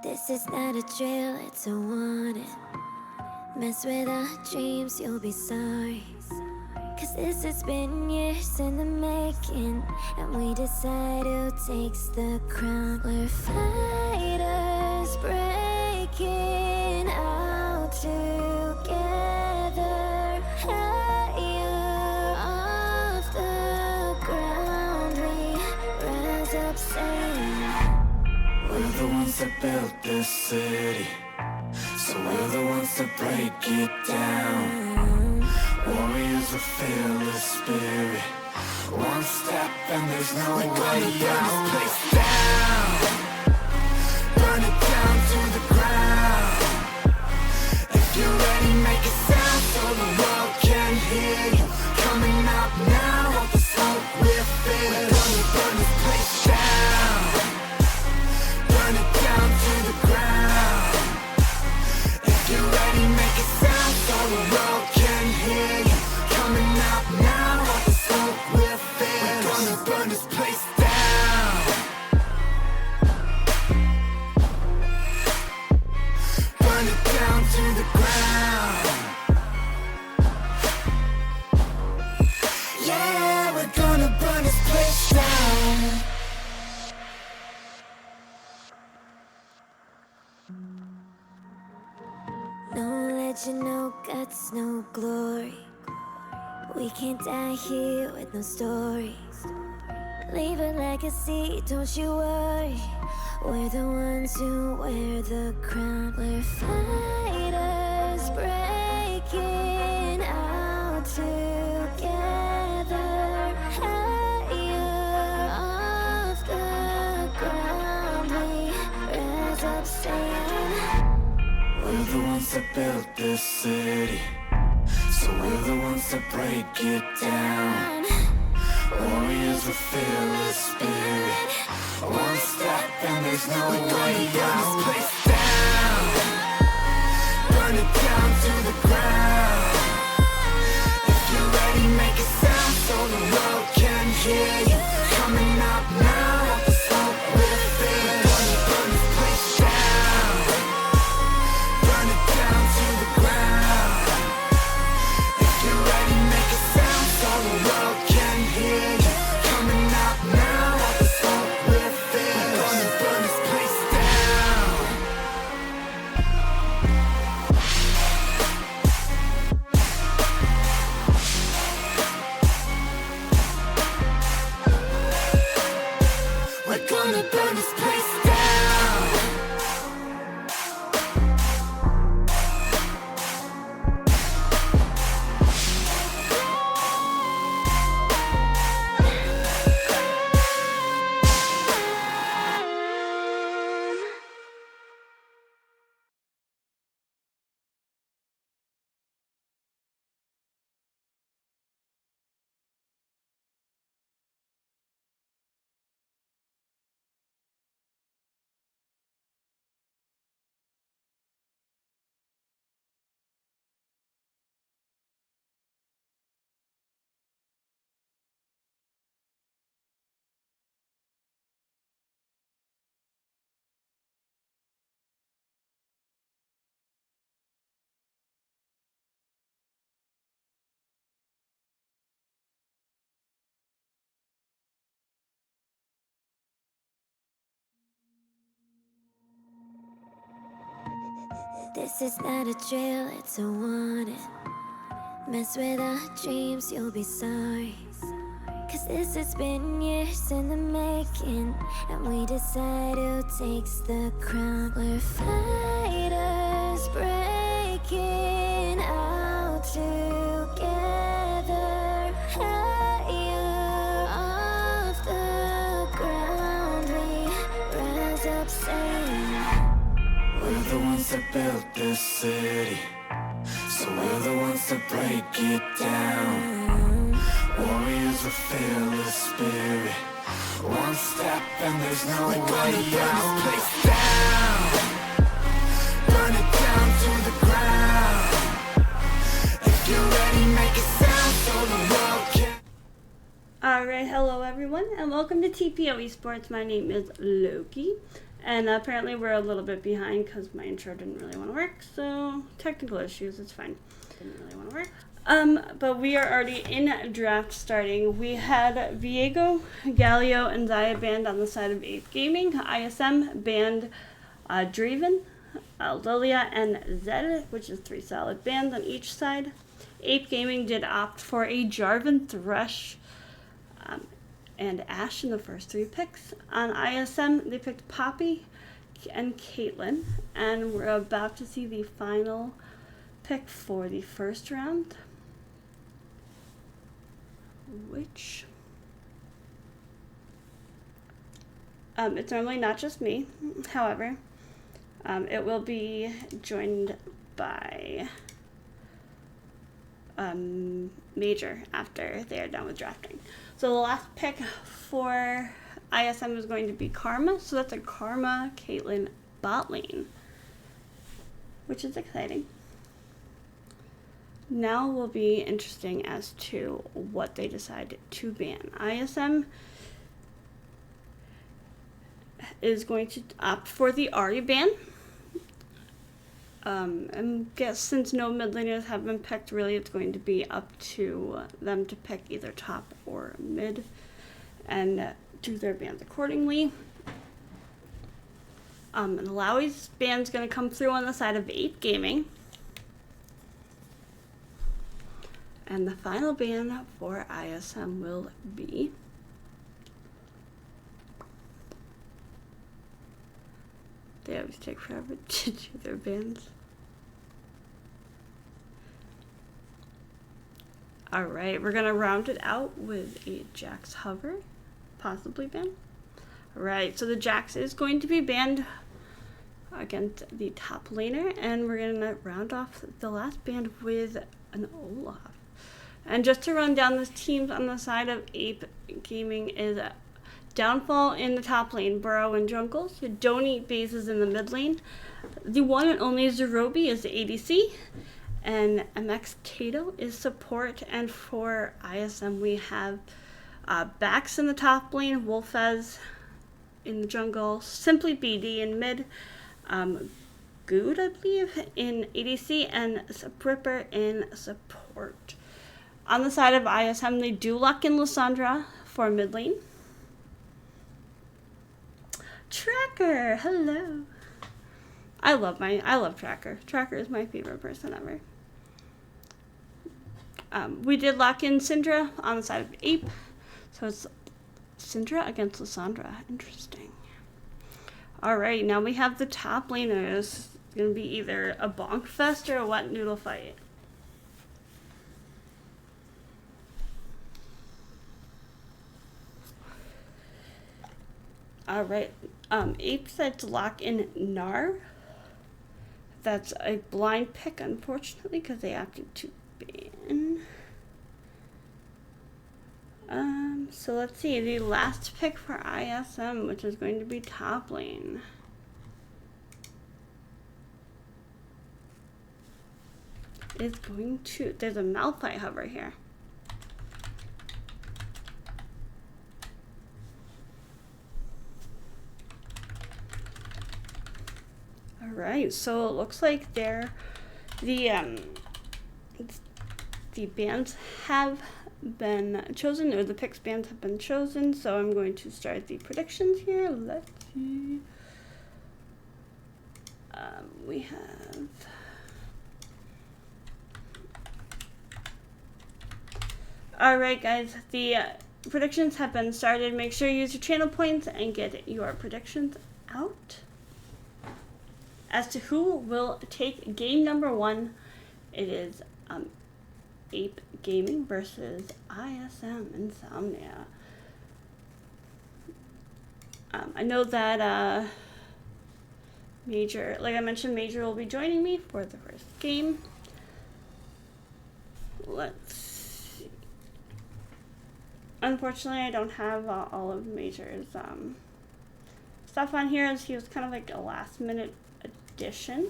This is not a drill, it's a warning. Mess with our dreams, you'll be sorry. Cause this has been years in the making, and we decide who takes the crown. We're fighters breaking out together, higher off the ground. We rise up saying, we're the ones that built this city, so we're the ones that break it down. Warriors with fearless spirit. One step and there's no way out. Place down, burn it down to the ground. If you're ready, make a sound so the world can hear you. Coming out now, all the smoke we're feeling. We're gonna burn this place down, burn it down to the ground. If you're ready, make a sound so the world can hear you. Coming out now, all the smoke we're feeling. We're gonna burn this place down, burn it down to the ground. Yeah, we're gonna burn this place down. no legend, no guts, no glory. We can't die here with no stories. Leave a legacy, don't you worry. We're the ones who wear the crown. We're fighters breaking out together, higher off the ground. We rise up saying, we're the ones that built this city, so we're the ones that break it down. Warriors with fearless spirit. One step and there's no way out. Place down, burn it down to the ground. If you're ready, make a sound so the world can hear you. Coming out now, all the smoke we're feeling. Gonna burn this place down, burn it down to the ground. If you're ready, make a sound so the world can hear you. Coming out now, all the smoke we're feeling. We're gonna burn this place down, we're gonna burn this place down. this is not a drill, it's a warning. Mess with our dreams, you'll be sorry. Cause this has been years in the making, and we decide who takes the crown. We're fighters breaking out together, higher off the ground. We rise up saying, we're the ones that built this city, so we're the ones that break it down. Warriors with fearless spirit. One step and there's no way out. Place down, burn it down to the ground. If you're ready, make a sound so the world can. Alright, hello everyone, and welcome to TPO Esports. My name is Loki, And apparently we're a little bit behind because my intro didn't really want to work, so technical issues, it's fine. Didn't really want to work. But we are already in draft starting. We had Viego, Galio, and Zaya banned on the side of APE Gaming. ISM banned Draven, Lilia, and Zed, which is 3 solid bans on each side. APE Gaming did opt for a Jarvan, Thresh, and Ashe in the first 3 picks. On ISM, they picked Poppy and Caitlyn, and we're about to see the final pick for the first round, which it's normally not just me. However, it will be joined by Major after they are done with drafting. So the last pick for ISM is going to be Karma. So that's a Karma Caitlyn bot lane, which is exciting. Now will be interesting as to what they decide to ban. ISM is going to opt for the Ahri ban. And guess since no mid laners have been picked, really it's going to be up to them to pick either top or mid and do their bans accordingly. And Alawi's ban's going to come through on the side of APE Gaming. And the final ban for ISM will be they always take forever to do their bans. Alright, we're going to round it out with a Jax Hover, possibly ban. Alright, so the Jax is going to be banned against the top laner, and we're going to round off the last ban with an Olaf. And just to run down the teams on the side of APE Gaming is Downfall in the top lane, Burrow and Jungles. Don't Eat bases in the mid lane. The one and only Zerobi is the ADC. And MX Tato is support. And for ISM we have Bax in the top lane, Wolfez in the jungle, Simply BD in mid, Good, I believe, in ADC, and Ripper in support. On the side of ISM, they do lock in Lissandra for mid lane. Tracker, hello. I love Tracker. Tracker is my favorite person ever. We did lock in Syndra on the side of APE. So it's Syndra against Lissandra. Interesting. Alright, now we have the top laners. It's going to be either a bonk fest or a wet noodle fight. Alright, APE decided to lock in Gnar. That's a blind pick, unfortunately, because they opted to ban. So let's see, the last pick for ISM, which is going to be top lane. Is going to, there's a Malphite hover here. Alright, so it looks like the bands have been chosen, or the picks bands have been chosen, so I'm going to start the predictions here. Let's see. We have alright guys, the predictions have been started. Make sure you use your channel points and get your predictions out. As to who will take game number 1, it is APE Gaming versus ISM Insomnia. I know that Major, like I mentioned, Major will be joining me for the first game. Let's see. Unfortunately, I don't have all of Major's stuff on here, as he was kind of like a last minute addition.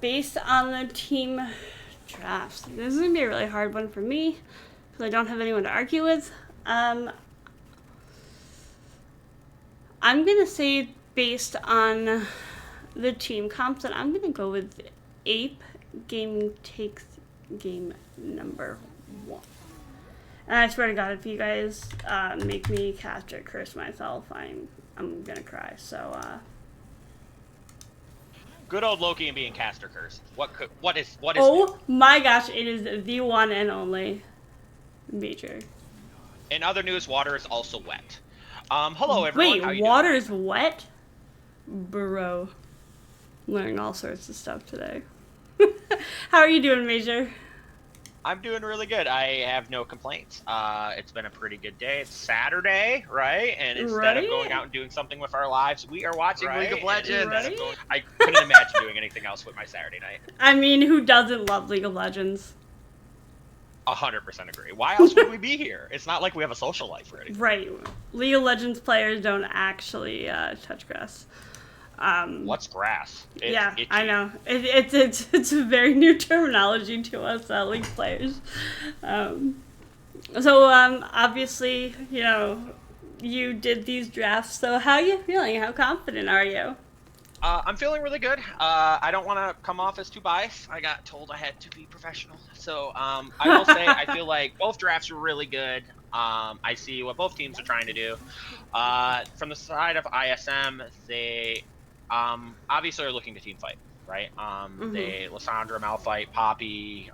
Based on the team drafts, this is gonna be a really hard one for me because I don't have anyone to argue with. I'm gonna say based on the team comps, and I'm gonna go with Ape Gaming takes game number 1. And I swear to God, if you guys make me cast or curse myself, I'm gonna cry. So Good old Loki and being cast or cursed. What is oh my gosh, it is the one and only Major. In other news, water is also wet. Hello everyone. How Wait, you water's wet? Bro. Learning all sorts of stuff today. How are you doing, Major? I'm doing really good. I have no complaints. It's been a pretty good day. It's Saturday, right? And instead of going out and doing something with our lives, we are watching League of Legends. I couldn't imagine doing anything else with my Saturday night. I mean, who doesn't love League of Legends? 100% agree. Why else would we be here? It's not like we have a social life or anything. Right. League of Legends players don't actually touch grass. What's grass? It's yeah, itchy. I know. It's a very new terminology to us League players. Obviously, you know, you did these drafts. So how are you feeling? How confident are you? I'm feeling really good. I don't want to come off as too biased. I got told I had to be professional. So I will say I feel like both drafts were really good. I see what both teams are trying to do. From the side of ISM, they obviously are looking to team fight, right? They, Lissandra, Malphite, Poppy,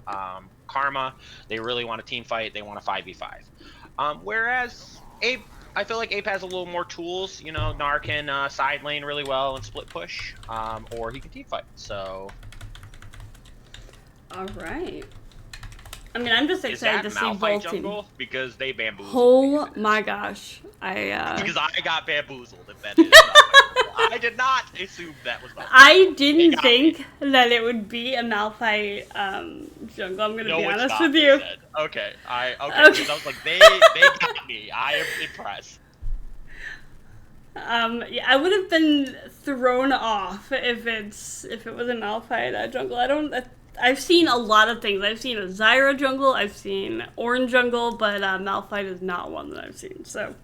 Karma, they really want a team fight. They want a 5v5. Whereas Ape, I feel like Ape has a little more tools. You know, Gnar can side lane really well and split push, or he can team fight. So, all right. I mean, I'm just excited to see both jungle because they bamboozled. Oh my gosh, because I got bamboozled. If that is I did not assume that was. I didn't think that it would be a Malphite jungle. I'm gonna be honest with you. Okay, because I was like, they got me. I am impressed. Yeah, I would have been thrown off if it was a Malphite jungle. I've seen a lot of things. I've seen a Zyra jungle, I've seen Orange jungle, but Malphite is not one that I've seen. So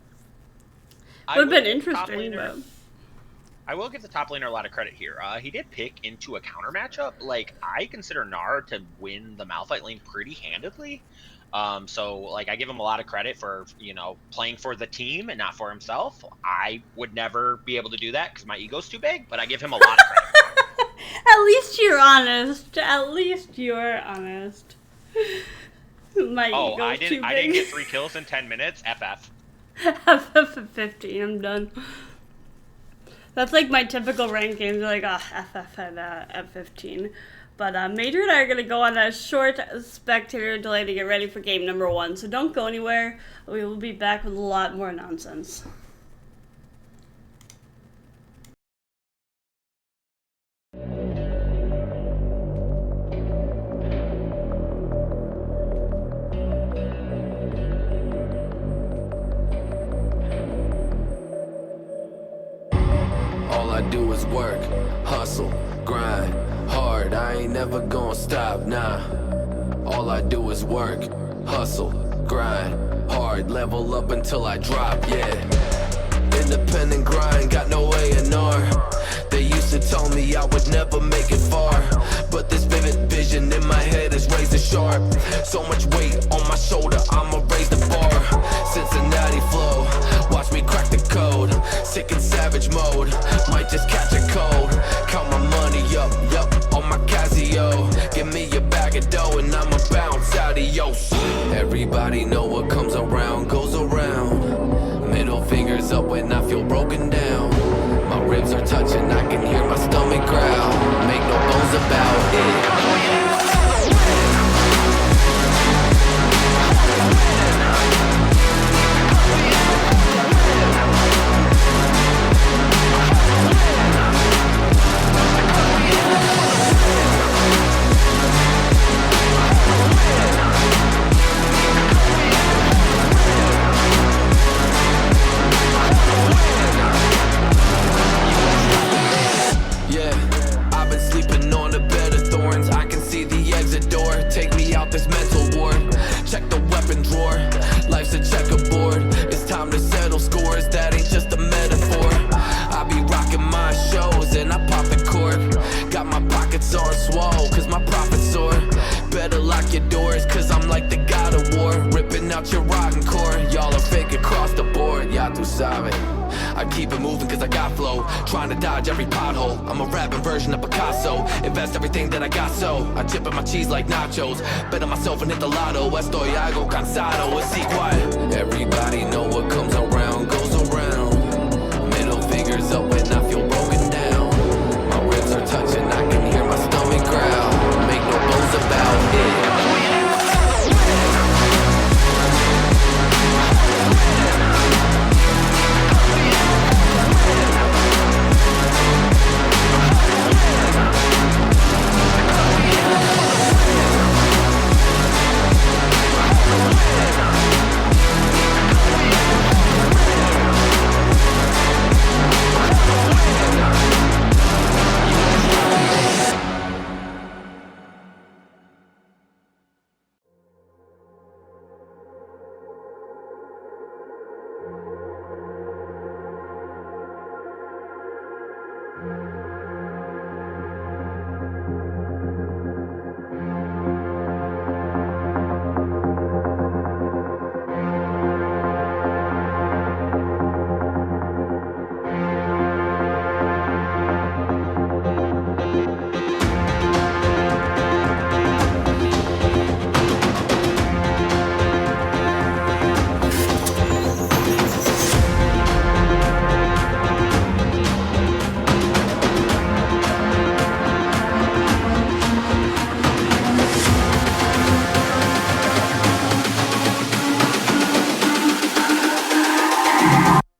would have been interesting, but I will give the top laner a lot of credit here. He did pick into a counter matchup. Like, I consider Gnar to win the Malphite lane pretty handedly. So, like, I give him a lot of credit for, you know, playing for the team and not for himself. I would never be able to do that because my ego's too big, but I give him a lot of credit. At least you're honest. At least you're honest. My ego's too big. I didn't get 3 kills in 10 minutes. FF. FF at 15. I'm done. That's like my typical rankings. Like, FF at 15. But Major and I are going to go on a short spectator delay to get ready for game number 1. So don't go anywhere. We will be back with a lot more nonsense. All I do is work, hustle, grind, hard. I ain't never gonna stop, nah. All I do is work, hustle, grind, hard. Level up until I drop, yeah. Independent grind, got no A&R. They used to tell me I would never make it far, but this vivid vision in my head is razor sharp. So much weight on my shoulder, I'ma raise the bar. Cincinnati flow, watch me crack the code. Sick and savage mode, might just catch a cold. Count my money up, yup, on my Casio. Give me a bag of dough and I'ma bounce, adios. Everybody know what comes around goes around. Middle fingers up when I feel broken down. My ribs are touching, I can hear my stomach growl. Make no bones about it. Yeah, whoa, cause my profits soar. Better lock your doors, cause I'm like the god of war. Ripping out your rotten core, y'all are fake across the board. Ya tu sabe, I keep it moving cause I got flow. Trying to dodge every pothole, I'm a rapping version of Picasso. Invest everything that I got, so I chip in my cheese like nachos. Bet on myself and hit the lotto, estoy algo cansado. Así quiet, everybody know what comes around goes around. Middle fingers up when I feel broken down. My ribs are touching, I can hear my stomach growl. Make no bones about it.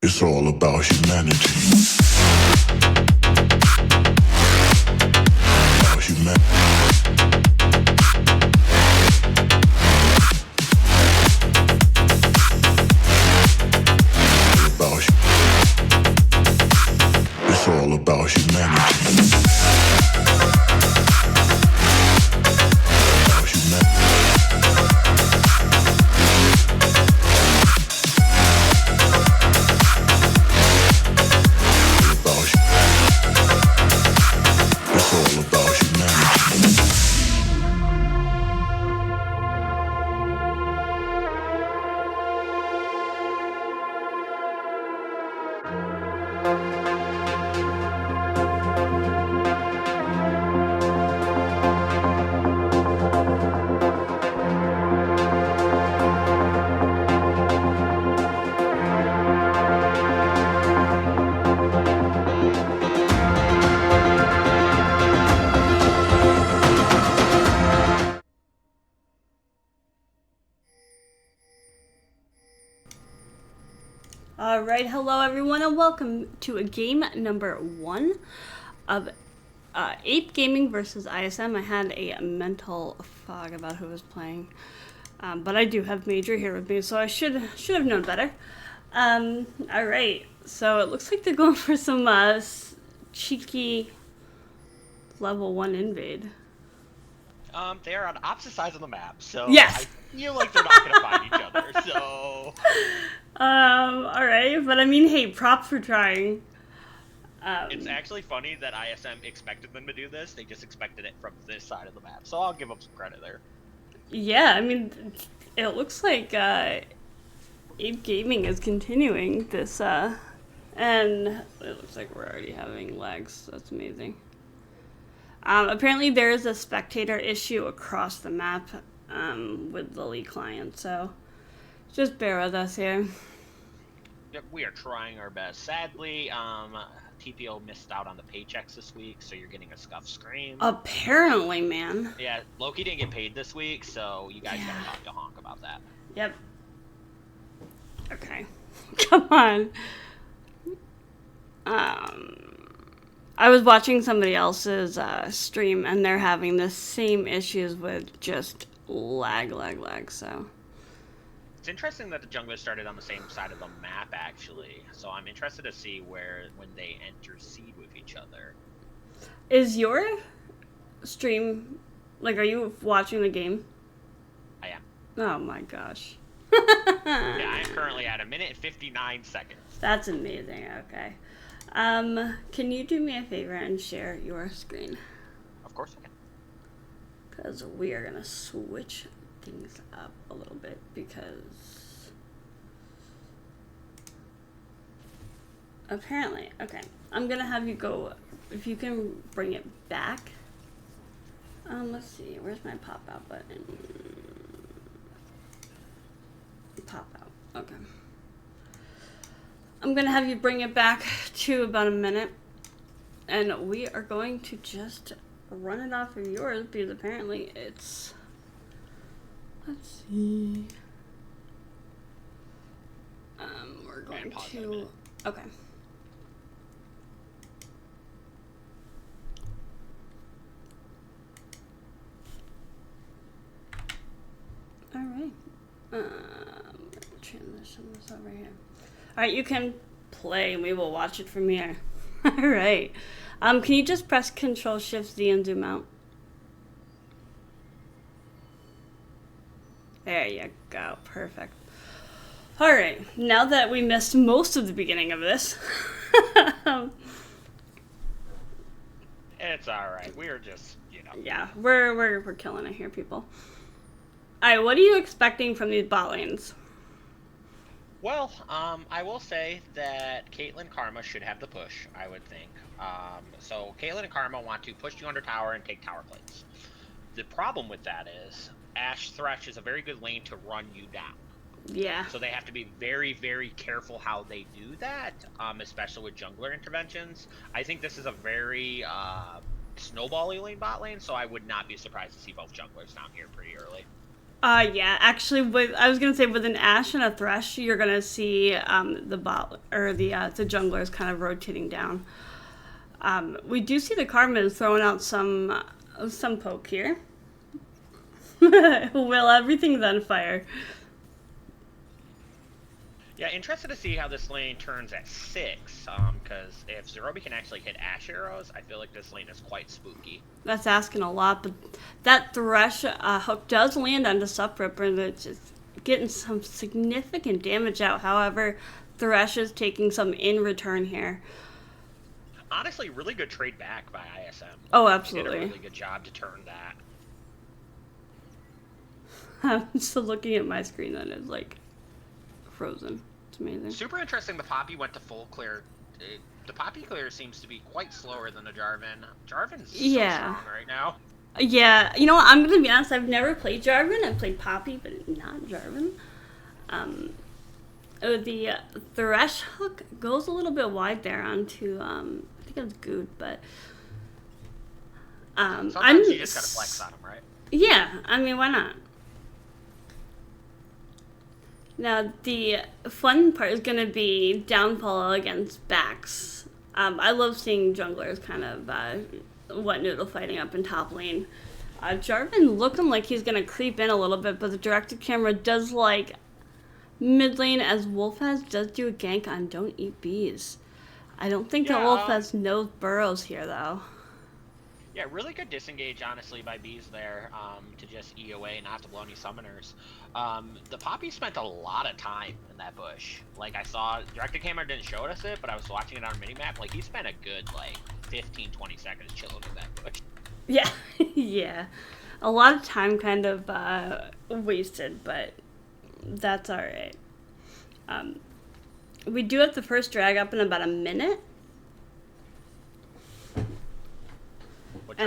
It's all about humanity. About humanity. It's all about humanity. About humanity. It's all about humanity. Alright, hello everyone, and welcome to a game number 1 of APE Gaming versus ISM. I had a mental fog about who was playing, but I do have Major here with me, so I should have known better. Alright, so it looks like they're going for some cheeky level 1 invade. They are on opposite sides of the map, so Yes. I feel like they're not gonna find each other. So Alright, but I mean, hey, props for trying. it's actually funny that ISM expected them to do this. They just expected it from this side of the map. So I'll give them some credit there. Yeah, I mean, it looks like APE Gaming is continuing this, and it looks like we're already having lags. That's amazing. Apparently there is a spectator issue across the map with the League client, so just bear with us here. Yep, we are trying our best. Sadly, TPO missed out on the paychecks this week, so you're getting a scuff scream. Apparently, man. Yeah, Loki didn't get paid this week, so you guys gotta talk to Honk about that. Yep. Okay. Come on. I was watching somebody else's stream, and they're having the same issues with just lag, so... It's interesting that the junglers started on the same side of the map, actually. So I'm interested to see when they intercede with each other. Is your stream, like, are you watching the game? I am. Oh my gosh. Yeah, I'm currently at 1 minute and 59 seconds. That's amazing, okay. Can you do me a favor and share your screen? Of course I can. because we are gonna switch things up a little bit because apparently, okay, I'm gonna have you go, if you can bring it back. Let's see, where's my pop out button? Pop out, okay. I'm gonna have you bring it back to about a minute, and we are going to just run it off of yours because apparently it's, let's see. We're going to, okay. All right. Transition this over here. All right, you can play and we will watch it from here. All right. Can you just press Control Shift Z and zoom out? There you go. Perfect. All right. Now that we missed most of the beginning of this. It's all right. We are just, you know. Yeah, we're killing it here, people. All right, what are you expecting from these bot lanes? Well, I will say that Caitlyn Karma should have the push, I would think. So Caitlyn and Karma want to push you under tower and take tower plates. The problem with that is Ashe Thresh is a very good lane to run you down. Yeah. So they have to be very, very careful how they do that, especially with jungler interventions. I think this is a very snowball-y lane bot lane, so I would not be surprised to see both junglers down here pretty early. Yeah, actually, I was gonna say with an Ashe and a Thresh, you're gonna see the bot or the junglers kind of rotating down. We do see the Karma is throwing out some poke here. Well, everything's on fire. Yeah, interested to see how this lane turns at 6, because if Zerobi can actually hit Ashe arrows, I feel like this lane is quite spooky. That's asking a lot, but that Thresh hook does land onto Supripper, and it's just getting some significant damage out. However, Thresh is taking some in return here. Honestly, really good trade back by ISM. Oh, He absolutely. did a really good job to turn that. I'm still looking at my screen and it's like frozen. It's amazing. Super interesting, the Poppy went to full clear. The Poppy clear seems to be quite slower than the Jarvan. Jarvan's so strong right now. Yeah, you know what, I'm gonna be honest, I've never played Jarvan. I've played Poppy, but not Jarvan. The Thresh hook goes a little bit wide there onto, I think it was Good, but Sometimes you just gotta flex on him, right? Yeah, I mean, why not? Now, the fun part is going to be downfall against backs. I love seeing junglers kind of wet noodle fighting up in top lane. Jarvan looking like he's going to creep in a little bit, but the directed camera does like mid lane, as Wolfaz does do a gank on Don't Eat Bees. I don't think the Wolfaz knows burrows here, though. Yeah, really good disengage, honestly, by Bees there, to just E away and not have to blow any summoners. The Poppy spent a lot of time in that bush. Like, I saw, directed camera didn't show us it, but I was watching it on a minimap. Like, he spent a good, 15-20 seconds chilling in that bush. Yeah, yeah. A lot of time kind of wasted, but that's alright. We do have the first drag up in about a minute. What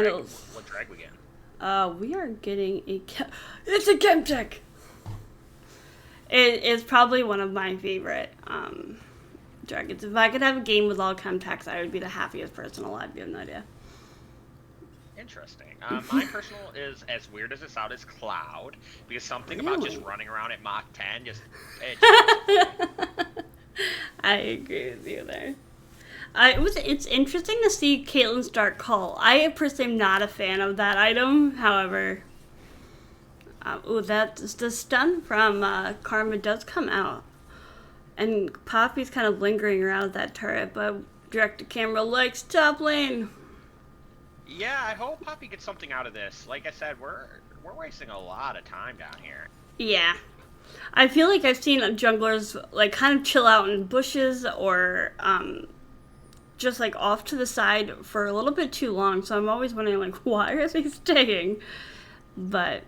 drag we getting? We are getting it's a Chemtech! It is probably one of my favorite dragons. If I could have a game with all Chemtechs, I would be the happiest person alive. You have no idea. Interesting. My personal is, as weird as it sounds, is Cloud, because something about just running around at Mach 10 I agree with you there. It's interesting to see Caitlyn's Dark Call. I personally am not a fan of that item. However, the stun from Karma does come out, and Poppy's kind of lingering around that turret, but directed camera likes top lane. Yeah, I hope Poppy gets something out of this. Like I said, we're wasting a lot of time down here. Yeah. I feel like I've seen junglers kind of chill out in bushes or just off to the side for a little bit too long. So I'm always wondering why are they staying? But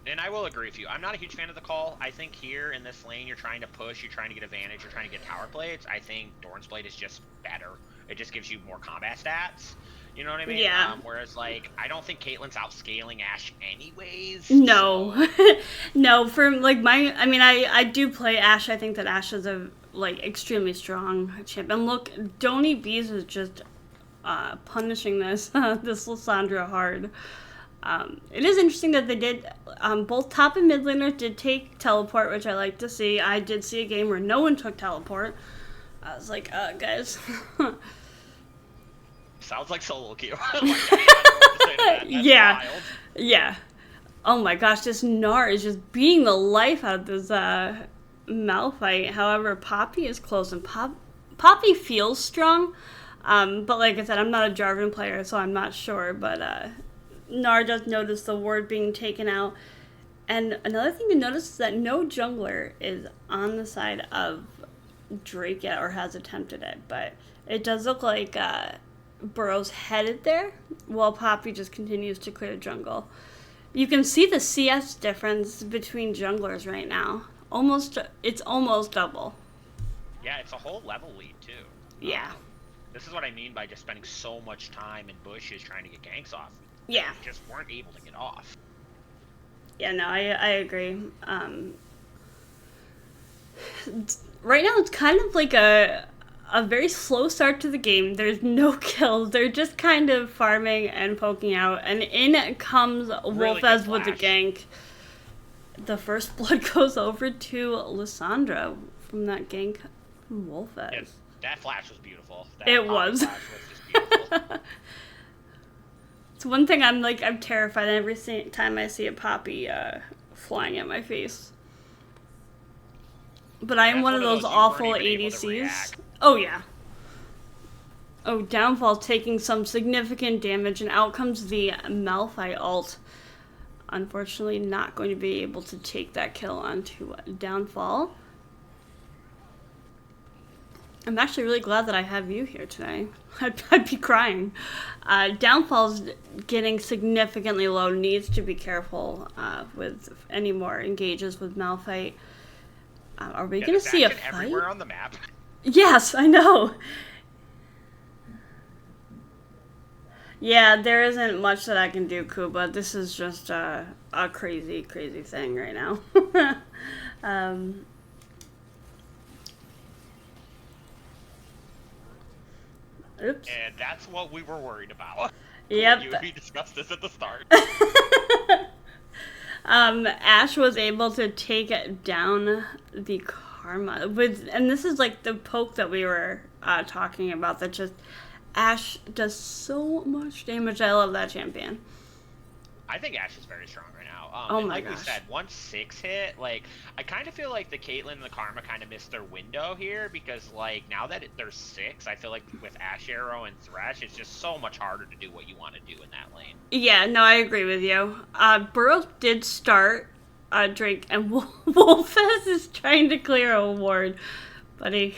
And I will agree with you. I'm not a huge fan of the call. I think here in this lane, you're trying to push, you're trying to get advantage, you're trying to get tower plates. I think Dorn's Blade is just better. It just gives you more combat stats. You know what I mean? Yeah. Whereas, like, I don't think Caitlyn's outscaling Ashe anyways. no, So... no. For like I do play Ashe. I think that Ashe is a like extremely strong champ. And look, Donny Bees is just punishing this this Lissandra hard. It is interesting that they did, both top and mid laners did take teleport, which I like to see. I did see a game where no one took teleport. I was like, guys. Sounds like solo queue. Like, yeah. wild. Yeah. Oh my gosh, this Gnar is just beating the life out of this Malphite. However, Poppy is close, and Poppy feels strong. But like I said, I'm not a Jarvan player, so I'm not sure. But Gnar does notice the ward being taken out. And another thing to notice is that no jungler is on the side of Drake yet, or has attempted it. But it does look like Burrow's headed there, while Poppy just continues to clear jungle. You can see the CS difference between junglers right now. It's almost double. Yeah, it's a whole level lead, too. Yeah. This is what I mean by just spending so much time in bushes trying to get ganks off. Yeah. They just weren't able to get off. Yeah, no, I agree. Right now it's kind of like a very slow start to the game. There's no kills. They're just kind of farming and poking out. And in comes Wolfez with the gank. The first blood goes over to Lissandra from that gank from Wolfez. Yeah, that flash was beautiful. It was. Flash was just beautiful. It's one thing I'm terrified every time I see a Poppy flying at my face. But I am one of those awful ADCs. Oh yeah. Oh, Downfall taking some significant damage, and out comes the Malphite ult. Unfortunately, not going to be able to take that kill onto Downfall. I'm actually really glad that I have you here today. I'd be crying. Downfall's getting significantly low. Needs to be careful with any more engages with Malphite. Are we going to see a fight? Everywhere on the map. Yes, I know. Yeah, there isn't much that I can do, Kuba. This is just a crazy, crazy thing right now. Oops. And that's what we were worried about. Yep. We discussed this at the start. Ashe was able to take down the Karma and this is like the poke that we were talking about. That just Ashe does so much damage. I love that champion. I think Ashe is very strong right now. Oh and my like gosh. we said, once 6 hit, like I kind of feel like the Caitlyn and the Karma kind of missed their window here, because like now that there's 6, I feel like with Ashe Arrow and Thresh, it's just so much harder to do what you want to do in that lane. Yeah, no, I agree with you. Burrow did start Drake, and Wolfez is trying to clear a ward. Buddy,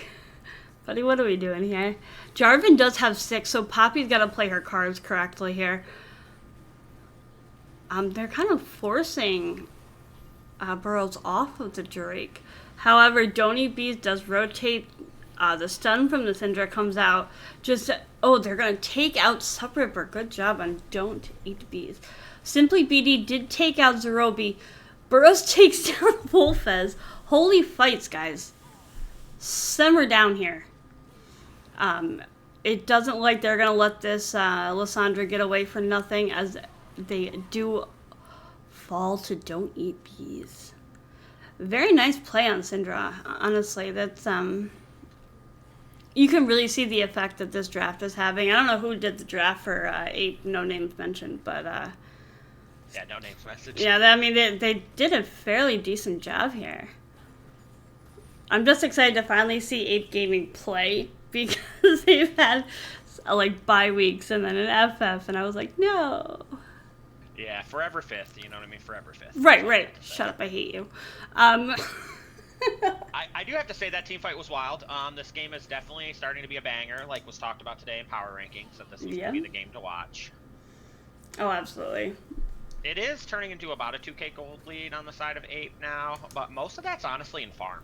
what are we doing here? Jarvan does have 6, so Poppy's got to play her cards correctly here. They're kind of forcing Burrows off of the Drake. However, Donny Bees does rotate. The stun from the Syndra comes out. They're going to take out Subripper. Good job on Don't Eat Bees. Simply BD did take out Zerobi. Burrows takes down Wolfez. Holy fights, guys. Simmer down here. It doesn't look like they're going to let this Lissandra get away for nothing, as they do fall to Don't Eat Bees. Very nice play on Syndra. Honestly, that's you can really see the effect that this draft is having. I don't know who did the draft for APE, no names mentioned, but Yeah, no names message. yeah, I mean they did a fairly decent job here. I'm just excited to finally see APE Gaming play, because they've had like bye weeks and then an FF, and I was like, no. Yeah, forever 5th, you know what I mean? Forever 5th. Right. Shut up, I hate you. I do have to say that team fight was wild. This game is definitely starting to be a banger, like was talked about today in Power Rankings, so this seems to be the game to watch. Oh, absolutely. It is turning into about a 2k gold lead on the side of APE now, but most of that's honestly in farm.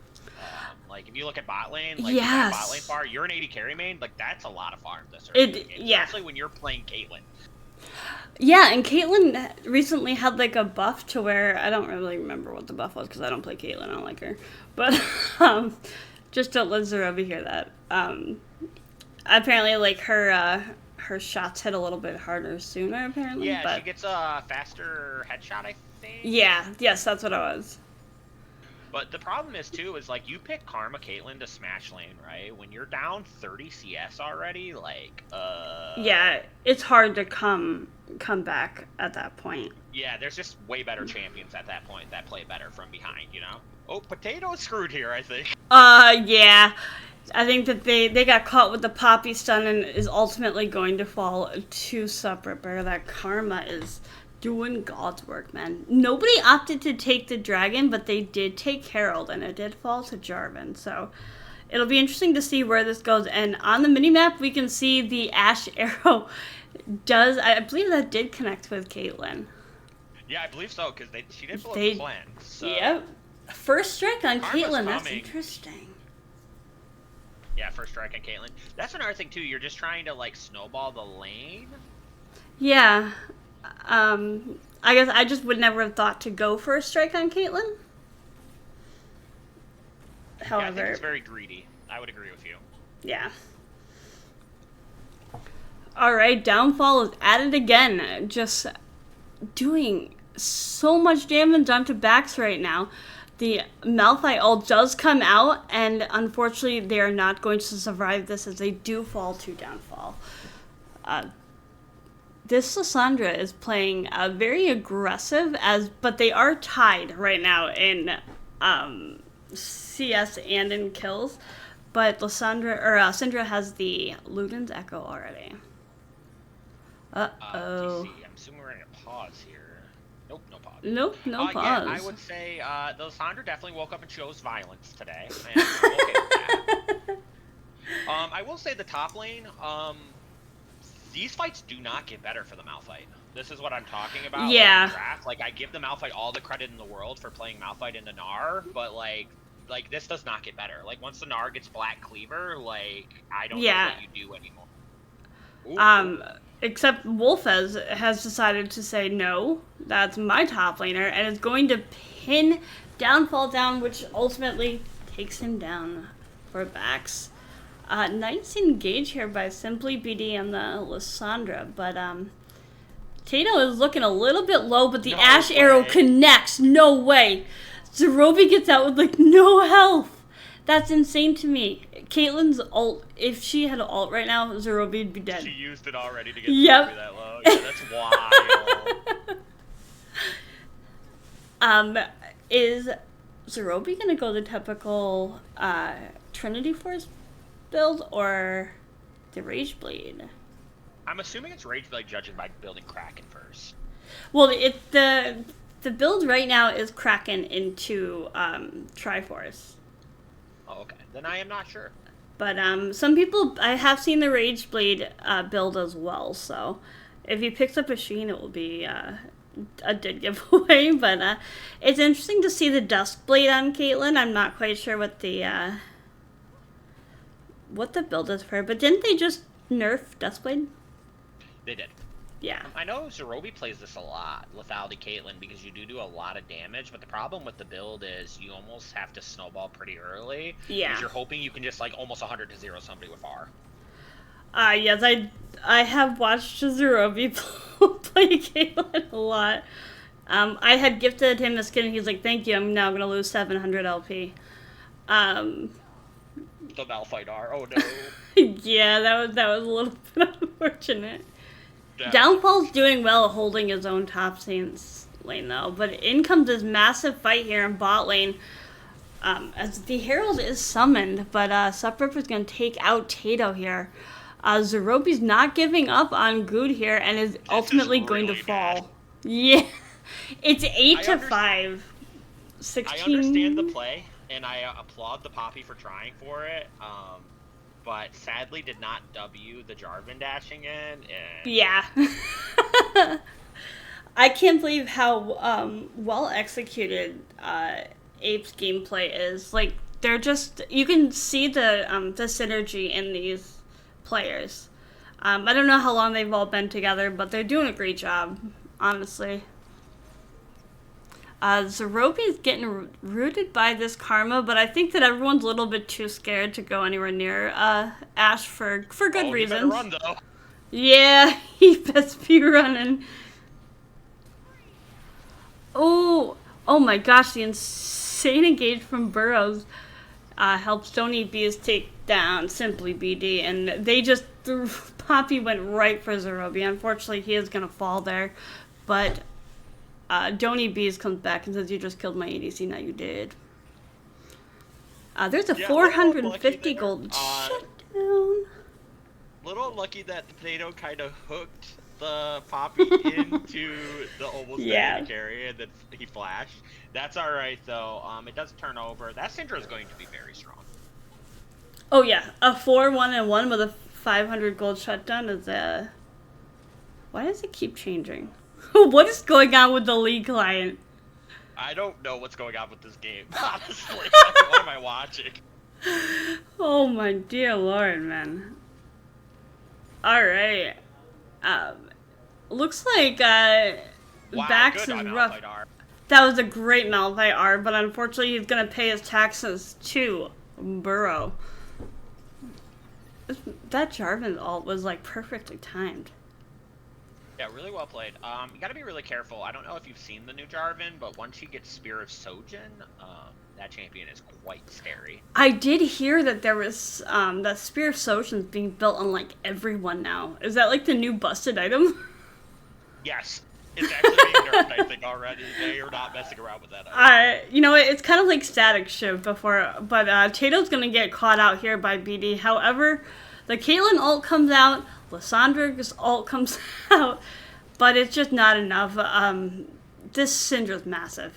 Like, if you look at bot lane, like, that bot lane Yes. farm, you're an 80 carry main, like, that's a lot of farm this early in the game, Yeah. especially when you're playing Caitlyn. Yeah, and Caitlyn recently had like a buff to where I don't really remember what the buff was because I don't play Caitlyn. I don't like her, but just don't let Zerobi hear that. Apparently, like her shots hit a little bit harder sooner. Apparently, Yeah, but she gets a faster headshot, I think. yeah, yes, that's what it was. But the problem is, too, is, like, you pick Karma Caitlyn to smash lane, right? When you're down 30 CS already, like, Yeah, it's hard to come back at that point. Yeah, there's just way better champions at that point that play better from behind, you know? Oh, Potato is screwed here, I think. Yeah. I think that they got caught with the Poppy stun and is ultimately going to fall to Subripper. That Karma is doing God's work, man. Nobody opted to take the dragon, but they did take Herald, and it did fall to Jarvan. So it'll be interesting to see where this goes. And on the minimap, we can see the Ash arrow I believe that did connect with Caitlyn. Yeah, I believe so, because she did blow They- the cleanse. So. Yep. First strike on Karma's Caitlyn. That's coming. interesting. Yeah, first strike on Caitlyn. That's another thing, too. You're just trying to, like, snowball the lane. Yeah. I guess I just would never have thought to go for a strike on Caitlyn. Yeah, I think However, it's very greedy. I would agree with you. yeah. Alright, Downfall is at it again. Just doing so much damage onto backs right now. The Malphite ult does come out, and unfortunately they are not going to survive this as they do fall to Downfall. This Lissandra is playing very aggressive, but they are tied right now in CS and in kills. But Syndra has the Luden's Echo already. Uh-oh. TC, I'm assuming we're in a pause here. Nope, no pause. Nope, no pause. Yeah, I would say the Lissandra definitely woke up and chose violence today. And I'm okay with that. I will say the top lane, these fights do not get better for the Malphite. This is what I'm talking about. Yeah. Like, draft. Like, I give the Malphite all the credit in the world for playing Malphite into Gnar, but like this does not get better. Like, once the Gnar gets Black Cleaver, like, I don't know what you do anymore. Ooh. Except Wolf has decided to say, no, that's my top laner, and is going to pin Downfall down, which ultimately takes him down for backs. Nice engage here by Simply BD and the Lissandra, but Tato is looking a little bit low, but the Ash arrow connects. No way. Zerobi gets out with, like, no health. That's insane to me. Caitlyn's ult, if she had an ult right now, Zerobi would be dead. She used it already to get Yep. that low. Yeah, that's wild. Is Zerobi gonna go the typical Trinity Force build or the Rage Blade? I'm assuming it's Rage Blade, judging by building Kraken first. Well, the build right now is Kraken into Triforce. Oh, okay. Then I am not sure. But some people, I have seen the Rage Blade build as well, so if he picks up a Sheen, it will be a dead giveaway. But it's interesting to see the Dusk Blade on Caitlyn. I'm not quite sure what the build is for her, but didn't they just nerf Duskblade? They did. Yeah. I know Zerobi plays this a lot, lethality Caitlyn, because you do a lot of damage, but the problem with the build is you almost have to snowball pretty early. Yeah. Because you're hoping you can just, like, almost 100 to 0 somebody with R. Yes, I have watched Zerobi play Caitlyn a lot. I had gifted him a skin, and he's like, thank you, I'm now going to lose 700 LP. The Malphite R, oh no. Yeah, that was a little bit unfortunate. Downfall's doing well holding his own top lane though, but in comes this massive fight here in bot lane as the Herald is summoned, but Subripper's going to take out Tato here. Zerobi's not giving up on Good here and is ultimately going to fall. Bad. Yeah, it's 8-5. 16. I understand the play, and I applaud the Poppy for trying for it. But sadly did not W the Jarvan dashing in. And Yeah. I can't believe how well executed Ape's gameplay is. Like, they're just, you can see the synergy in these players. I don't know how long they've all been together, but they're doing a great job, honestly. Zerobi's getting rooted by this karma, but I think that everyone's a little bit too scared to go anywhere near Ash for good reasons. He better run, though. Yeah, he best be running. Oh my gosh, the insane engage from Burrows helps Don't Eat Bees take down Simply BD, and they just threw, Poppy went right for Zerobi. Unfortunately, he is going to fall there, but Don't Eat Bees comes back and says, you just killed my ADC, now you did. There's a 450 gold shutdown. Little unlucky that the potato kind of hooked the Poppy into the almost dead carry, and then he flashed. That's alright, though. It does turn over. That Syndra is going to be very strong. Oh, yeah. A 4-1-1 with a 500 gold shutdown is a... Why does it keep changing? What is going on with the League client? I don't know what's going on with this game, honestly. What am I watching? Oh, my dear lord, man. Alright. Looks like Bax is rough. That was a great Malphite R, but unfortunately he's gonna pay his taxes to Burrow. That Jarvan ult was like perfectly timed. Yeah, really well played. You gotta be really careful. I don't know if you've seen the new Jarvan, but once you get Spear of Sojin, that champion is quite scary. I did hear that there was, that Spear of Sojin's being built on, like, everyone now. Is that, like, the new busted item? Yes. It's actually being nerfed, I think, already. They are not messing around with that item. You know, it's kind of like Static Shiv before, but Tato's gonna get caught out here by BD. However, the Caitlyn ult comes out, Lyssandra's ult comes out, but it's just not enough. This Syndra's massive.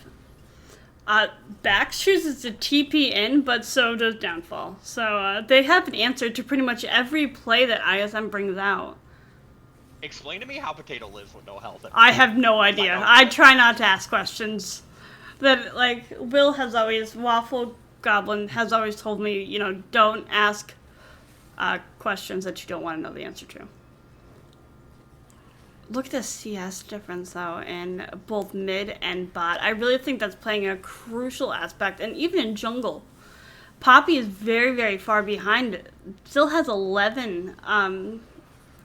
Bax chooses to TP in, but so does Downfall. So they have an answer to pretty much every play that ISM brings out. Explain to me how Potato lives with no health. I have no idea. I try not to ask questions. That, like, Waffle Goblin has always told me, you know, don't ask questions that you don't want to know the answer to. Look at the CS difference, though, in both mid and bot. I really think that's playing a crucial aspect, and even in jungle. Poppy is very, very far behind. Still has 11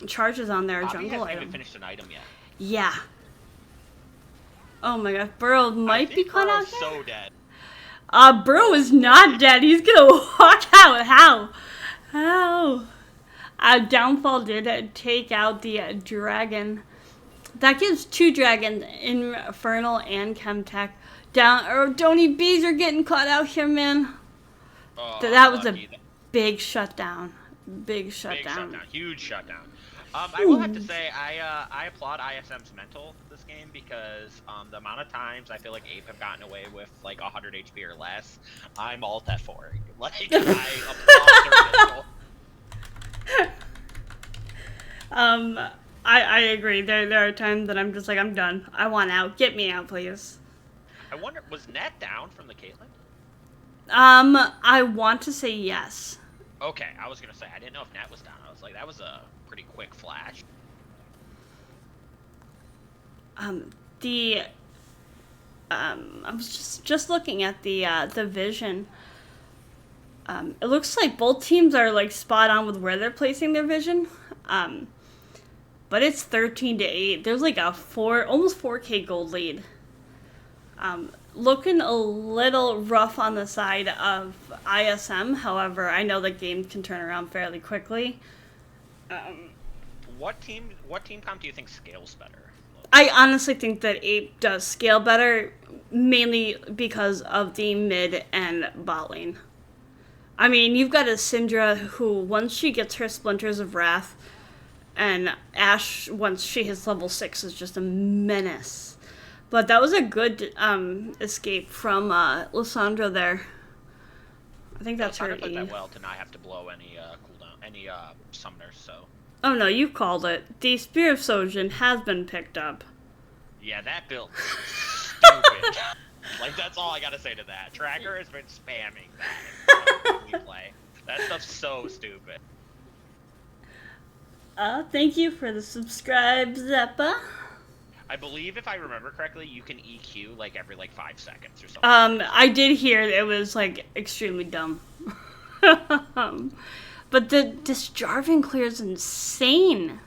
charges on their jungle item. Poppy hasn't even finished an item yet. Yeah. Oh my god, Burrow might be caught out there? So dead. Burrow is not dead. He's gonna walk out. How? Downfall did take out the dragon. That gives 2 dragons, Infernal and Chemtech. Don't Eat Bees are getting caught out here, man. That was a big shutdown. Big shutdown. Huge shutdown. I will have to say, I applaud ISM's mental this game because the amount of times I feel like Ape have gotten away with like 100 HP or less, I'm all that for. Like, I applaud their mental. I agree. There are times that I'm just like, I'm done. I want out. Get me out, please. I wonder, was Nat down from the Caitlyn? I want to say yes. Okay, I was gonna say, I didn't know if Nat was down. I was like, that was a pretty quick flash. I was just looking at the vision. It looks like both teams are like spot on with where they're placing their vision. But it's 13-8. There's like a almost 4K gold lead. Looking a little rough on the side of ISM. However, I know the game can turn around fairly quickly. What team comp do you think scales better? I honestly think that Ape does scale better, mainly because of the mid and bot lane. I mean, you've got a Syndra who, once she gets her Splinters of Wrath, and Ashe, once she hits level 6, is just a menace. But that was a good escape from Lysandra there. I think that's her E. Played that well to not have to blow any cooldown, any summoners, so. Oh no, you called it. The Spear of Sojin has been picked up. Yeah, that build stupid. Like, that's all I gotta say to that. Tracker has been spamming that in play. That stuff's so stupid. Thank you for the subscribe, Zeppa. I believe, if I remember correctly, you can EQ like every 5 seconds or something. I did hear it was like extremely dumb. But this Jarvan clear is insane.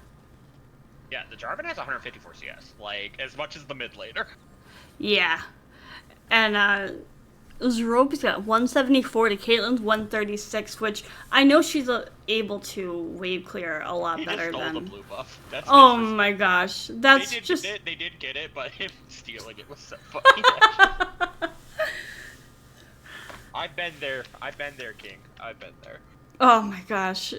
Yeah, the Jarvan has 154 CS, like as much as the mid laner. Yeah, and Zeropi's got 174 to Caitlyn's 136, which I know she's able to wave clear a lot better just than. The blue buff. That's Oh my gosh, that's they just. They did get it, but him stealing it was so funny. I've been there, King. I've been there. Oh my gosh.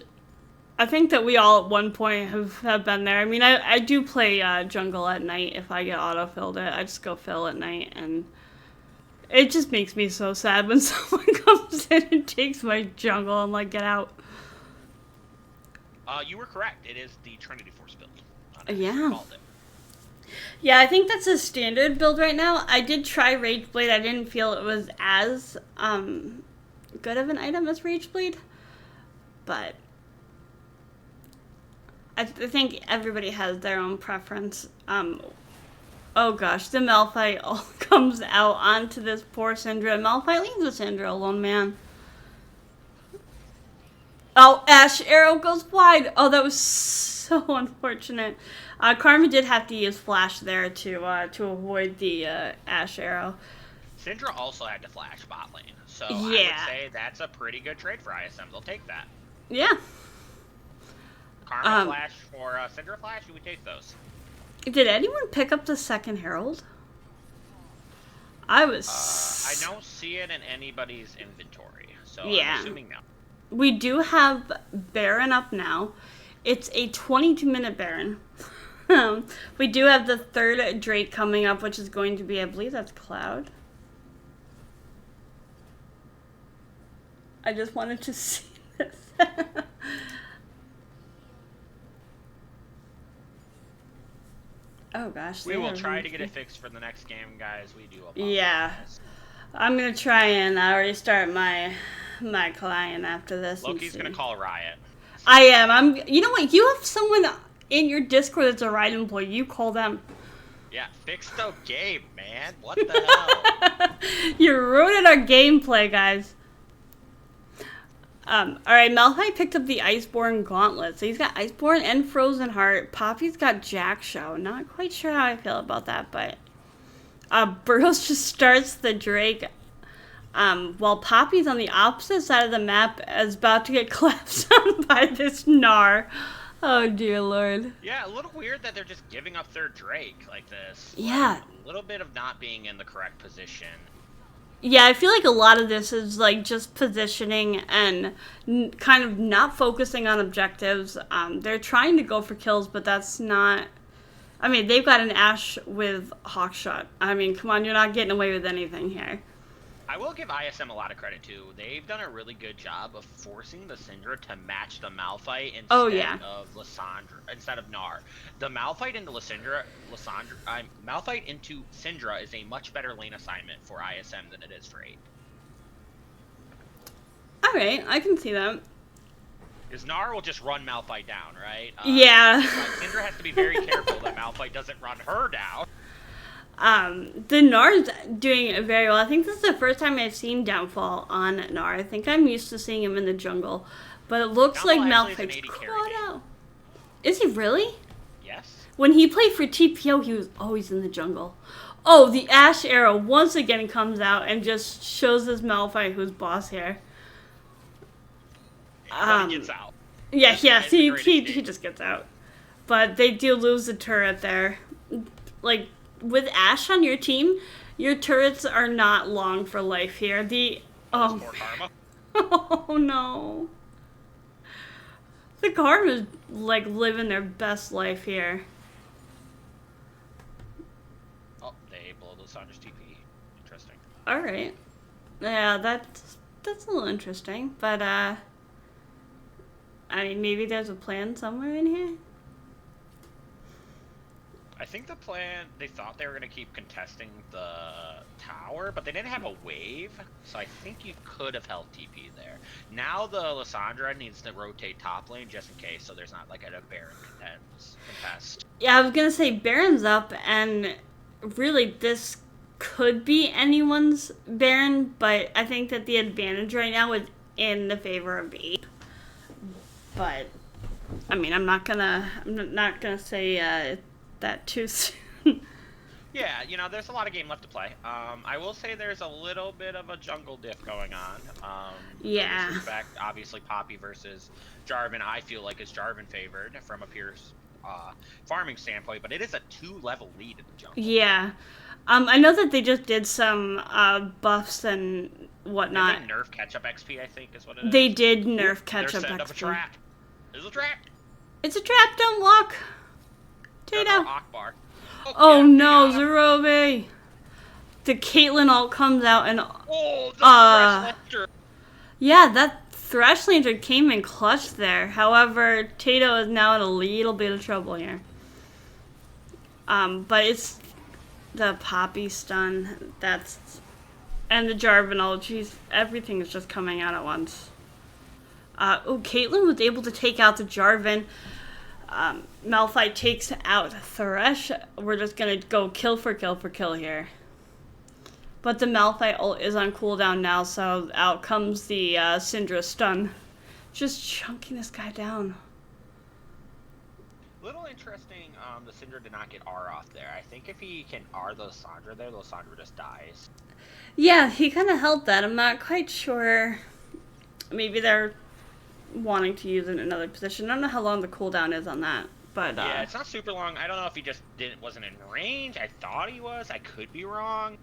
I think that we all at one point have been there. I mean, I do play jungle at night if I get auto-filled it. I just go fill at night, and it just makes me so sad when someone comes in and takes my jungle. I'm like, get out. You were correct. It is the Trinity Force build. Yeah. Called it. Yeah, I think that's a standard build right now. I did try Rageblade. I didn't feel it was as good of an item as Rageblade, but I think everybody has their own preference. Oh gosh, the Malphite all comes out onto this poor Syndra. Malphite leaves the Syndra alone, man. Oh, Ashe arrow goes wide. Oh, that was so unfortunate. Karma did have to use flash there to avoid the Ashe arrow. Syndra also had to flash bot lane, so Yeah. I would say that's a pretty good trade for ISM. They'll take that. Yeah. Karma flash for Syndra flash, you would take those. Did anyone pick up the second Herald? I was. I don't see it in anybody's inventory, so Yeah. I'm assuming no. We do have Baron up now. It's a 22-minute Baron. We do have the third Drake coming up, which is going to be, I believe that's Cloud. I just wanted to see this. Oh gosh. We will try to get it fixed for the next game, guys. We do apologize. Yeah. I'm gonna try and restart my client after this. Loki's gonna call a riot. I am. You know what? You have someone in your Discord that's a Riot employee. You call them. Yeah, fix the game, man. What the hell? You're ruining our gameplay, guys. Alright, Malphite picked up the Iceborne Gauntlet. So he's got Iceborne and Frozen Heart. Poppy's got Jack Show. Not quite sure how I feel about that, but Burrows just starts the Drake while Poppy's on the opposite side of the map is about to get collapsed on by this Gnar. Oh dear lord. Yeah, a little weird that they're just giving up their Drake like this. Yeah. A little bit of not being in the correct position. Yeah, I feel like a lot of this is like just positioning and kind of not focusing on objectives. They're trying to go for kills, but that's not. I mean, they've got an Ashe with Hawkshot. I mean, come on, you're not getting away with anything here. I will give ISM a lot of credit too. They've done a really good job of forcing the Syndra to match the Malphite instead of Lissandra, instead of Gnar. The Malphite into Malphite into Syndra is a much better lane assignment for ISM than it is for APE. All right, I can see that. Because Gnar will just run Malphite down, right? Yeah. Syndra has to be very careful that Malphite doesn't run her down. The Gnar's doing very well. I think this is the first time I've seen Downfall on Gnar. I think I'm used to seeing him in the jungle. But it looks like Malphite's caught out. Is he really? Yes. When he played for TPO, he was always in the jungle. Oh, the Ashe arrow once again comes out and just shows this Malphite who's boss here. But he gets out. Yeah, yes, he just gets out. But they do lose the turret there. Like, with Ashe on your team, your turrets are not long for life here. Poor Karma. Oh no. The Karma's like living their best life here. Oh, they blow Lissandra's TP. Interesting. Alright. Yeah, that's a little interesting. But I mean, maybe there's a plan somewhere in here. I think the plan, they thought they were going to keep contesting the tower, but they didn't have a wave, so I think you could have held TP there. Now the Lysandra needs to rotate top lane just in case, so there's not like a Baron contest. Yeah, I was gonna say Baron's up, and really this could be anyone's Baron, but I think that the advantage right now is in the favor of APE. But I mean, I'm not gonna say that too soon. Yeah, you know, there's a lot of game left to play. I will say there's a little bit of a jungle diff going on. Yeah. In respect, obviously Poppy versus Jarvan, I feel like is Jarvan favored from a pure farming standpoint, but it is a 2-level lead in the jungle. Yeah. I know that they just did some buffs and whatnot. Did they nerf catch-up XP, I think, is what it is. They did nerf catch-up They're setting up a XP. trap. There's a trap. It's a trap, don't walk. No, Tato. Akbar. Oh yeah, no, they got him. Zerobe. The Caitlyn ult comes out and Oh, the Thresh. yeah, that Thresh Lander came in clutch there. However, Tato is now in a little bit of trouble here. But it's the Poppy stun. And the Jarvan ult. Jeez, everything is just coming out at once. Caitlyn was able to take out the Jarvan. Malphite takes out Thresh. We're just gonna go kill for kill here. But the Malphite ult is on cooldown now, so out comes the Syndra stun. Just chunking this guy down. Little interesting, the Syndra did not get R off there. I think if he can R the Lysandra there, the Lysandra just dies. Yeah, he kind of held that. I'm not quite sure. Maybe they're wanting to use it in another position. I don't know how long the cooldown is on that, but yeah, it's not super long. I don't know if he just wasn't in range. I thought he was. I could be wrong.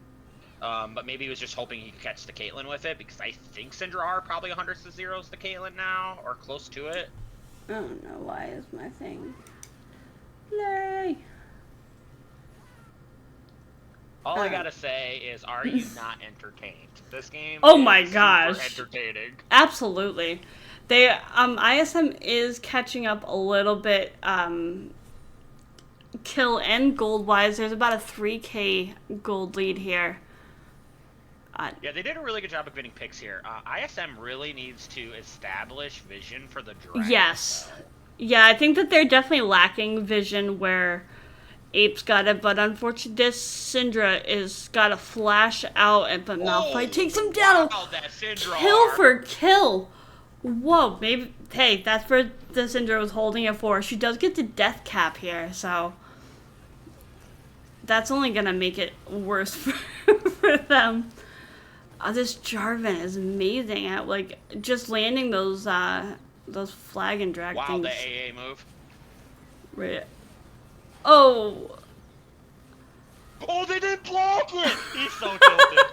But maybe he was just hoping he could catch the Caitlyn with it, because I think Syndra are probably 100 to 0s to Caitlyn now, or close to it. I don't know why is my thing. Yay! All I gotta say is, are you not entertained? This game Oh is my super gosh. entertaining. Absolutely. They ISM is catching up a little bit kill and gold wise. There's about a 3k gold lead here. Yeah, they did a really good job of getting picks here. ISM really needs to establish vision for the dragon. Yes. Yeah, I think that they're definitely lacking vision where Ape's got it, but unfortunately this Syndra is got to flash out, but Malphite takes him down. Wow, that Syndra Kill for kill. Whoa, maybe, hey, that's where the Syndra was holding it for. She does get the death cap here, so that's only gonna make it worse for them. This Jarvan is amazing at like just landing those flag and drag Wow, things. the AA move. Right. Oh. Oh, they didn't block it! He's so tilted.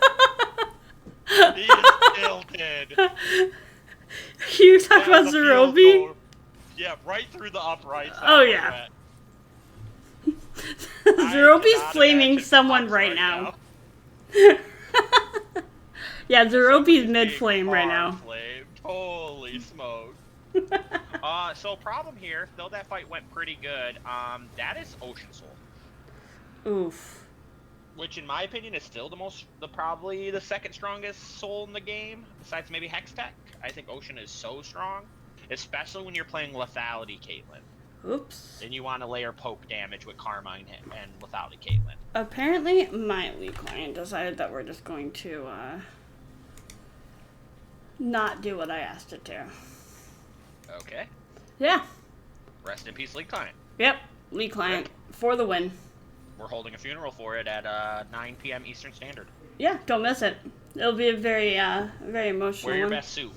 He is tilted. You talk about That was a field Zerobi? goal. Yeah, right through the upright side. Oh, yeah. Zerobi's flaming someone right now. Yeah, Zerobi's mid-flame right now. Flamed. Holy smoke. So problem here, though that fight went pretty good, that is Ocean Soul. Oof. Which in my opinion is still probably the second strongest soul in the game, besides maybe Hextech. I think Ocean is so strong, especially when you're playing Lethality Caitlyn. Oops. Then you want to layer poke damage with Carmine and Lethality Caitlyn. Apparently, my lead client decided that we're just going to not do what I asked it to. Okay. Yeah. Rest in peace, League Client. Yep. Lead client for the win. We're holding a funeral for it at 9 p.m. Eastern Standard. Yeah, don't miss it. It'll be a very emotional Wear your one. best suit.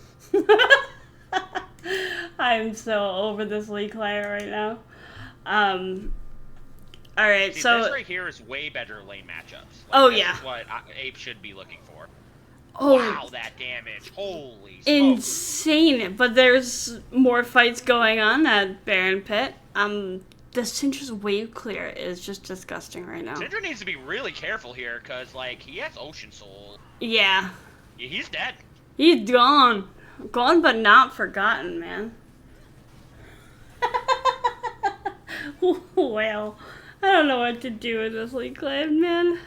I'm so over this league client right now. All right, See, so this right here is way better lane matchups. This yeah. is what Ape should be looking for. oh, Wow, that damage! Holy smoke! insane! But there's more fights going on at Baron Pit. The Syndra's wave clear is just disgusting right now. Syndra needs to be really careful here, because, like, he has Ocean Soul. Yeah, He's dead. he's gone, but not forgotten, man. Well, I don't know what to do with this League Clan, man.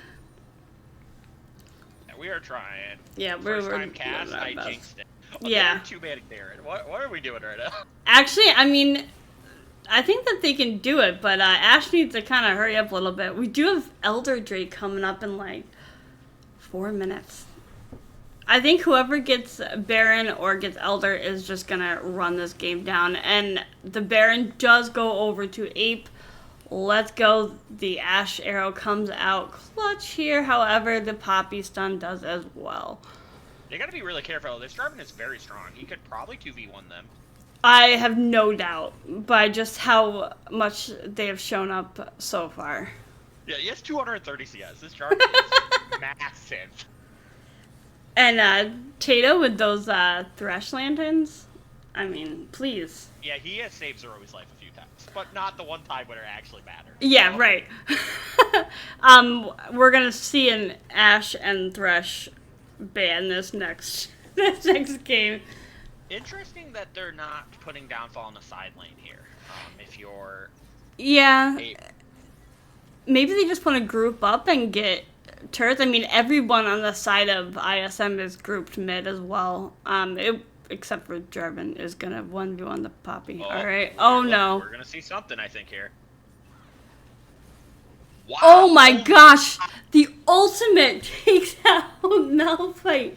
Yeah, we are trying. Yeah, First we're time cast, doing our I best. jinxed it. Yeah. Two-man Darren. What are we doing right now? Actually, I mean, I think that they can do it, but Ash needs to kind of hurry up a little bit. We do have Elder Drake coming up in like 4 minutes. I think whoever gets Baron or gets Elder is just gonna run this game down. And the Baron does go over to Ape. Let's go. The Ash arrow comes out clutch here. However, the Poppy stun does as well. They gotta be really careful. This Jarvan is very strong. He could probably 2v1 them. I have no doubt by just how much they have shown up so far. Yeah, he has 230 CS. This Jarvan is massive. And Tato with those Thresh Lanterns, I mean, please. Yeah, he has saved Zero's life a few times, but not the one time when it actually mattered. Yeah, So- right. We're gonna see an Ash and Thresh ban this next game. Interesting that they're not putting Downfall in the side lane here. If you're Yeah, Ape. maybe they just want to group up and get turrets. I mean, everyone on the side of ISM is grouped mid as well. Except for Jarvan is gonna 1v1 the Poppy. All right. Oh no. We're gonna see something, I think, here. Wow. Oh my gosh! The ultimate takes out Malphite.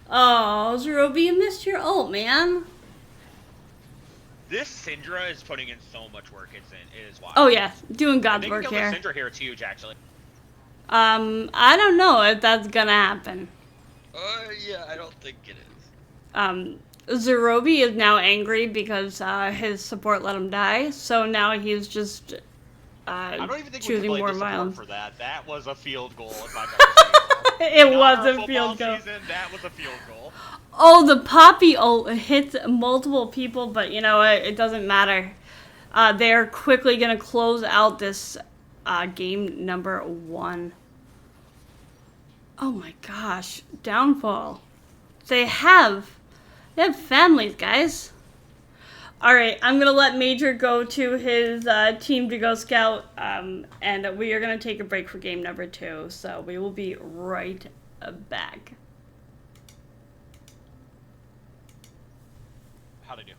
Oh, Zerobi, you missed your ult, man. This Syndra is putting in so much work. It is wild. Oh yeah, doing If God's they can work kill here. the Syndra here, it's huge, actually. I don't know if that's gonna happen. Yeah, I don't think it is. Zerobi is now angry because his support let him die, so now he's just I don't even think we can choosing blame more the support violence. for that. That was a field goal if I've ever seen It one. was Not a our field football goal. Season, that was a field goal. Oh, the Poppy ult hits multiple people, but you know what? It doesn't matter. They're quickly going to close out this game number 1. Oh my gosh. Downfall. They have families, guys. Alright, I'm going to let Major go to his team to go scout, and we are going to take a break for game number 2, so we will be right back. How'd I do?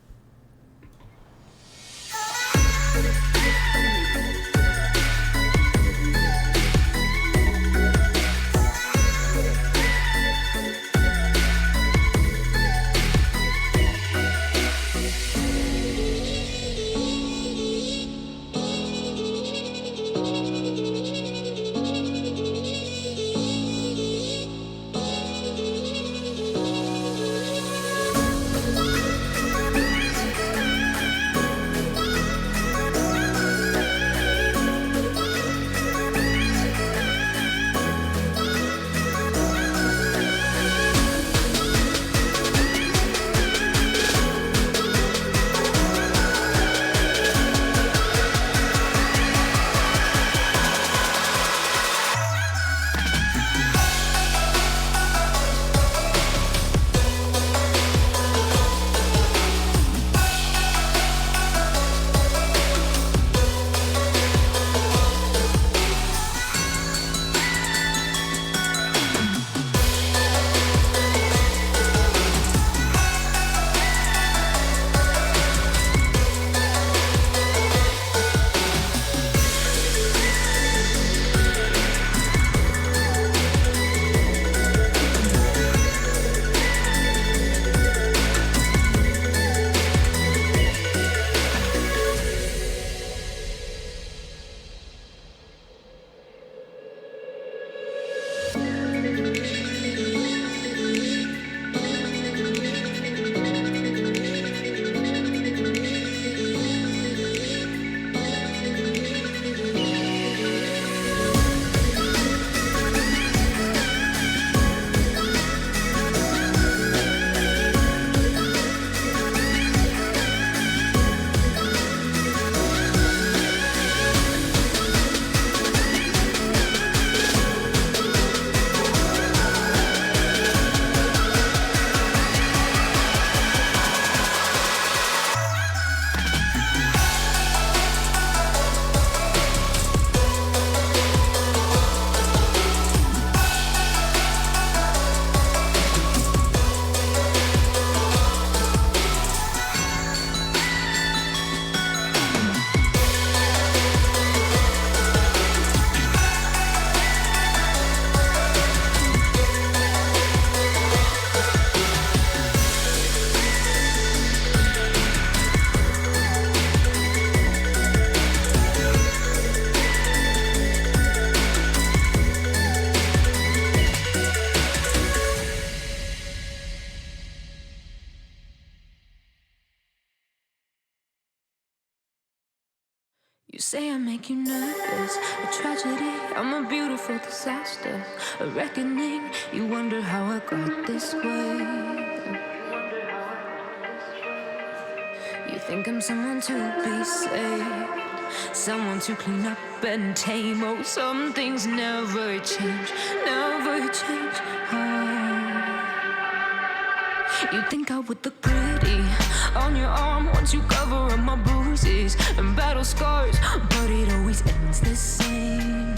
say I make you nervous, a tragedy, I'm a beautiful disaster, a reckoning, you wonder how I got this way. You think I'm someone to be saved, someone to clean up and tame. Oh, some things never change, never change. Oh. You think I would look pretty on your arm once you cover up my bruises and battle scars, but it always ends the same.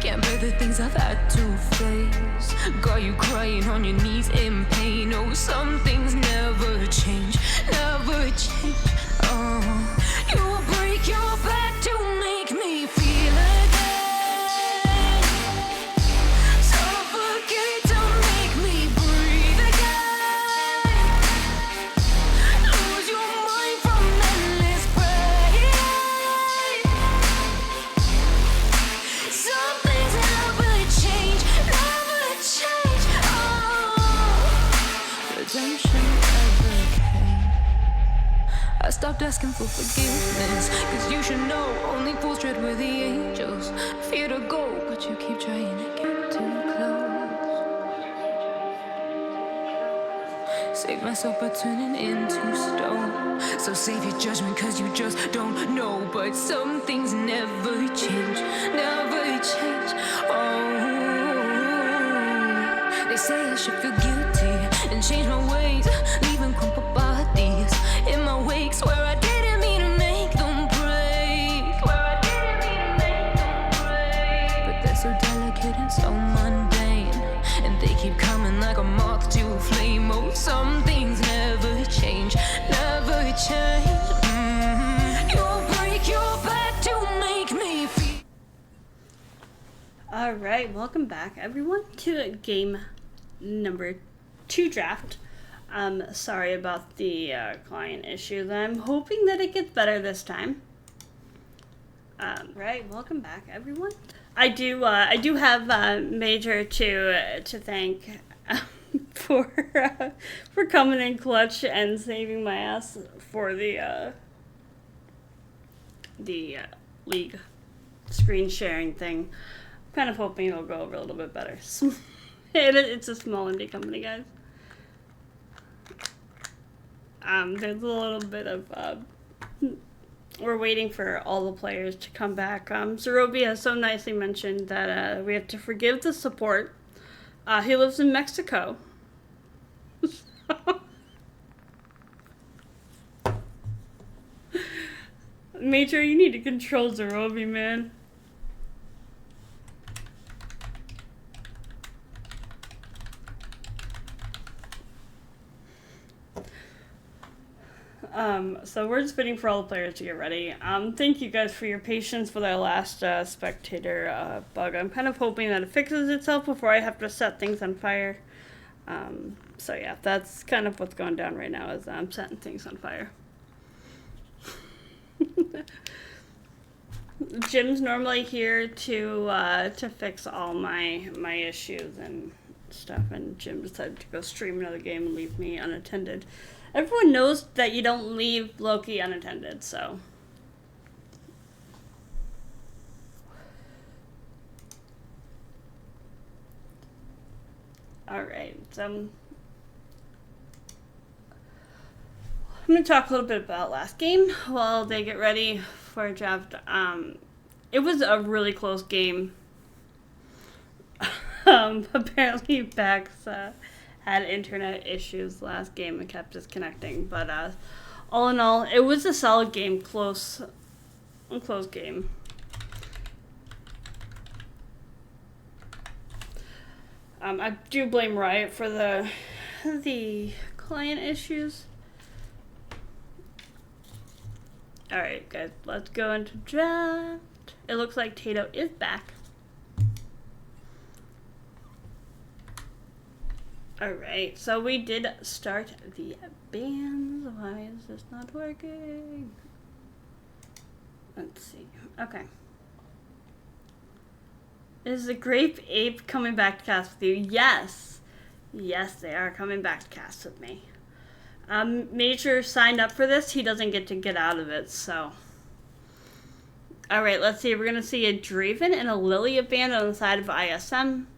Can't bear the things I've had to face, got you crying on your knees in pain. Oh, some things never change, never change. Oh, you will break your back to make me feel again, suffocate to make me breathe again, lose your mind from endless pain. Some things never change, never change. Oh, redemption never came. I stopped asking for forgiveness, cause you should know only fools tread with the angels. Fear to go, but you keep trying to get too close. Save myself by turning into stone. So save your judgment cause you just don't know. But some things never change, never change. Oh, they say I should feel guilty and change my ways, leaving crumpled bodies in my wake. Swear I didn't mean to make them break, swear I didn't mean to make them break. But they're so delicate and so mundane, and they keep coming like a moth to a flame. Oh, some things never change, never change. You'll break your back to make me feel. Alright, welcome back everyone to game number 2 draft. Sorry about the client issues. I'm hoping that it gets better this time. Right, welcome back everyone. I do have Major to thank for coming in clutch and saving my ass for the league screen sharing thing. I'm kind of hoping it'll go over a little bit better. It's a small indie company, guys. There's a little bit of we're waiting for all the players to come back. Zerobi has so nicely mentioned that we have to forgive the support. He lives in Mexico. Major, you need to control Zerobi, man. So we're just waiting for all the players to get ready. Thank you guys for your patience with our last spectator bug. I'm kind of hoping that it fixes itself before I have to set things on fire. So yeah, that's kind of what's going down right now, is I'm setting things on fire. Jim's normally here to fix all my issues and stuff, and Jim decided to go stream another game and leave me unattended. Everyone knows that you don't leave Loki unattended, so. Alright, so I'm going to talk a little bit about last game while they get ready for a draft. It was a really close game. Apparently Bax had internet issues last game and kept disconnecting, but all in all, it was a solid game, close game. I do blame Riot for the client issues. Alright guys, let's go into draft. It looks like Tato is back. Alright, so we did start the bands. Why is this not working? Let's see. Okay. Is the Grape Ape coming back to cast with you? Yes. Yes, they are coming back to cast with me. Major signed up for this. He doesn't get out of it, so. Alright, let's see. We're going to see a Draven and a Lilia band on the side of ISM.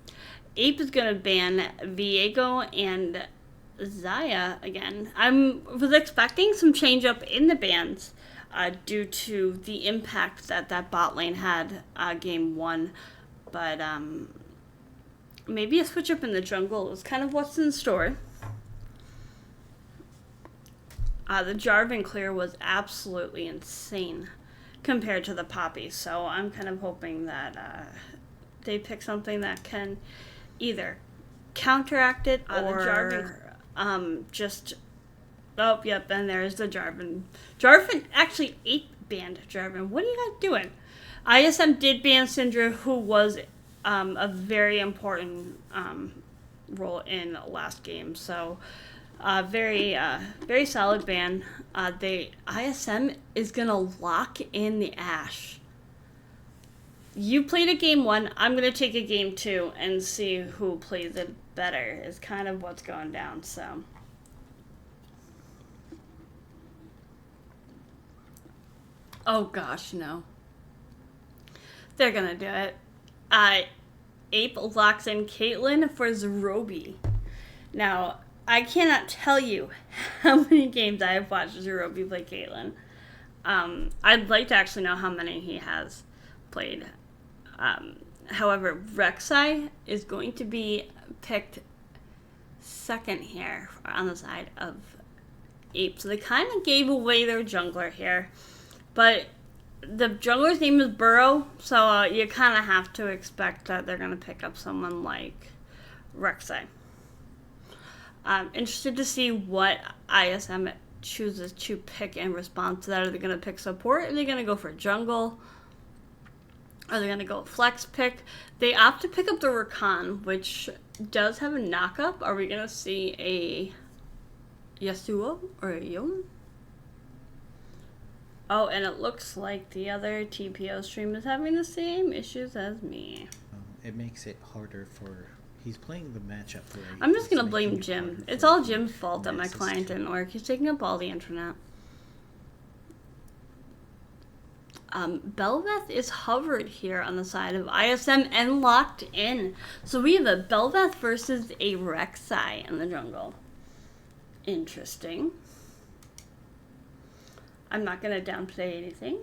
Ape is going to ban Viego and Zaya again. I was expecting some change up in the bans due to the impact that bot lane had game 1. But maybe a switch up in the jungle is kind of what's in store. The Jarvan clear was absolutely insane compared to the Poppy, so I'm kind of hoping that they pick something that can either counteract it or just... Oh, yep, and there's the Jarvan. Jarvan actually 8-banned Jarvan. What are you guys doing? ISM did ban Syndra, who was a very important role in last game, so... very solid ban. ISM is gonna lock in the Ashe. You played a game 1, I'm gonna take a game 2 and see who plays it better is kind of what's going down, so. Oh gosh, no. They're gonna do it. Ape locks in Caitlyn for Zerobi. Now, I cannot tell you how many games I have watched Zerobi play Caitlyn. I'd like to actually know how many he has played. However, Rek'Sai is going to be picked second here on the side of Ape. So they kind of gave away their jungler here. But the jungler's name is Burrow, so you kind of have to expect that they're going to pick up someone like Rek'Sai. I'm interested to see what ISM chooses to pick in response to that. Are they going to pick support? Are they going to go for jungle? Are they going to go flex pick? They opt to pick up the Rakan, which does have a knock-up. Are we going to see a Yasuo or a Yon? Oh, and it looks like the other TPO stream is having the same issues as me. It makes it harder for... He's playing the matchup for... I'm just going to blame Jim. It's all Jim's fault that my client didn't work. He's taking up all the internet. Belveth is hovered here on the side of ISM and locked in. So we have a Belveth versus a Rek'Sai in the jungle. Interesting. I'm not going to downplay anything.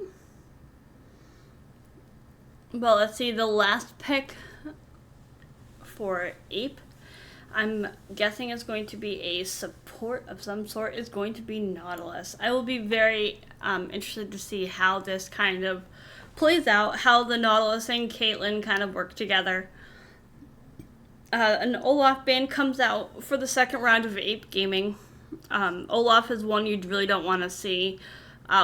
Well, let's see. The last pick for Ape, I'm guessing it's going to be a support of some sort. Is going to be Nautilus. I will be very interested to see how this kind of plays out, how the Nautilus and Caitlyn kind of work together. An Olaf ban comes out for the second round of Ape Gaming. Olaf is one you really don't want to see.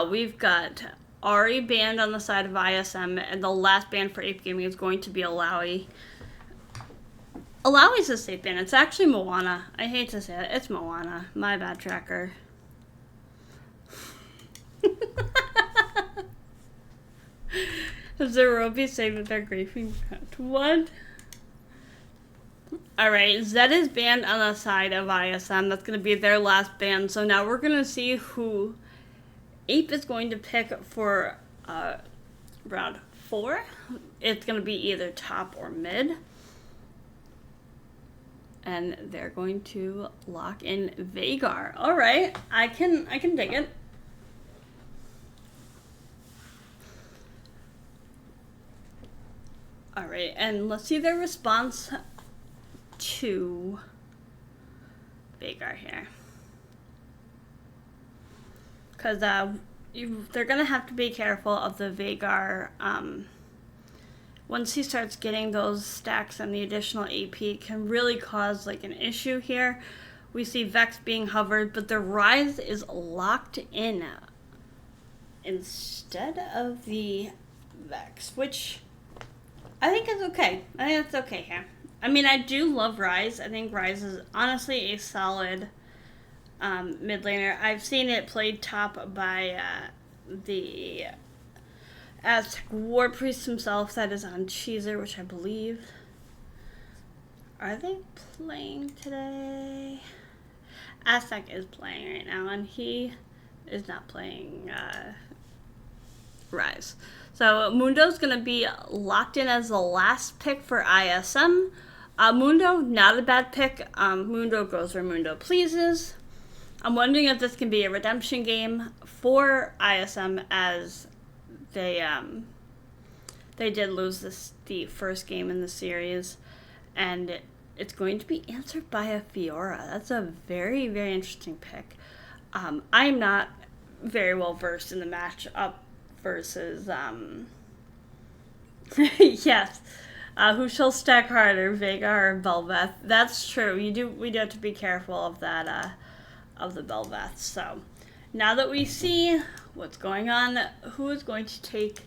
We've got Ari banned on the side of ISM, and the last ban for Ape Gaming is going to be Alawi. Alawi's a safe ban. It's actually Moana. I hate to say it. It's Moana. My bad, tracker. Zerobi saying that they're griefing. What? Alright, Zed is banned on the side of ISM. That's going to be their last ban. So now we're going to see who Ape is going to pick for round 4. It's going to be either top or mid. And they're going to lock in Veigar. All right, I can dig it. All right, and let's see their response to Veigar here. Because they're going to have to be careful of the Veigar. Once he starts getting those stacks and the additional AP can really cause like an issue here. We see Vex being hovered, but the Rise is locked in instead of the Vex, which I think is okay. I think that's okay here. I mean, I do love Rise. I think Rise is honestly a solid mid laner. I've seen it played top by the Aztec War Priest himself, that is on Cheezer, which I believe. Are they playing today? Aztec is playing right now, and he is not playing Rise. So Mundo's going to be locked in as the last pick for ISM. Mundo, not a bad pick. Mundo goes where Mundo pleases. I'm wondering if this can be a redemption game for ISM, as they did lose the first game in the series, and it's going to be answered by a Fiora. That's a very, very interesting pick. I'm not very well versed in the matchup versus yes. Who shall stack harder, Vega or Belveth? That's true. We do have to be careful of that, of the Belveth. So now that we see what's going on, who is going to take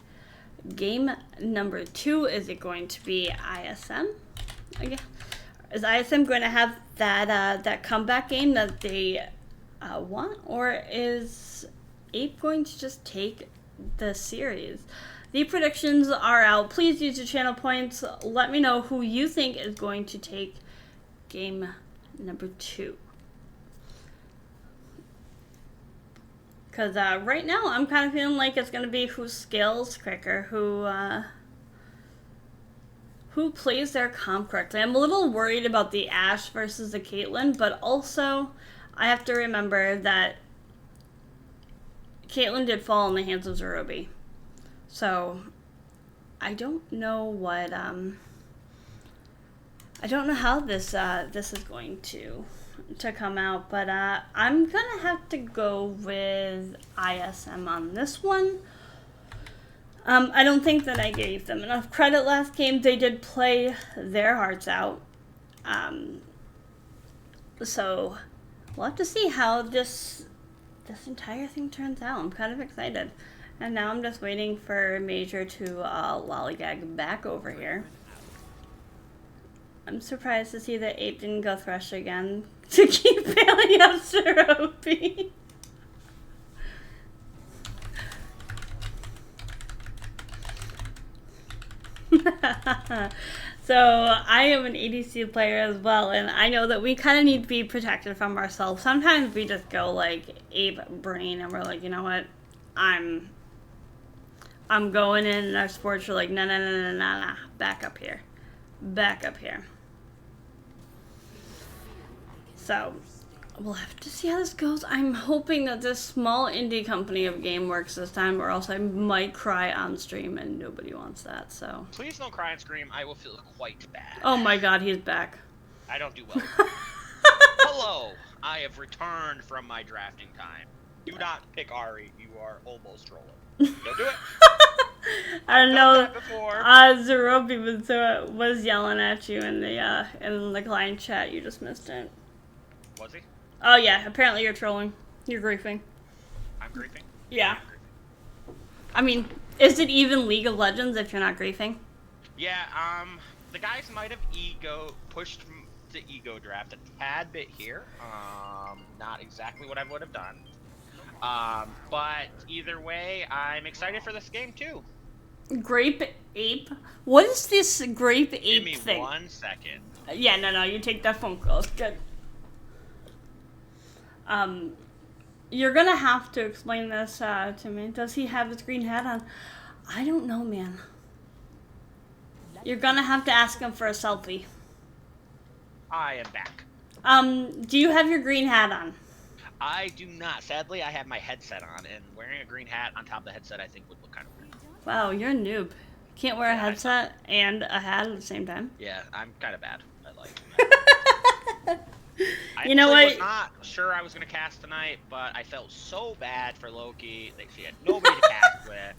game number 2? Is it going to be ISM? Again, is ISM going to have that comeback game that they want, or is APE going to just take the series? The predictions are out. Please use your channel points. Let me know who you think is going to take game number 2. Because right now I'm kind of feeling like it's going to be who scales quicker, who plays their comp correctly. I'm a little worried about the Ashe versus the Caitlyn, but also I have to remember that Caitlyn did fall in the hands of Zerobi. So, I don't know what, I don't know how this is going to come out, but I'm gonna have to go with ISM on this one. I don't think that I gave them enough credit last game. They did play their hearts out. So, we'll have to see how this entire thing turns out. I'm kind of excited. And now I'm just waiting for Major to lollygag back over here. I'm surprised to see that APE didn't go Thresh again to keep bailing out Zerobi. So I am an ADC player as well, and I know that we kind of need to be protected from ourselves. Sometimes we just go like APE brain, and we're like, you know what, I'm going in, and our sports are like, nah, back up here. So, we'll have to see how this goes. I'm hoping that this small indie company of game works this time, or else I might cry on stream, and nobody wants that, so. Please don't cry and scream. I will feel quite bad. Oh my god, he's back. I don't do well. Hello, I have returned from my drafting time. Do not pick Ari. You are almost trolling. Don't do it. I don't know. Before. Zerobi was yelling at you in the client chat. You just missed it. Was he? Oh yeah. Apparently you're trolling. You're griefing. I'm griefing? Yeah. I mean, is it even League of Legends if you're not griefing? Yeah. The guys might have pushed the ego draft a tad bit here. Not exactly what I would have done. But either way, I'm excited for this game too. Grape Ape? What is this Grape Ape Give me thing? 1 second. Yeah, no, you take that phone call. It's good. You're gonna have to explain this to me. Does he have his green hat on? I don't know, man. You're gonna have to ask him for a selfie. I am back. Do you have your green hat on? I do not. Sadly, I have my headset on, and wearing a green hat on top of the headset I think would look kind of weird. Wow, you're a noob. Can't wear a headset and a hat at the same time? Yeah, I'm kind of bad. You know what? I was not sure I was going to cast tonight, but I felt so bad for Loki. Like, she had nobody to cast with.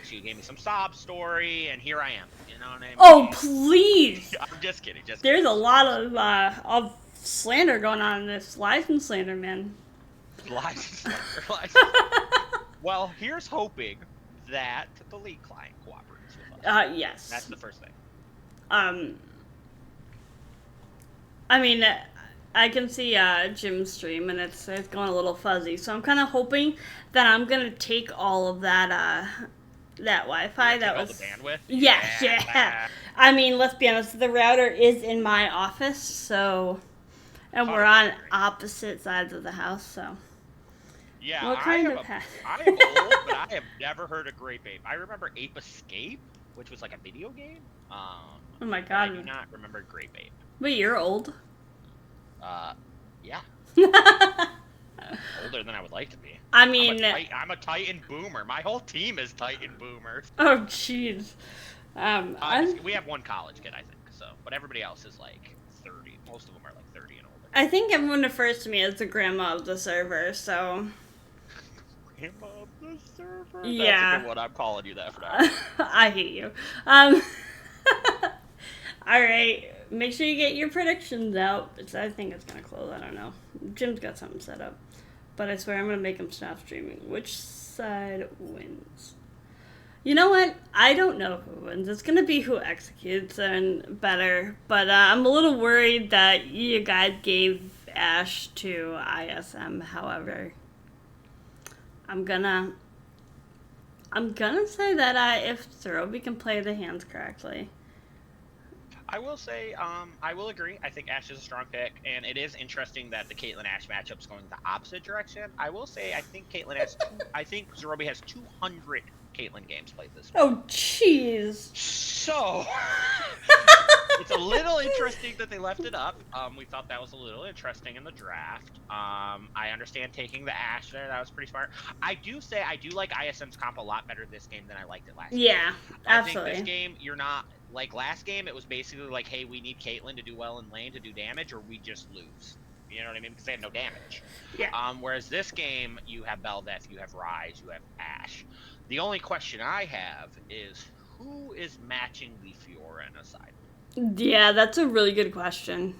She gave me some sob story, and here I am. You know what I mean? Oh, please! I'm just kidding. There's a lot of slander going on in this. License slander, man. License slander. Well, here's hoping that the League client cooperates with us. Yes. That's the first thing. I mean, I can see Jim's stream, and it's going a little fuzzy. So I'm kind of hoping that I'm gonna take all of that Wi-Fi that was all the bandwidth. Yeah. I mean, let's be honest. The router is in my office, so And we're on opposite sides of the house, so. Yeah, What I kind am of hat? I am old, but I have never heard of Grape Ape. I remember Ape Escape, which was like a video game. Oh my But I do god. not remember Grape Ape. But you're old. Yeah, older than I would like to be. I mean, I'm a Titan boomer. My whole team is Titan boomers. oh jeez. We have one college kid, I think. So, but everybody else is like 30. Most of them are like 30 and older. I think everyone refers to me as the grandma of the server, so. Grandma of the server. Yeah. That's a good one. I'm calling you that for now. I hate you. Alright, make sure you get your predictions out. I think it's gonna close, I don't know. Jim's got something set up. But I swear I'm gonna make him stop streaming. Which side wins? You know what? I don't know who wins. It's gonna be who executes and better. But I'm a little worried that you guys gave Ash to ISM. However, I'm gonna say that if Zerobi can play the hands correctly. I will say, I will agree. I think Ash is a strong pick, and it is interesting that the Caitlyn Ash matchup's going the opposite direction. I will say, I think I think Zerobi has 200 Caitlyn games played this week. Oh, jeez. So, it's a little interesting that they left it up. We thought that was a little interesting in the draft. I understand taking the Ash there. That was pretty smart. I do like ISM's comp a lot better this game than I liked it last game. Yeah, absolutely. I think this game, you're not... Like last game, it was basically like, hey, we need Caitlyn to do well in lane to do damage, or we just lose. You know what I mean? Because they had no damage. Yeah. Whereas this game, you have Bel'Veth, you have Ryze, you have Ashe. The only question I have is, who is matching the Fiorina side? Yeah, that's a really good question.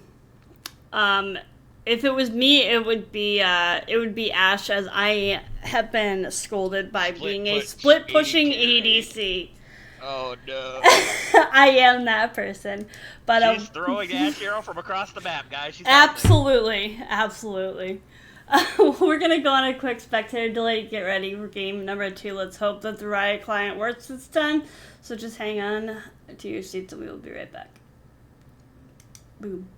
If it was me, it would be Ashe, as I have been scolded by being a split pushing ADC. Oh no. I am that person. But she's throwing Ashe Hero from across the map, guys. She's absolutely. We're gonna go on a quick spectator delay. Get ready for game number 2. Let's hope that the Riot client works this time. So just hang on to your seats and we will be right back. Boom.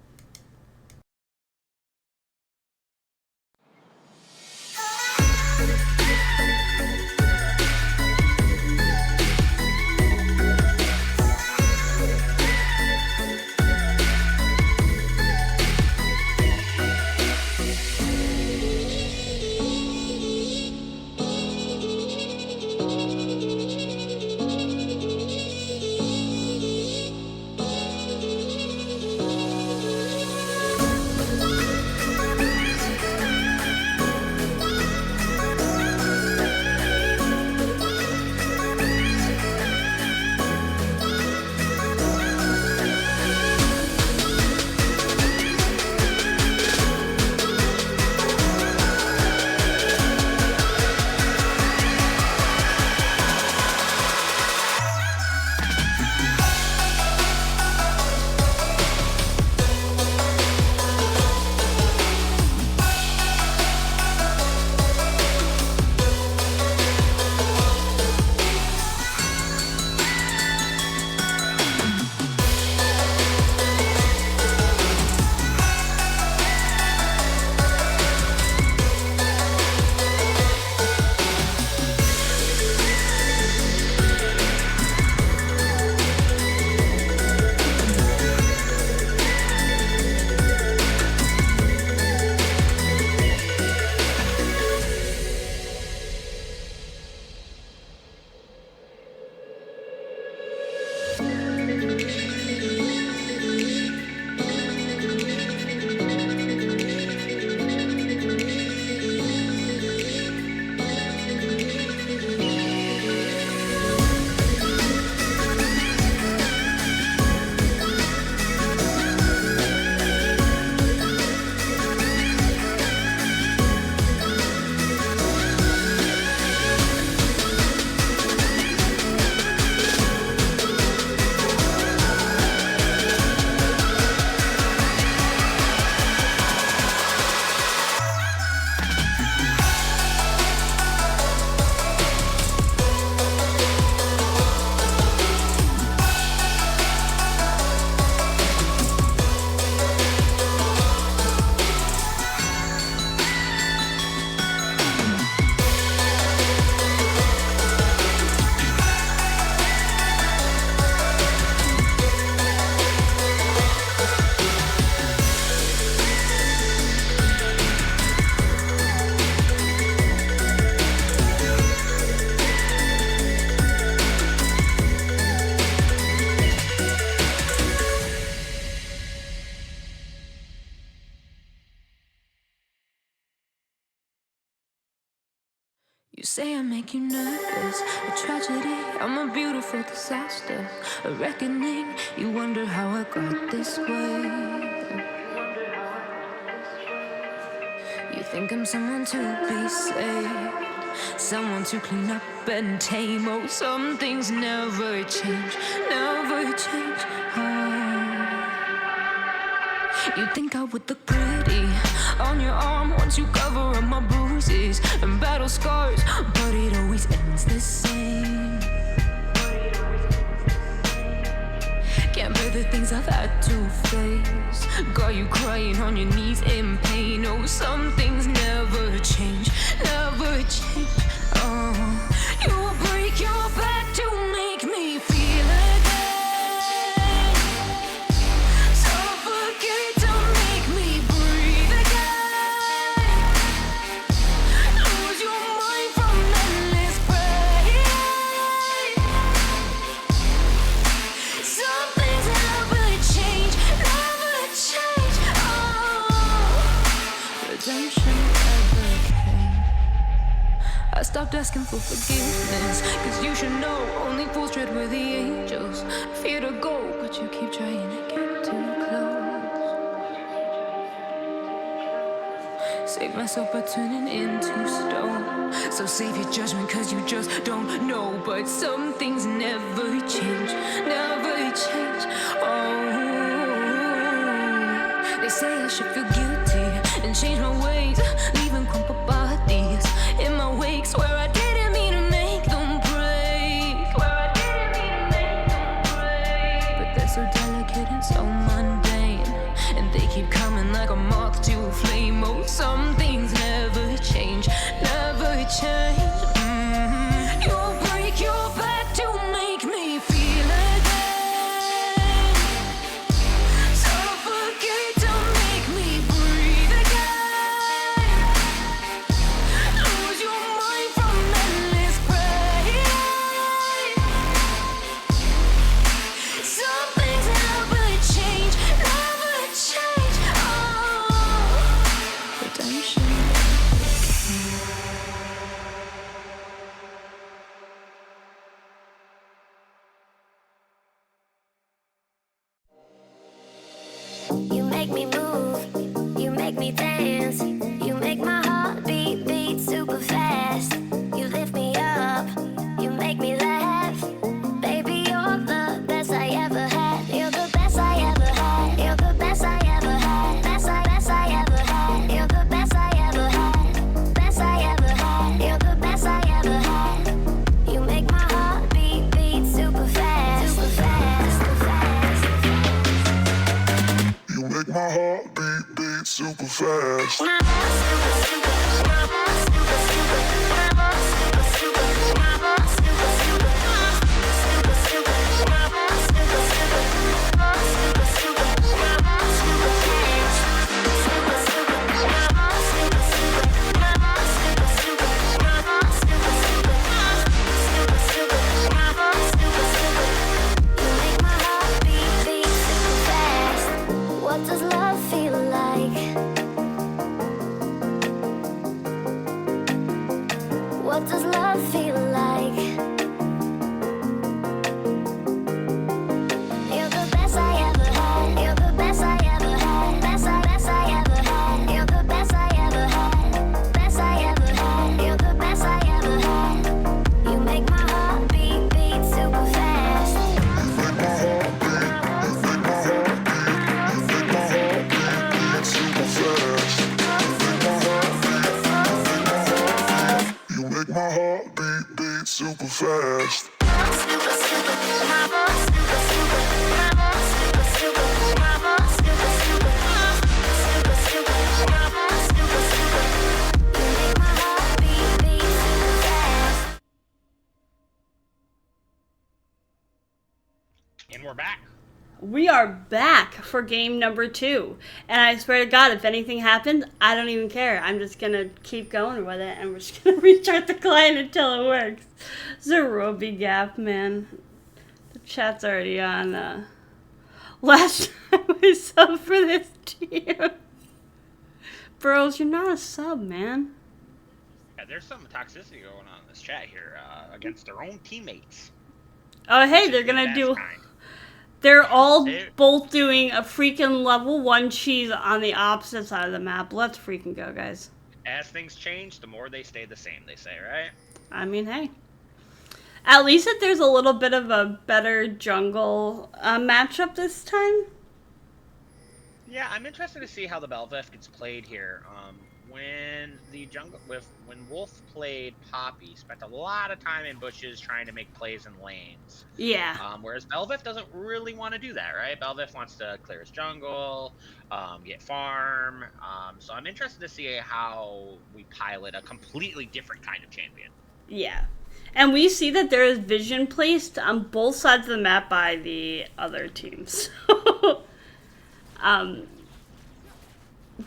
say I make you nervous, a tragedy, I'm a beautiful disaster, a reckoning, you wonder how I got this way. You think I'm someone to be saved, someone to clean up and tame. Oh, some things never change, never change. Oh. You think I would look pretty on your arm once you cover up my bruises and battle scars, but it always ends the same. Can't bear the things I've had to face, got you crying on your knees in pain. Oh, some things never change, never change. Oh, you will break your back to make me feel again, suffocate to make me breathe again, lose your mind from endless pain. Some things never change, never change. Oh, redemption never came. I stopped asking for forgiveness, cause you should know only fools tread where the angels fear to go, but you keep trying to get too close. Save myself by turning into stone, so save your judgment cause you just don't know. But some things never change, never change. Oh, they say I should feel guilty and change my ways, leaving crumpled bodies in my wake. Swear I didn't mean to make them break, swear I didn't mean to make them break. But they're so delicate and so mundane, and they keep coming like a moth to a flame. Oh, some things never change, never change. You'll break your back to make me feel again, suffocate to make me breathe again, lose your mind from endless pain. Some things never change, never change. Oh, redemption. You make me move, you make me dance, you make my heart beat super fast. You lift me up, you make me laugh. Baby, you're the best I ever had. You're the best I ever had. You're the best I ever had. Best I ever had. You're the best I ever had. Best I ever had. You're the best I ever had. You make my heart beat super fast, super fast, super fast. You make my heart beat super fast. What does love feel like? What does love feel like? You're the best I ever had. You're the best I ever had. Best I ever had. You're the best I ever had. Best I ever had. You're the best I ever had. You make my heart beat super fast. You make my heart beat super fast. And we're back. We are back for game number 2. And I swear to God, if anything happens, I don't even care. I'm just going to keep going with it, and we're just going to restart the client until it works. Zerobi Gap, man. The chat's already on. Last time I subbed for this team. Burrows, you're not a sub, man. Yeah, there's some toxicity going on in this chat here against their own teammates. Oh, hey, Which they're is the gonna best do. kind. They're all They- both doing a freaking level 1 cheese on the opposite side of the map. Let's freaking go, guys. As things change, the more they stay the same, they say, right? I mean, hey. At least if there's a little bit of a better jungle matchup this time. Yeah, I'm interested to see how the Belveth gets played here. When Wolf played Poppy, spent a lot of time in bushes trying to make plays in lanes. Yeah. Whereas Belveth doesn't really want to do that, right? Belveth wants to clear his jungle, get farm. So I'm interested to see how we pilot a completely different kind of champion. Yeah. And we see that there is vision placed on both sides of the map by the other teams.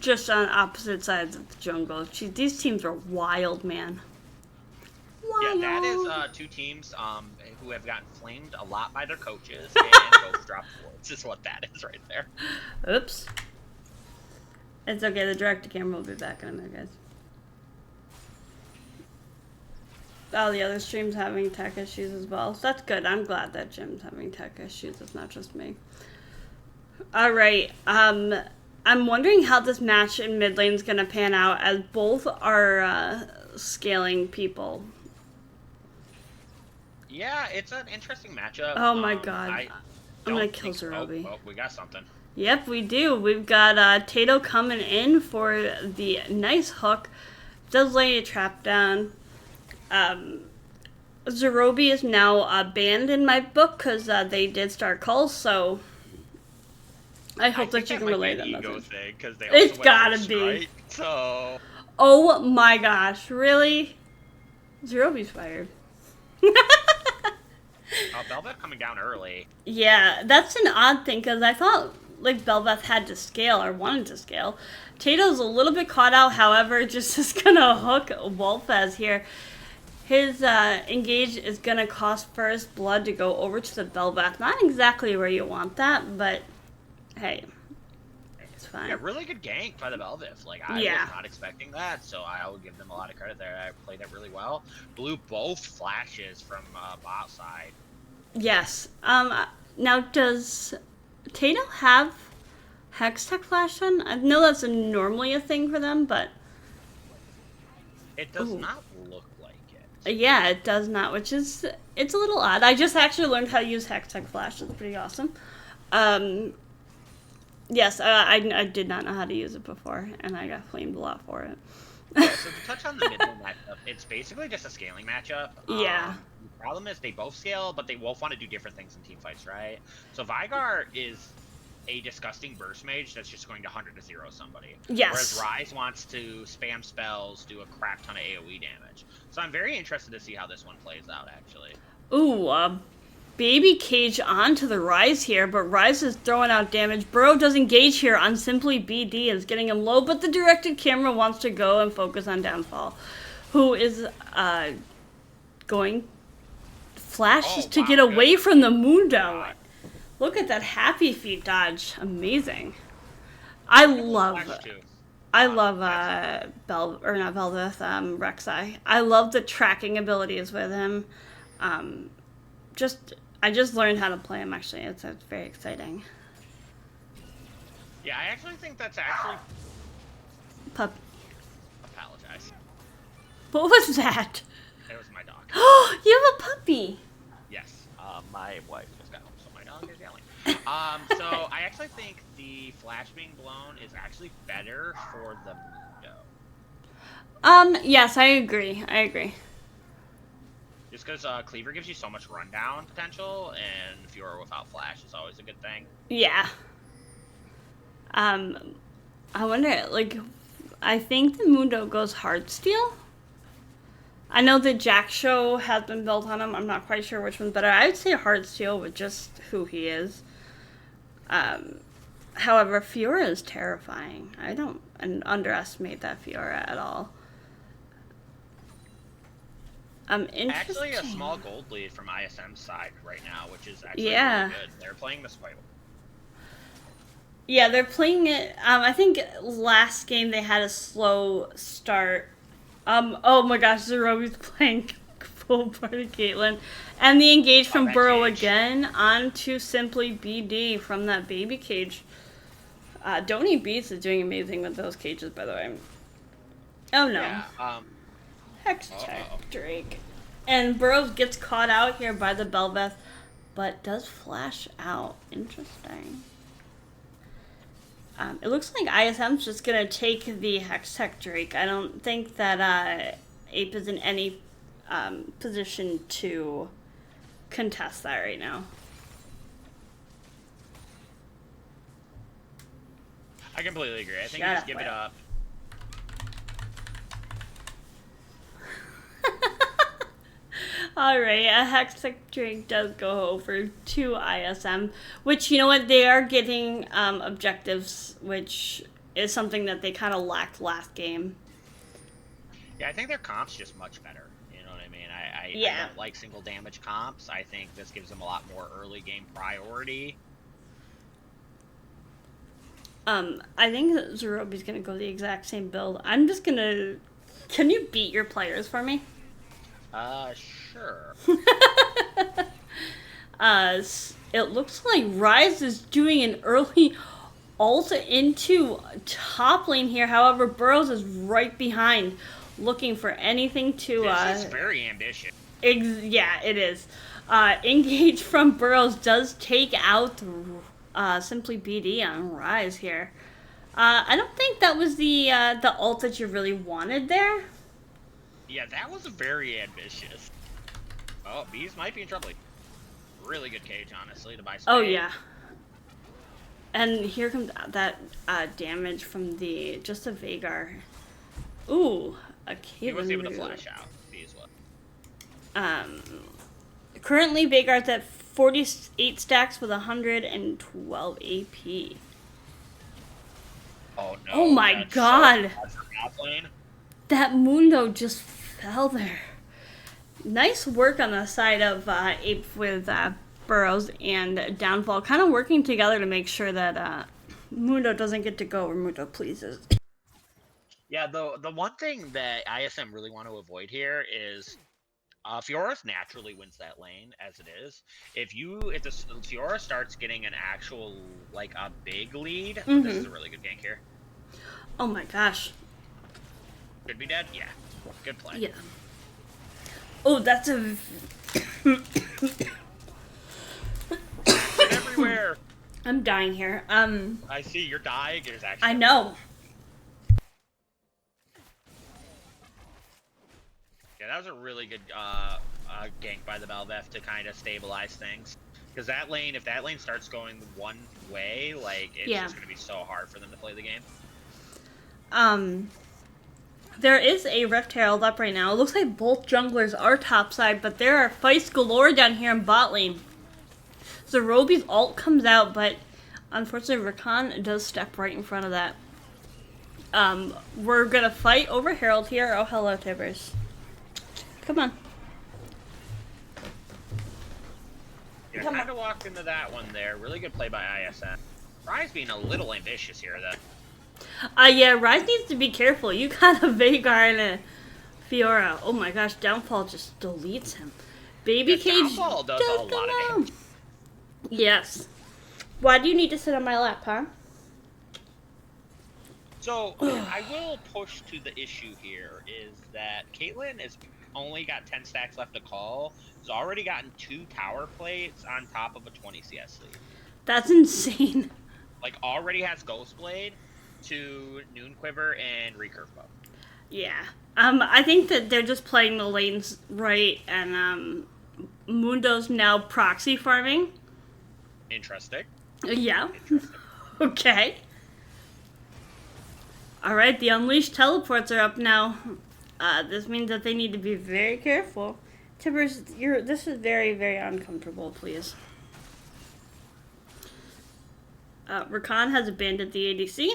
Just on opposite sides of the jungle. Gee, these teams are wild, man. Wild. Yeah, that is two teams who have gotten flamed a lot by their coaches and both dropped wards is what that is right there. Oops. It's okay, the direct camera will be back in a minute, guys. Oh, the other stream's having tech issues as well. So that's good. I'm glad that Jim's having tech issues. It's not just me. Alright, I'm wondering how this match in mid lane is going to pan out as both are scaling people. Yeah, it's an interesting matchup. Oh my god. I'm going to kill think- Zerobi. Oh, we got something. Yep, we do. We've got Tato coming in for the nice hook. Does lay a trap down. Zerobi is now banned in my book because they did start calls, so I hope that you can relay that message. Thing, they It's also went gotta for be. strike, so Oh my gosh, really? Zerobi's fired. Belveth coming down early. Yeah, that's an odd thing because I thought like Belveth had to scale or wanted to scale. Tato's a little bit caught out, however, just is gonna hook Wolfez here. His engage is gonna cost first blood to go over to the Belveth. Not exactly where you want that, but hey, it's fine. Yeah, really good gank by the Belveth. Like, I Yeah. was not expecting that, so I will give them a lot of credit there. I played it really well. Blew both flashes from bot side. Yes. Now, does Tato have Hextech Flash on? I know that's normally a thing for them, but It does Ooh. not look like it. yeah, it does not, which is, it's a little odd. I just actually learned how to use Hextech Flash. It's pretty awesome. Yes, I did not know how to use it before, and I got flamed a lot for it. Yeah, so to touch on the middle matchup, it's basically just a scaling matchup. Yeah. The problem is they both scale, but they both want to do different things in team fights, right? So Vygar is a disgusting burst mage that's just going to 100 to 0 somebody. Yes. Whereas Ryze wants to spam spells, do a crap ton of AoE damage. So I'm very interested to see how this one plays out, actually. Ooh, baby cage onto the Rise here, but Rise is throwing out damage. Burrow does engage here on Simply BD, is getting him low, but the directed camera wants to go and focus on Downfall, who is going flashes Oh, to wow, get away good. from the Mundo. God. Look at that happy feet dodge. Amazing. I love Flash too. Velveth, Rek'Sai. I love the tracking abilities with him. I just learned how to play him, actually. It's very exciting. Yeah, I actually think that's actually... Pup. Apologize. What was that? It was my dog. Oh, you have a puppy. Yes, my wife just got home, so my dog is yelling. So I actually think the flash being blown is actually better for the Mundo. Yes, I agree. Just because Cleaver gives you so much rundown potential, and if you're without flash, is always a good thing. Yeah. I wonder, like, I think the Mundo goes Hardsteel. I know the Jack Show has been built on him. I'm not quite sure which one's better. I would say Hardsteel with just who he is. However, Fiora is terrifying. I don't underestimate that Fiora at all. Interesting. Actually, a small gold lead from ISM's side right now, which is actually Yeah. really good. They're playing this quite well. Yeah, they're playing it. I think last game they had a slow start. Oh my gosh, Zerobi's playing full party Caitlyn. And the engage from that Burrow cage. again onto Simply BD from that baby cage. Donny Beats is doing amazing with those cages, by the way. Oh no. Yeah. Hex Tech Drake. And Burrows gets caught out here by the Belveth, but does flash out. Interesting. It looks like ISM's just gonna take the Hex Tech Drake. I don't think that Ape is in any position to contest that right now. I completely agree. I think Shut you just up, give it Will. up. Alright, a Hextech Drake does go over to ISM, which, you know what, they are getting objectives, which is something that they kind of lacked last game. Yeah, I think their comp's just much better. You know what I mean? I Yeah. don't like single damage comps. I think this gives them a lot more early game priority. I think that Zerobi's gonna go the exact same build. I'm just gonna... Can you beat your players for me? Sure. It looks like Rise is doing an early ult into top lane here. However, Burrows is right behind, looking for anything to... This is very ambitious. Yeah, it is. Engage from Burrows does take out Simply BD on Rise here. I don't think that was the ult that you really wanted there. Yeah, that was very ambitious. Oh, Bees might be in trouble. Really good cage, honestly, to buy some. Oh, yeah. And here comes that damage from the... Just a Veigar. Ooh, a Caitlyn. He was able to flash out. Bees was. Currently, Veigar's at 48 stacks with 112 AP. Oh, no. Oh my that's God. So bad for top lane. That Mundo just fell there. Nice work on the side of Ape with Burrows and Downfall. Kind of working together to make sure that Mundo doesn't get to go where Mundo pleases. Yeah, the one thing that ISM really want to avoid here is Fiora's naturally wins that lane as it is. If the Fiora starts getting an actual, like, a big lead, this is a really good gank here. Oh my gosh. Could be dead? Yeah. Good play. Yeah. Oh, that's a... Get everywhere. I'm dying here. I see you're dying. There's actually. I know. Yeah, that was a really good gank by the Belveth to kind of stabilize things. Because that lane, if that lane starts going one way, like, it's just going to be so hard for them to play the game. There is a Rift Herald up right now. It looks like both junglers are topside, but there are fights galore down here in bot lane. Zerobi's ult comes out, but unfortunately Rakan does step right in front of that. We're gonna fight over Herald here. Oh, hello, Tibbers. Come on. Yeah, kind of walked into that one there. Really good play by ISM. Rise being a little ambitious here, though. Yeah, Rise needs to be careful. You got a Veigar and a Fiora. Oh my gosh, Downfall just deletes him. Baby Yeah, Cage Downfall does a lot of damage. Yes. Why do you need to sit on my lap, huh? So, I will push to the issue here is that Caitlyn has only got 10 stacks left to call. Has already gotten 2 tower plates on top of a 20 CS lead. That's insane. Like, already has Ghostblade to Noon Quiver and Recurve Bow. Yeah. I think that they're just playing the lanes right, and Mundo's now proxy farming. Interesting. Yeah. Interesting. Okay. Alright, the Unleashed teleports are up now. This means that they need to be very careful. Tibbers, this is very, very uncomfortable, please. Rakan has abandoned the ADC.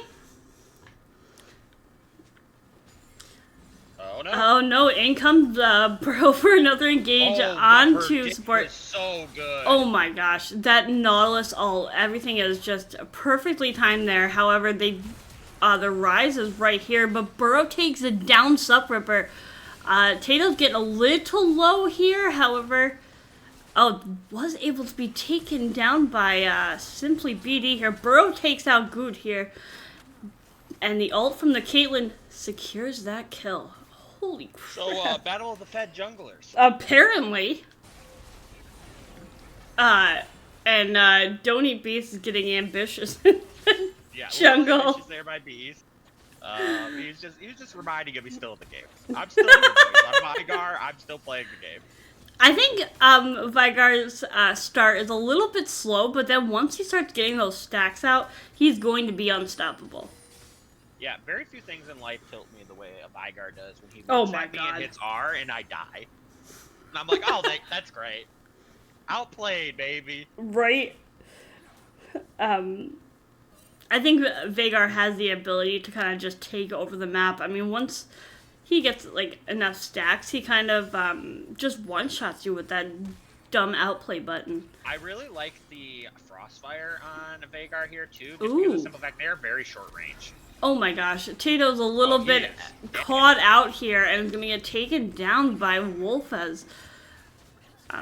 Oh no. Oh no, in comes Bro for another engage onto support. So good. Oh my gosh, that Nautilus ult, everything is just perfectly timed there. However, they the rise is right here, but Burrow takes it down Sup Ripper. Tato's getting a little low here, however, was able to be taken down by Simply BD here. Burrow takes out Good here, and the ult from the Caitlyn secures that kill. Holy crap. So, Battle of the Fed junglers. Apparently. And Don't Eat Beast is getting ambitious. Yeah, Jungle. She's there by bees. He's just reminding him he's still in the game. I'm still in the game. I'm Vigar. I'm still playing the game. I think Vigar's start is a little bit slow, but then once he starts getting those stacks out, he's going to be unstoppable. Yeah, very few things in life tilt me the way a Vigar does when he Oh looks my at me God. and hits R and I die. And I'm like, oh, that's great. Outplayed, baby. Right? I think Vagar has the ability to kind of just take over the map. I mean, once he gets, like, enough stacks, he kind of just one-shots you with that dumb outplay button. I really like the Frostfire on Vagar here, too, just because of the simple fact they're very short range. Oh my gosh, Tato's a little bit caught out here and is going to get taken down by Wolf as...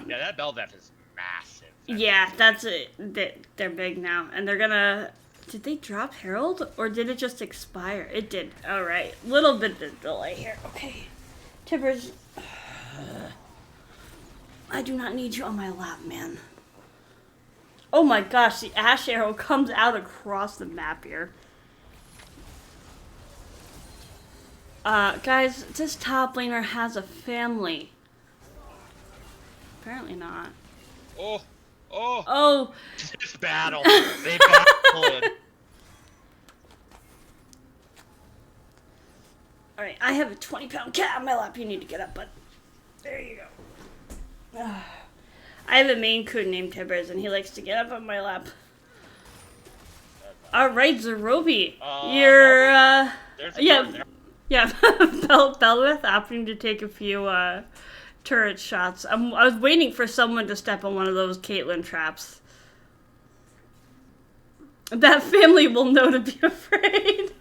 yeah, that Bel'Veth is massive. Yeah, that's it. They're big now. And they're going to... Did they drop Herald, or did it just expire? It did. All right. Little bit of delay here. Okay. Tibbers. I do not need you on my lap, man. Oh my gosh, the Ash Arrow comes out across the map here. Guys, this top laner has a family. Apparently not. Oh. This battle. They battled. Alright, I have a 20-pound cat on my lap. You need to get up, bud. There you go. I have a Maine Coon named Tibbers, and he likes to get up on my lap. Alright, Zerobi. You're, Yeah, Bel'Veth opting to take a few, turret shots. I was waiting for someone to step on one of those Caitlyn traps. That family will know to be afraid.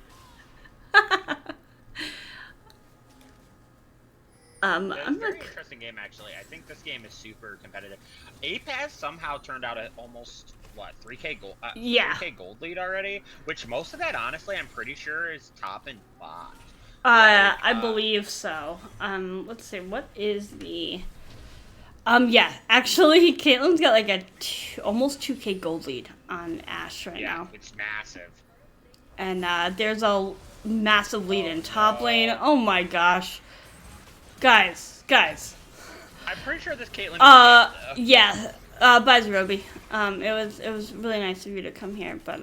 It's a very interesting game, actually. I think this game is super competitive. APE has somehow turned out at almost, 3k gold? Yeah. 3k gold lead already, which most of that, honestly, I'm pretty sure is top and bot. I believe so. Let's see, what is the... yeah, actually, Caitlyn's got like almost 2k gold lead on Ashe right now. Yeah, it's massive. And there's a massive lead in top lane. Oh my gosh. Guys. I'm pretty sure this Caitlyn is yeah. Bye, Zerobi. It was really nice of you to come here, but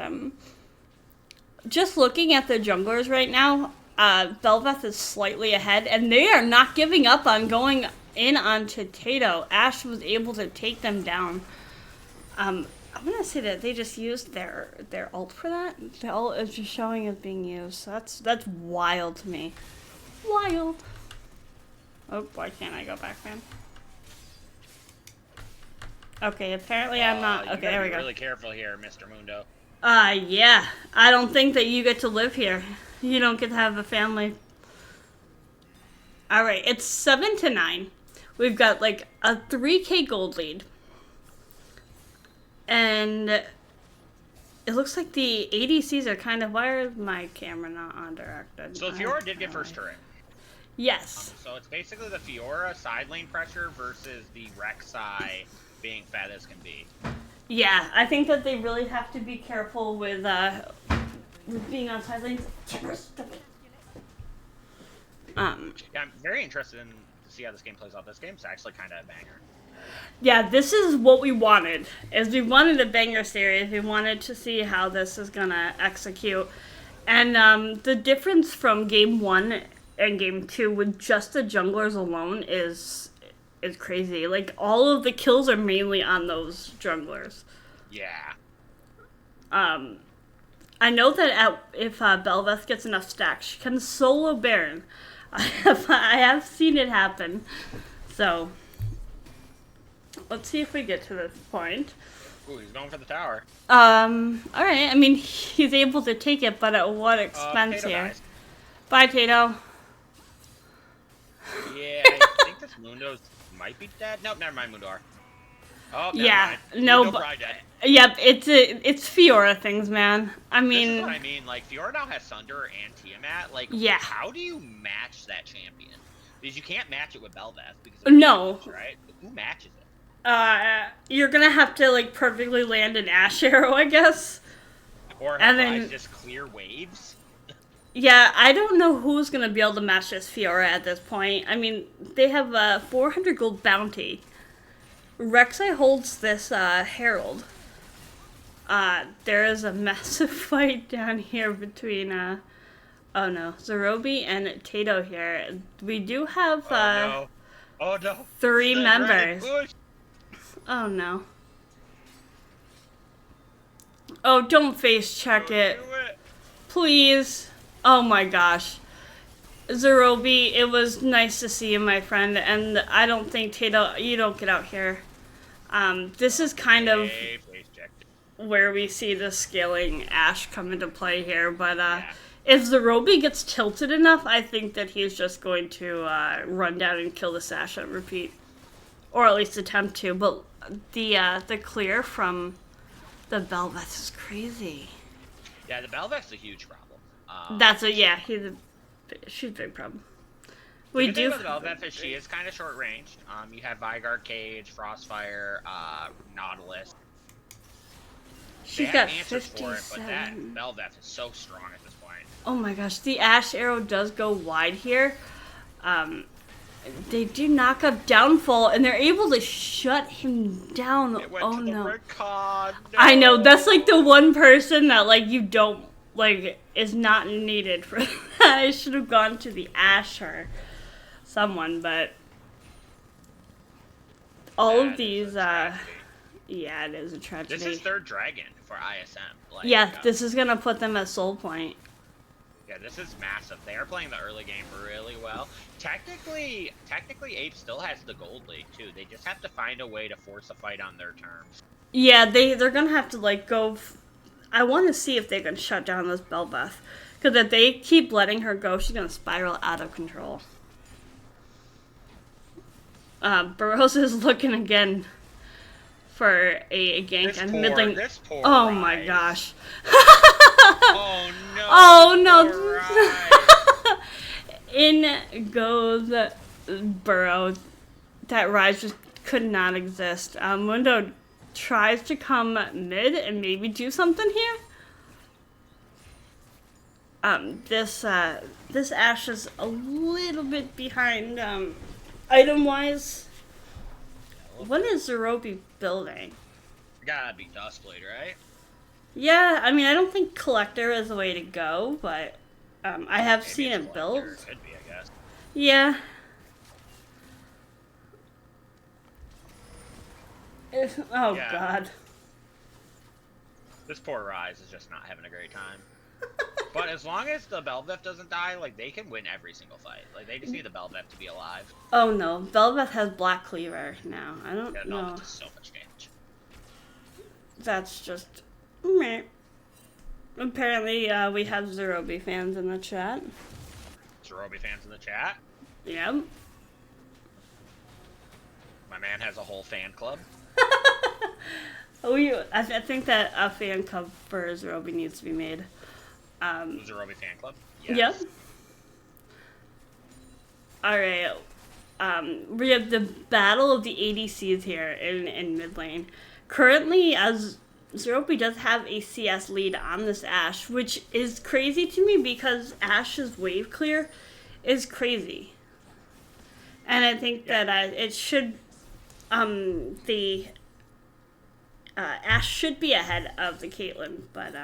just looking at the junglers right now, Bel'Veth is slightly ahead, and they are not giving up on going in onto Tato. Ashe was able to take them down. I'm gonna say that they just used their ult for that. The ult is just showing as being used. So that's wild to me. Wild. Oh, why can't I go back, man? Okay, apparently I'm not. Okay, there we go. Be really careful here, Mr. Mundo. Yeah. I don't think that you get to live here. You don't get to have a family. Alright, it's 7-9. We've got like a 3k gold lead. And it looks like the ADCs are kind of... Why is my camera not on directed? So Fiora did get first turret. Yes. So it's basically the Fiora side lane pressure versus the Rek'Sai being fat as can be. Yeah, I think that they really have to be careful with being on side lanes. Yeah, I'm very interested to see how this game plays out. This game's actually kind of a banger. Yeah, this is what we wanted. Is we wanted a banger series. We wanted to see how this is gonna execute. And the difference from game 1 and game 2 with just the junglers alone is crazy. Like, all of the kills are mainly on those junglers. Yeah. I know that if Bel'Veth gets enough stacks, she can solo Baron. I have seen it happen. So, let's see if we get to this point. Ooh, he's going for the tower. Alright, I mean, he's able to take it, but at what expense Tato here? dies. Bye, Tato. Yeah, I think this Mundo's might be dead. Nope, never mind, Mundor. Oh, never Yeah, mind. no, Mundo but probably dead. yep, it's Fiora things, man. I This is mean, what I mean. Like, Fiora now has Sunder and Tiamat. Like, yeah. how do you match that champion? Because you can't match it with Bel'Veth because of No. damage, right? Who matches it? You're gonna have to like perfectly land an Ash arrow, I guess. Or And have then- Ryze just clear waves? Yeah, I don't know who's gonna be able to match this Fiora at this point. I mean, they have a 400 gold bounty. Rek'Sai holds this Herald. There is a massive fight down here between oh no, Zerobi and Tato here. We do have Oh no. 3 The members. Dragon Push. Oh no. Oh, don't face check it. Do it. Please. Oh my gosh. Zerobi, it was nice to see you, my friend, and I don't think Tato, you don't get out here. This is kind of Hey, face check. where we see the scaling Ash come into play here, but Yeah. if Zerobi gets tilted enough, I think that he's just going to run down and kill this Ash and repeat. Or at least attempt to, but the clear from the Bel'Veth is crazy. Yeah, the Bel'Veth's a huge problem. She's a big problem. The We good thing do. about Bel'Veth is she is kind of short ranged. You have Vigard, Cage, Frostfire, Nautilus. She's They got have answers for it, but that 57. Bel'Veth is so strong at this point. Oh my gosh, the Ash arrow does go wide here. They do knock up Downfall, and they're able to shut him down. It went Oh to the no. Recon. No. I know, that's like the one person that like you don't like is not needed for that. I should have gone to the Ash or someone, but all That of is these a tragedy. yeah, it is a tragedy. This is third dragon for ISM. Like, Yeah, this is gonna put them at soul point. Yeah, this is massive. They are playing the early game really well. Technically, Ape still has the gold lead too. They just have to find a way to force a fight on their terms. Yeah, they're gonna have to like go. I want to see if they can shut down this Bel'Veth, because if they keep letting her go, she's gonna spiral out of control. Burrows is looking again for a gank This and poor- mid lane. this poor Oh my Ryze. gosh. Oh no! Oh poor no! In goes Burrows. That Ryze just could not exist. Mundo tries to come mid and maybe do something here. This Ash is a little bit behind item wise. What is Zerobi building? Gotta be Duskblade, right? Yeah, I mean I don't think Collector is the way to go, but I have Maybe seen it's it built. Collector. Could be, I guess. Yeah. Oh Yeah. god. This poor Ryze is just not having a great time. But as long as the Bel'Veth doesn't die, like they can win every single fight. Like they just need the Bel'Veth to be alive. Oh no, Bel'Veth has Black Cleaver now. I don't Yeah, know. no, does so much damage. That's just meh. Apparently, we have Zerobi fans in the chat. Zerobi fans in the chat. Yep. My man has a whole fan club. I think that a fan club for Zerobi needs to be made. Zerobi fan club. Yep. Alright. We have the battle of the ADCs here in mid lane. Currently, as Zerobi does have a CS lead on this Ashe, which is crazy to me because Ashe's wave clear is crazy. And I think that it should, Ashe should be ahead of the Caitlyn, but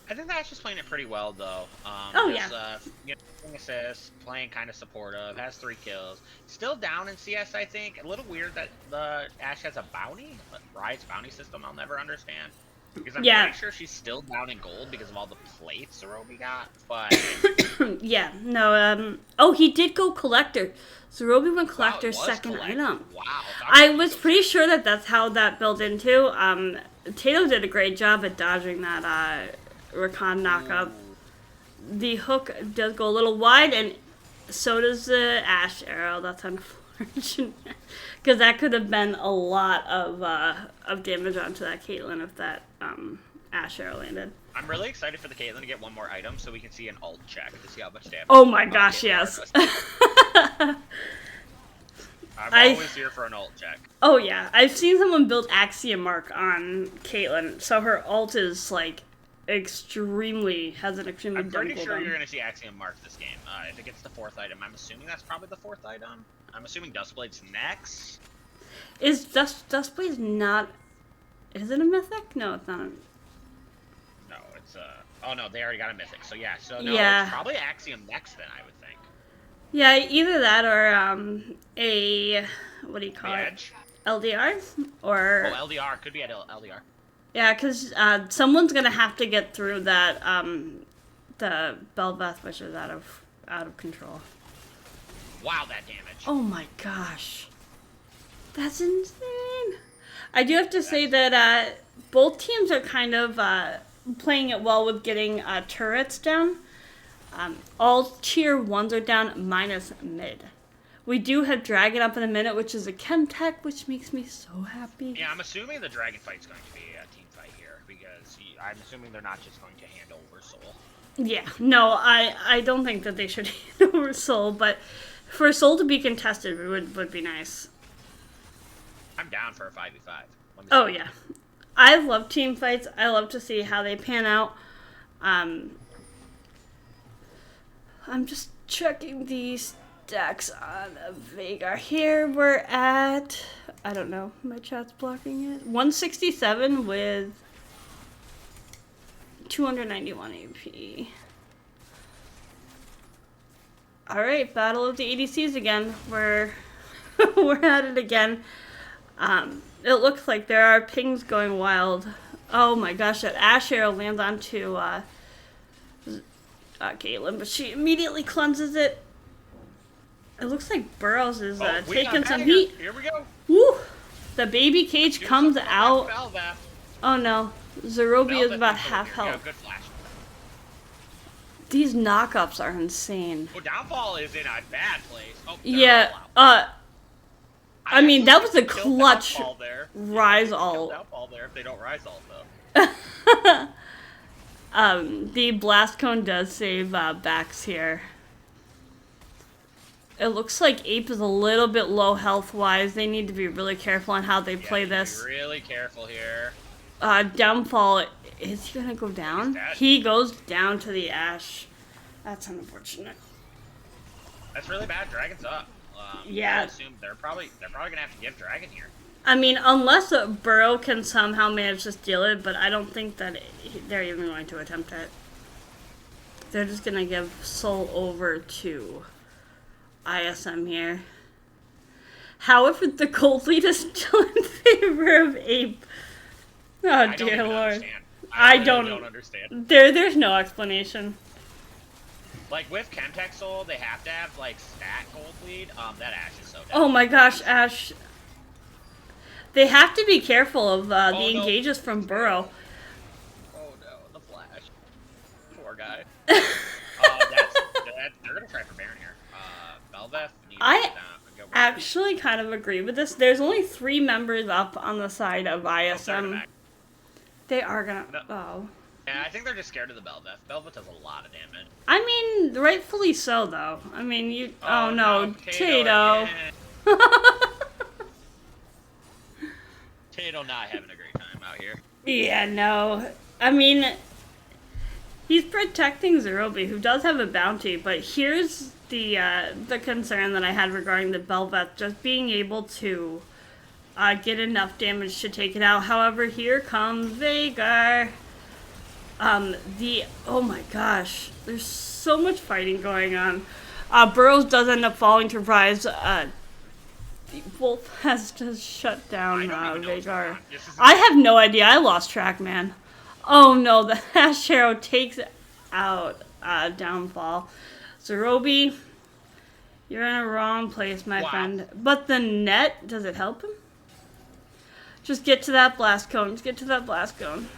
I think that Ashe is playing it pretty well though. Oh, yeah. You know, assists, playing kind of supportive, has 3 kills. Still down in CS, I think. A little weird that the Ashe has a bounty, but Riot's bounty system I'll never understand. Because I'm Yeah. pretty sure she's still down in gold because of all the plates Zerobi got, but... Yeah, no, oh, he did go collector. Zerobi went Wow, collector it was second collector. item. Wow. I was pretty sure that that's how that built into. Tato did a great job at dodging that Rakan knockup. The hook does go a little wide, and so does the Ash arrow. That's unfortunate. Because that could have been a lot of damage onto that Caitlyn if that Ash arrow landed. I'm really excited for the Caitlyn to get one more item so we can see an ult check to see how much damage. Oh my gosh, yes. I'm always here for an ult check. Oh yeah, I've seen someone build Axiom Mark on Caitlyn, so her ult is like has an extremely I'm pretty sure cooldown. you're going to see Axiom Mark this game. If it gets the 4th item, I'm assuming that's probably the 4th item. I'm assuming Dustblade's next. Is Dustblade not... Is it a mythic? No, it's not. No, it's oh no, they already got a mythic. So yeah, no, Yeah. it's probably Axiom next then, I would think. Yeah, either that or a... What do you call it? Edge? LDR? Or... Oh, LDR. Could be at LDR. Yeah, because someone's going to have to get through that, the Belveth, which is out of control. Wow, that damage. Oh my gosh. That's insane. I do have to say that both teams are kind of playing it well with getting turrets down. All tier 1s are down minus mid. We do have Dragon up in a minute, which is a chem tech, which makes me so happy. Yeah, I'm assuming the Dragon fight's going to be a team fight here, because I'm assuming they're not just going to hand over Soul. Yeah, no, I don't think that they should hand over Soul, but for Soul to be contested would be nice. I'm down for a 5v5. Oh yeah, I love team fights. I love to see how they pan out. I'm just checking these stacks on Veigar. Here we're at, I don't know, my chat's blocking it. 167 with 291 AP. All right, battle of the ADCs again. We're at it again. It looks like there are pings going wild. Oh my gosh, that Ash arrow lands onto Caitlyn, but she immediately cleanses it. It looks like Burrows is taking some heat. Here we go. Woo! The baby cage comes out. Belveth. Oh no, Zerobi is about half health. Good flash. These knockups are insane. Oh, Downfall is in a bad place. Oh, Yeah, I mean, that was a clutch rise ult. Downfall there if they don't rise ult, though. The blast cone does save backs here. It looks like APE is a little bit low health-wise. They need to be really careful on how they play this. Be really careful here. Downfall, is he gonna go down? He goes down to the Ash. That's unfortunate. That's really bad. Dragon's up. Yeah. I assume they're probably gonna have to give Dragon here. I mean, unless Burrow can somehow manage to steal it, but I don't think that they're even going to attempt it. They're just gonna give Soul over to ISM here. However, the gold lead is still in favor of APE. Oh dear lord. I don't understand. There's no explanation. Like with Chemtech Soul, they have to have like stat gold lead. That Ash is so dead. Oh my gosh, Ash. They have to be careful of the engages from Burrow. Oh no, the flash. Poor guy. They're gonna try for Baron here. Belveth needs I actually kind of agree with this. There's only 3 members up on the side of ISM. They are gonna. No. Oh. Yeah, I think they're just scared of the Belveth. Belveth does a lot of damage. I mean, rightfully so, though. I mean, you. Oh, no, Tato. Tato not having a great time out here. Yeah, no. I mean, he's protecting Zerobi, who does have a bounty, but here's the concern that I had regarding the Belveth, just being able to get enough damage to take it out. However, here comes Veigar. Oh my gosh, there's so much fighting going on. Burrows does end up falling to Rise. The Wolf has just shut down Veigar. I have no idea. I lost track, man. Oh no, the Ash Arrow takes out Downfall. Zerobi, you're in a wrong place, my Wow. friend. But the net, does it help him? Just get to that blast cone. Just get to that blast cone.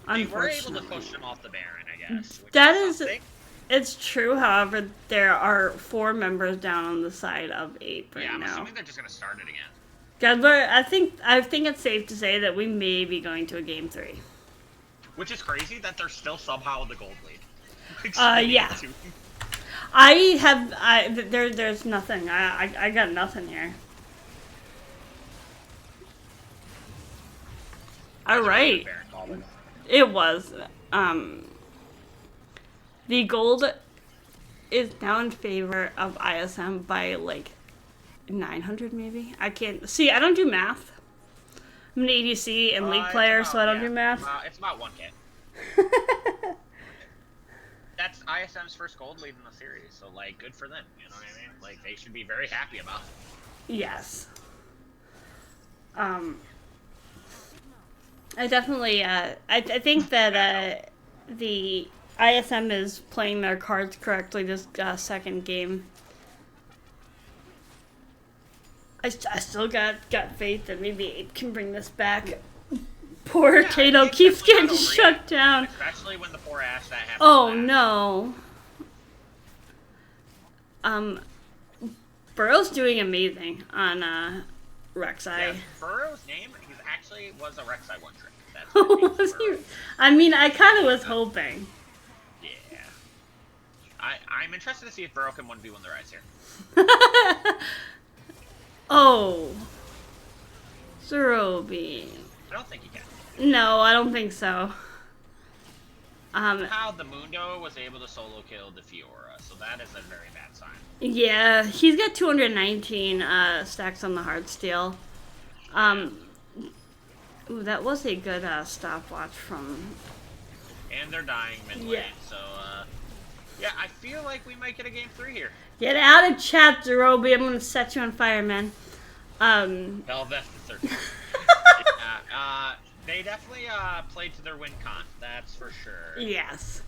They were able to Unfortunately. push him off the Baron, I guess. Which That is is, something. it's true. However, there are 4 members down on the side of 8 right Yeah, I'm now. assuming they're just gonna start it again. Gadler, I think it's safe to say that we may be going to a game 3. Which is crazy that they're still somehow in the gold lead. Yeah. There's nothing. I got nothing here. All right. It was. The gold is now in favor of ISM by like 900 maybe. I can't see. I don't do math. I'm an ADC and league player, so I don't do math. It's about 1K. That's ISM's first gold lead in the series, so like, good for them. You know what I mean? Like, they should be very happy about it. Yes. I definitely. I think that the ISM is playing their cards correctly this second game. I still got faith that maybe Ape can bring this back. Poor Tato keeps getting shut down. Especially when the poor ass that happens. Oh no. Burrow's doing amazing on Rek'Sai. Yeah, Burrow's name, he actually was a Rek'Sai one trick. That's Was he? I mean, I kind of was hoping. Yeah. I'm interested to see if Burrow can 1v1 the Rise here. Oh. Zerobi. I don't think he can. No, I don't think so. How the Mundo was able to solo kill the Fiora, so that is a very bad sign. Yeah, he's got 219 stacks on the Heartsteel. Ooh, that was a good stopwatch from... And they're dying mid lane, so yeah, I feel like we might get a game 3 here. Get out of chat, Zerobi. I'm gonna set you on fire, man. Belveth the 13. Yeah, they definitely played to their win con, that's for sure. Yes.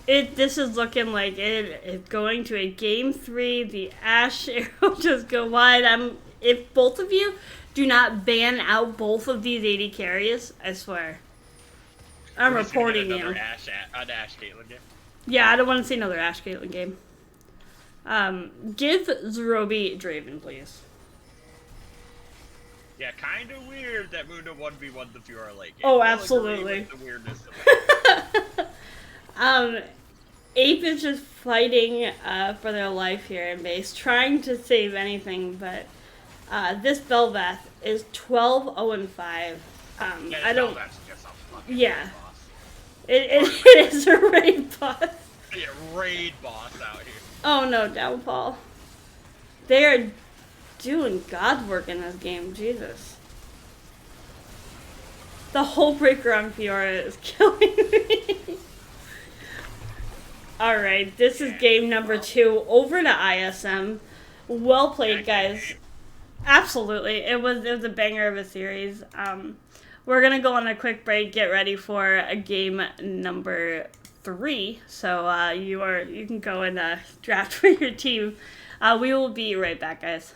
This is looking like it going to a game 3. The Ash Arrow just go wide. If both of you do not ban out both of these 80 carries, I swear. I'm reporting you. An Ash Caitlyn game. Yeah, I don't want to see another Ash Caitlyn game. Give Zerobi Draven, please. Yeah, kind of weird that Mundo 1v1 the Fiora late game. Oh, I'll absolutely. agree with the weirdness of it. Ape is just fighting for their life here in base, trying to save anything, but this Belveth is 12-0-5. I don't... Yeah. It is a raid boss. Yeah, raid boss out here. Oh no, Downfall. They are doing God work in this game, Jesus. The whole breaker on Fiora is killing me. Alright, this is game number 2. Over to ISM. Well played, guys. Absolutely. It was a banger of a series. We're gonna go on a quick break, get ready for a game number 3. So you can go and draft for your team. We will be right back, guys.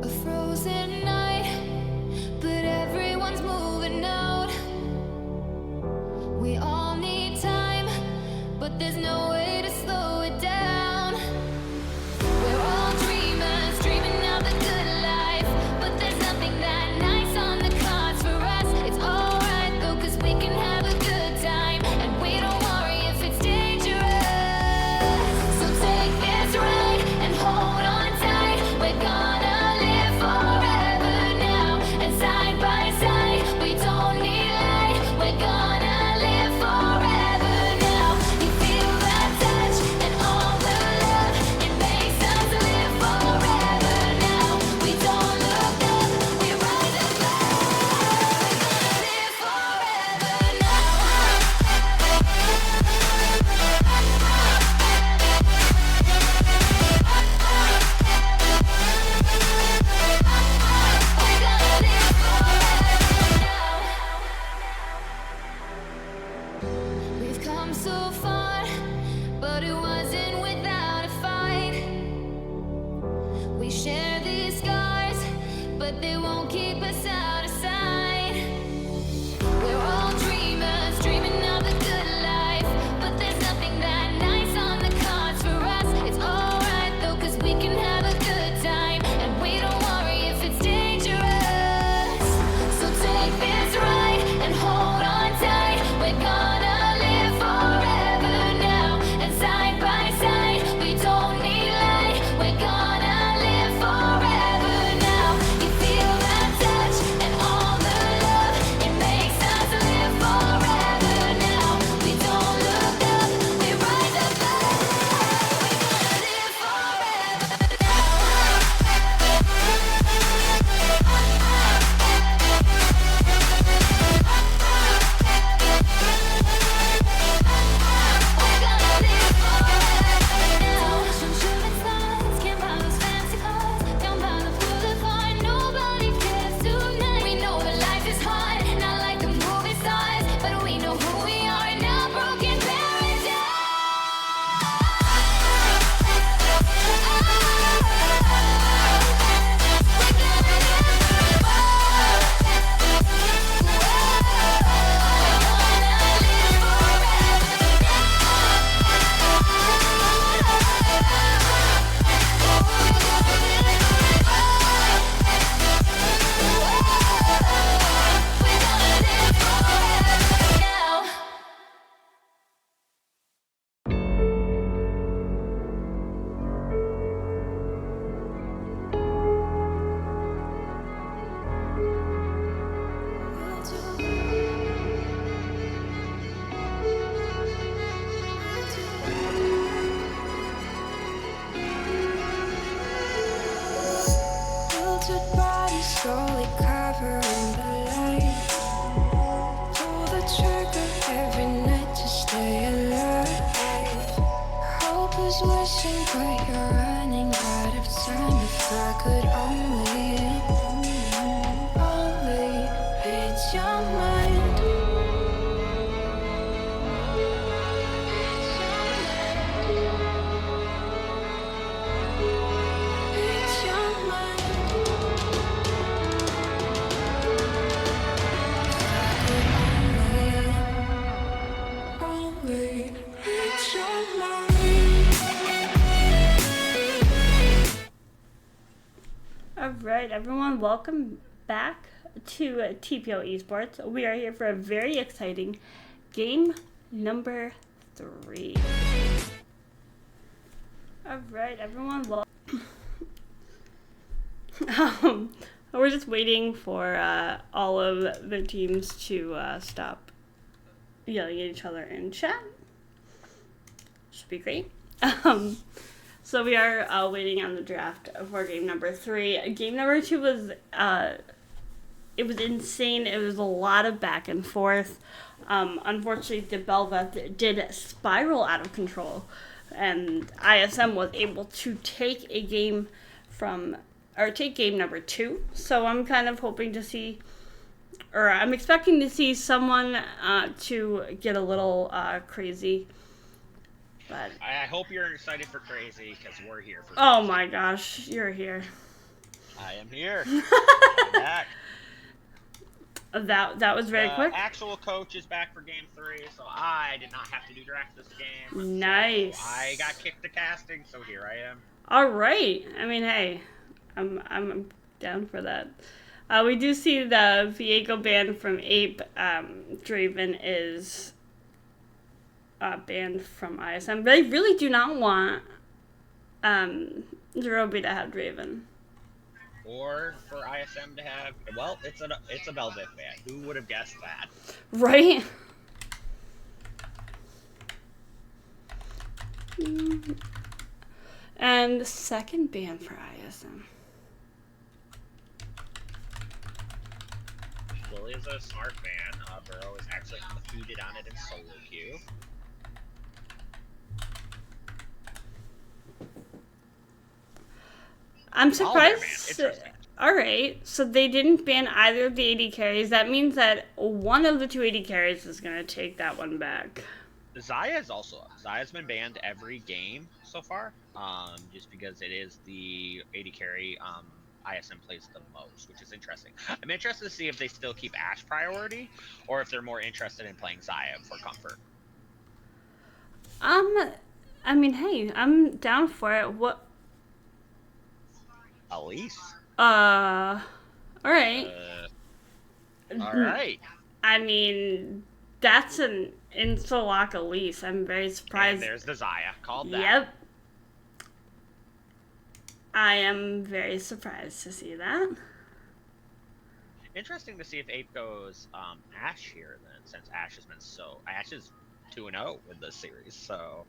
A frozen night, but everyone's moving out. We all need time, but there's no way to slow it down. We're all dreamers, dreaming of the good life, but there's nothing that nice on the cards for us. It's alright though, 'cause we can have a good time, and we don't worry if it's dangerous. So take this ride and hold on tight. We're gonna live forever now, and side by side, we don't need light. We're gonna live forever now. You feel that touch and all the love, it makes us live forever now. We don't look up, we rise above. We're gonna live forever now. We're gonna live forever now. We've come so far, but it wasn't without a fight. We share these scars, but they won't keep us out of sight. We're all dreamers, dreaming of the good life, but there's nothing that nice on the cards for us. It's alright though, 'cause we can have a good time, and we don't worry if it's dangerous. So take this ride and hold on tight. We're gonna live forever now, and side by side, we don't need light. We're gonna live forever now. You feel that touch and all the love, it makes us live forever now. We don't look up, we rise above. We're gonna live forever now. We're gonna live forever now. From shooting stars, can't buy those fancy cars. Down by the boulevard, nobody cares tonight. We know that life is hard, not like the movie stars, but we know who we are in our broken paradise. Filtered bodies slowly covering the light. Pull the trigger every night to stay alive. Hope is wishing, but you're running out of time. If I could only read your mind. Read your mind. Only read your mind. All right, everyone, welcome back to TPO Esports. We are here for a very exciting game number 3. All right, everyone, we're just waiting for all of the teams to stop yelling at each other in chat. Should be great. So we are waiting on the draft for game number 3. Game number 2 was it was insane. It was a lot of back and forth. Unfortunately, the Belveth did spiral out of control, and ISM was able to take game number 2. So I'm kind of hoping to see, or I'm expecting to see someone to get a little crazy. But I hope you're excited for crazy, because we're here for oh crazy. my gosh, you're here. I am here. I'm back. That was very quick. Actual coach is back for game 3, so I did not have to do draft this game. Nice. So I got kicked to casting, so here I am. All right. I mean, hey, I'm down for that. We do see the Viego ban from Ape. Draven is banned from ISM, but I really do not want Zerobi to have Draven. Or for ISM to have, well, it's a Velvet ban. Who would have guessed that? Right? And second ban for ISM. Lily is a smart ban. Burrow is actually undefeated on it in solo queue. I'm surprised. Interesting. Alright, so they didn't ban either of the AD carries. That means that one of the 2 AD carries is going to take that one back. Zaya's been banned every game so far, just because it is the AD carry ISM plays the most, which is interesting. I'm interested to see if they still keep Ashe priority, or if they're more interested in playing Zaya for comfort. I mean, hey, I'm down for it. What? Elise? Alright. Alright. I mean, that's an insta-lock Elise. I'm very surprised. And there's the Zaya. Called that. Yep. I am very surprised to see that. Interesting to see if Ape goes Ashe here then, since Ashe has been Ashe is 2-0 with this series, so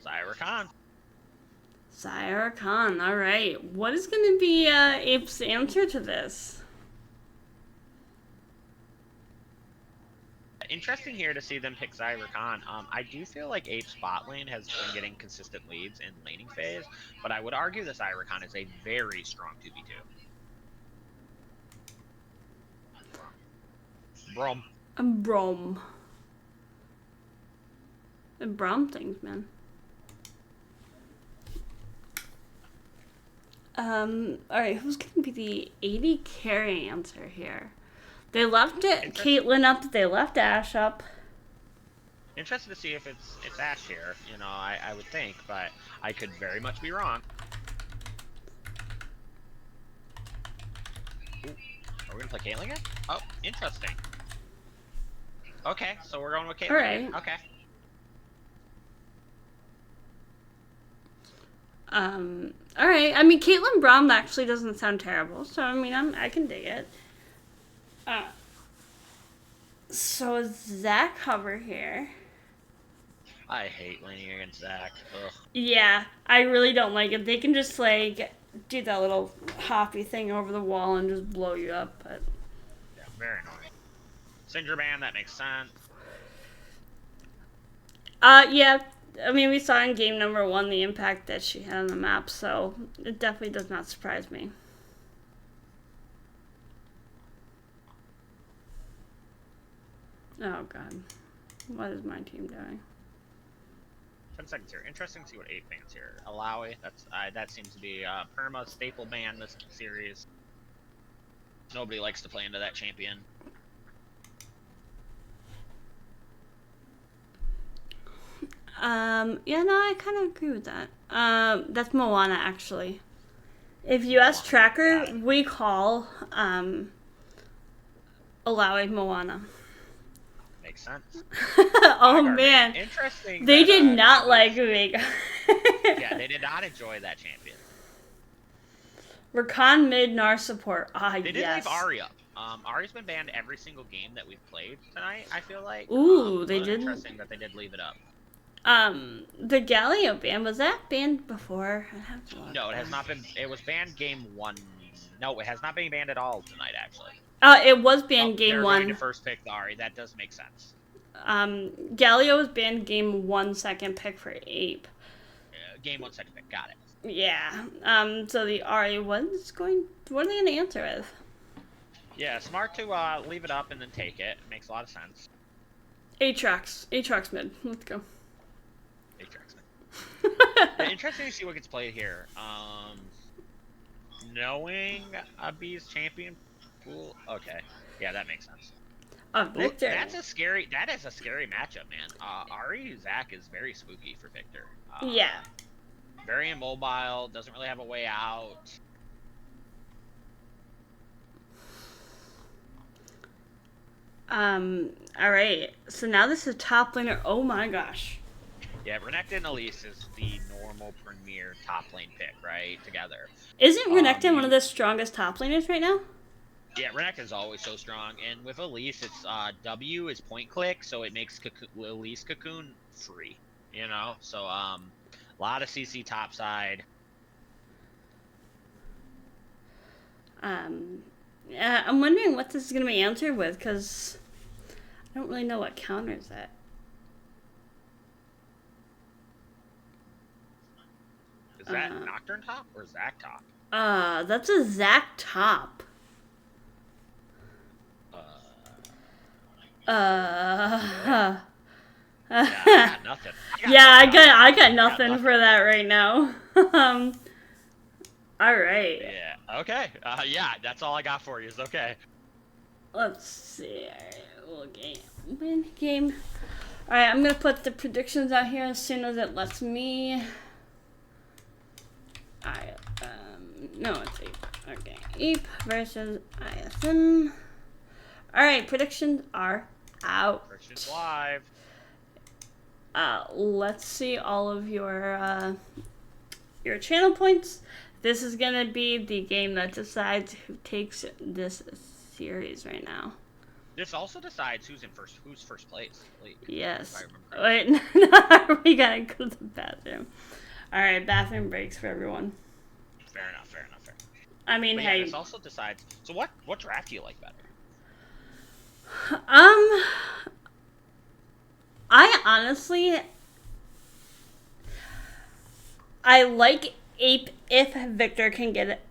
Zyra Khan. Zyra Khan, alright. What is going to be Ape's answer to this? Interesting here to see them pick Zyra Khan. I do feel like Ape's bot lane has been getting consistent leads in laning phase, but I would argue that Zyra Khan is a very strong 2v2. Brom. Brom. The Brom things, man. Alright, who's gonna be the AD carry answer here? They left it Caitlyn up, they left Ashe up. Interested to see if it's Ashe here, you know, I would think, but I could very much be wrong. Ooh, are we gonna play Caitlyn again? Oh, interesting. Okay, so we're going with Caitlyn. Alright. Okay. Alright. I mean, Caitlyn Brom actually doesn't sound terrible, so I mean, I can dig it. So Zach Hover here. I hate laning against Zach. Ugh. Yeah, I really don't like it. They can just like do that little hoppy thing over the wall and just blow you up. But Yeah, very annoying. Syndra ban, that makes sense. yeah. I mean, we saw in game number 1 the impact that she had on the map, so it definitely does not surprise me. Oh god, what is my team doing? 10 seconds here. Interesting to see what Ape bans here. Alawi, that seems to be a perma staple ban this series. Nobody likes to play into that champion. Yeah, no, I kind of agree with that. That's Moana, actually. If you ask Tracker, we call, Alawi Moana. Makes sense. Oh, man. Interesting. They that, did not like Vega. Yeah, they did not enjoy that champion. Rakan mid, Nar support. Ah, They did yes. leave Ahri up. Ahri's been banned every single game that we've played tonight, I feel like. Ooh, they did. Interesting that they did leave it up. The Galio ban, was that banned before? I have to look. No, it has not been. It was banned game 1. No, it has not been banned at all tonight, actually. It was banned game they're 1. going to first pick the Ahri. That does make sense. Galio was banned game 1, second pick for Ape. Game 1, second pick. Got it. Yeah. So the Ahri what are they gonna answer with? Yeah, smart to leave it up and then take it. It makes a lot of sense. Aatrox mid. Let's go. Interesting to see what gets played here. knowing a B's champion pool. Okay, yeah, that makes sense. Well, Victor. that is a scary matchup, man. Ari Zach is very spooky for Victor. Yeah. Very immobile, doesn't really have a way out. All right. So now this is top laner. Oh my gosh. Yeah, Renekton and Elise is the normal premier top lane pick, right? Together. Isn't Renekton one of the strongest top laners right now? Yeah, Renekton's always so strong, and with Elise, it's W is point click, so it makes Elise Cocoon free. You know, so a lot of CC top side. Yeah, I'm wondering what this is gonna be answered with, because I don't really know what counters it. Is that Nocturne top or Zac top? That's a Zac top. Yeah, I got nothing. I got nothing for that right now. All right. Yeah. Okay. Yeah, that's all I got for you. Is okay. Let's see. All right, we'll win game. All right, I'm gonna put the predictions out here as soon as it lets me. No, it's APE. Okay, APE versus ISM. All right, predictions are out. Predictions live. Let's see all of your channel points. This is gonna be the game that decides who takes this series right now. This also decides who's first place. Yes. If I remember correctly. Wait, no, we gotta go to the bathroom. All right, bathroom breaks for everyone. Fair enough. I mean, But hey. yeah, this also decides. So what draft do you like better? I honestly, I like Ape if Victor can get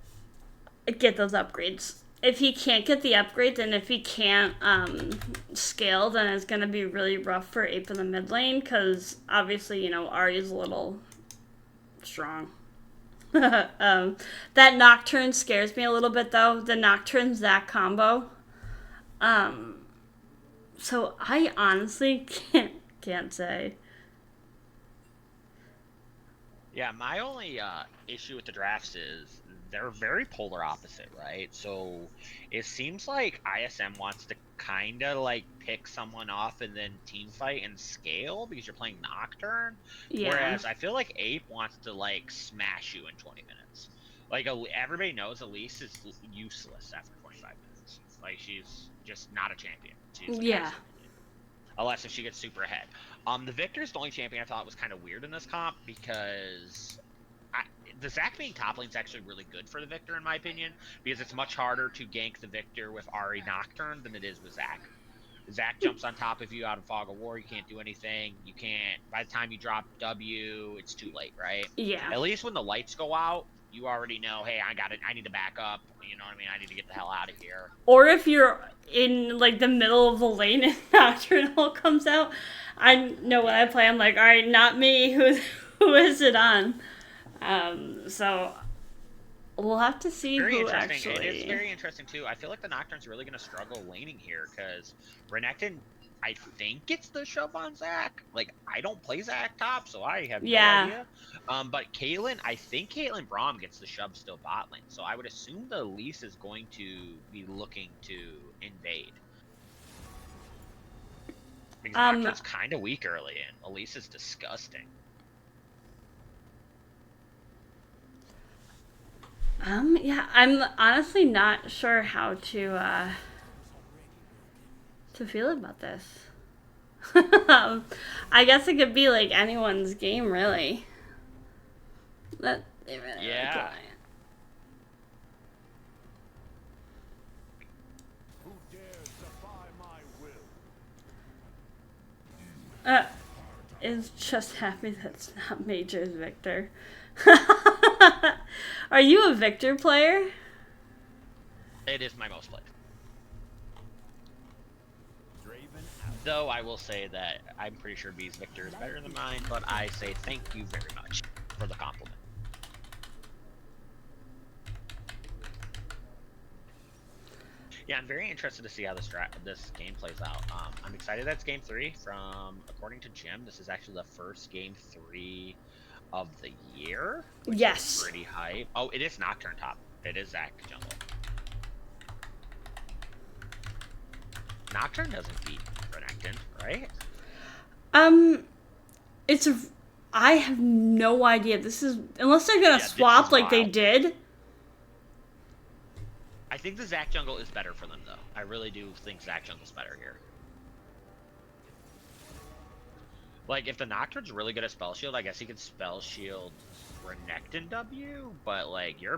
those upgrades. If he can't get the upgrades and if he can't scale, then it's gonna be really rough for Ape in the mid lane, because obviously, you know, Ahri's a little strong. That Nocturne scares me a little bit, though. The Nocturne Zac combo. So I honestly can't say. Yeah, my only issue with the drafts is they're very polar opposite, right? So it seems like ISM wants to kind of like pick someone off and then team fight and scale because you're playing Nocturne. Yeah. Whereas I feel like Ape wants to like smash you in 20 minutes. Like everybody knows Elise is useless after 25 minutes. Like she's just not a champion. She's Yeah. Unless if she gets super ahead. The Victor's the only champion I thought was kind of weird in this comp because the Zac being top lane is actually really good for the Victor in my opinion because it's much harder to gank the Victor with Ahri Nocturne than it is with Zac. Zac jumps on top of you out of Fog of War. You can't do anything. You can't. By the time you drop W, it's too late, right? Yeah. At least when the lights go out, you already know, hey, I need to back up. You know what I mean? I need to get the hell out of here. Or if you're in like the middle of the lane and Nocturnal comes out, I know when I play, I'm like, all right, not me. Who is it on? So we'll have to see who actually. It is very interesting too. I feel like the Nocturne's really going to struggle laning here because Renekton, I think it's the shove on Zac. Like I don't play Zac top, so I have no idea. But Caitlyn, I think Caitlyn Braum gets the shove still bot lane, so I would assume the Elise is going to be looking to invade. Because Nocturne's kind of weak early in. Elise is disgusting. Yeah, I'm honestly not sure how to feel about this. I guess it could be like anyone's game, really. Yeah. Is just happy that's not Major's Victor. Are you a Victor player? It is my most played. Though I will say that I'm pretty sure B's Victor is better than mine, but I say thank you very much for the compliment. Yeah, I'm very interested to see how this game plays out. I'm excited that's game 3. According to Jim, this is actually the first game 3 of the year, which Yes. is pretty hype. Oh, it is Nocturne top. It is Zach Jungle. Nocturne doesn't beat Renekton, right? I have no idea. This is, unless they're gonna swap like they did. I think the Zach Jungle is better for them, though. I really do think Zach Jungle's better here. Like, if the Nocturne's really good at Spell Shield, I guess he could Spell Shield Renekton W, but, like, your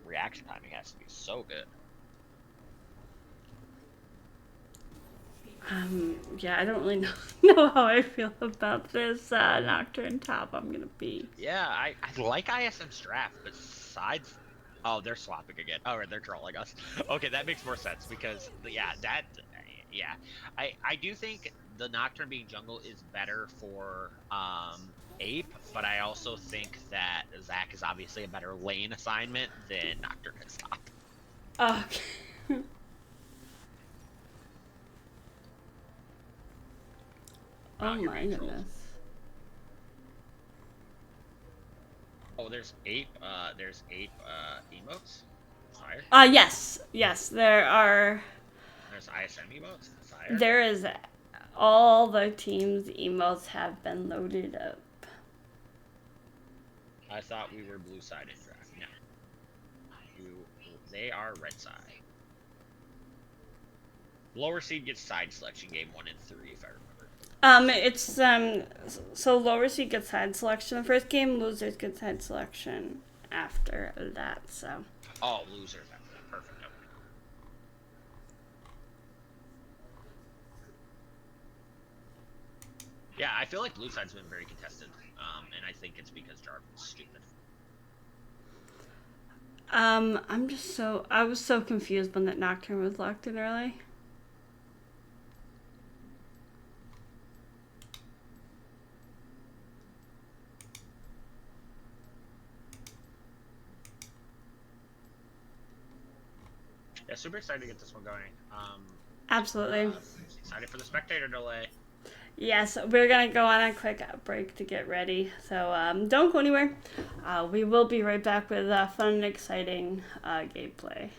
reaction timing has to be so good. Yeah, I don't really know how I feel about this Nocturne top I'm gonna be. Yeah, I like ISM Strap, besides... Oh, they're swapping again. Oh, they're trolling us. Okay, that makes more sense, because, yeah, I do think the Nocturne being jungle is better for Ape, but I also think that Zach is obviously a better lane assignment than Nocturne is top. Okay. Oh my goodness. Oh, there's Ape emotes? Fire? Yes, there are. There's ISM emotes? Fire? There is, all the teams' emotes have been loaded up. I thought we were blue side in draft. No. They are red side. Lower seed gets side selection game 1 and 3, if I remember. So lower seed gets side selection the first game, losers get side selection after that, so. Oh, losers after that. Perfect. Okay. Yeah, I feel like blue side's been very contested, and I think it's because Jarvan's stupid. I was so confused when that Nocturne was locked in early. Yeah, super excited to get this one going. Absolutely. Excited for the spectator delay. Yes, we're gonna go on a quick break to get ready. So don't go anywhere. We will be right back with fun and exciting gameplay.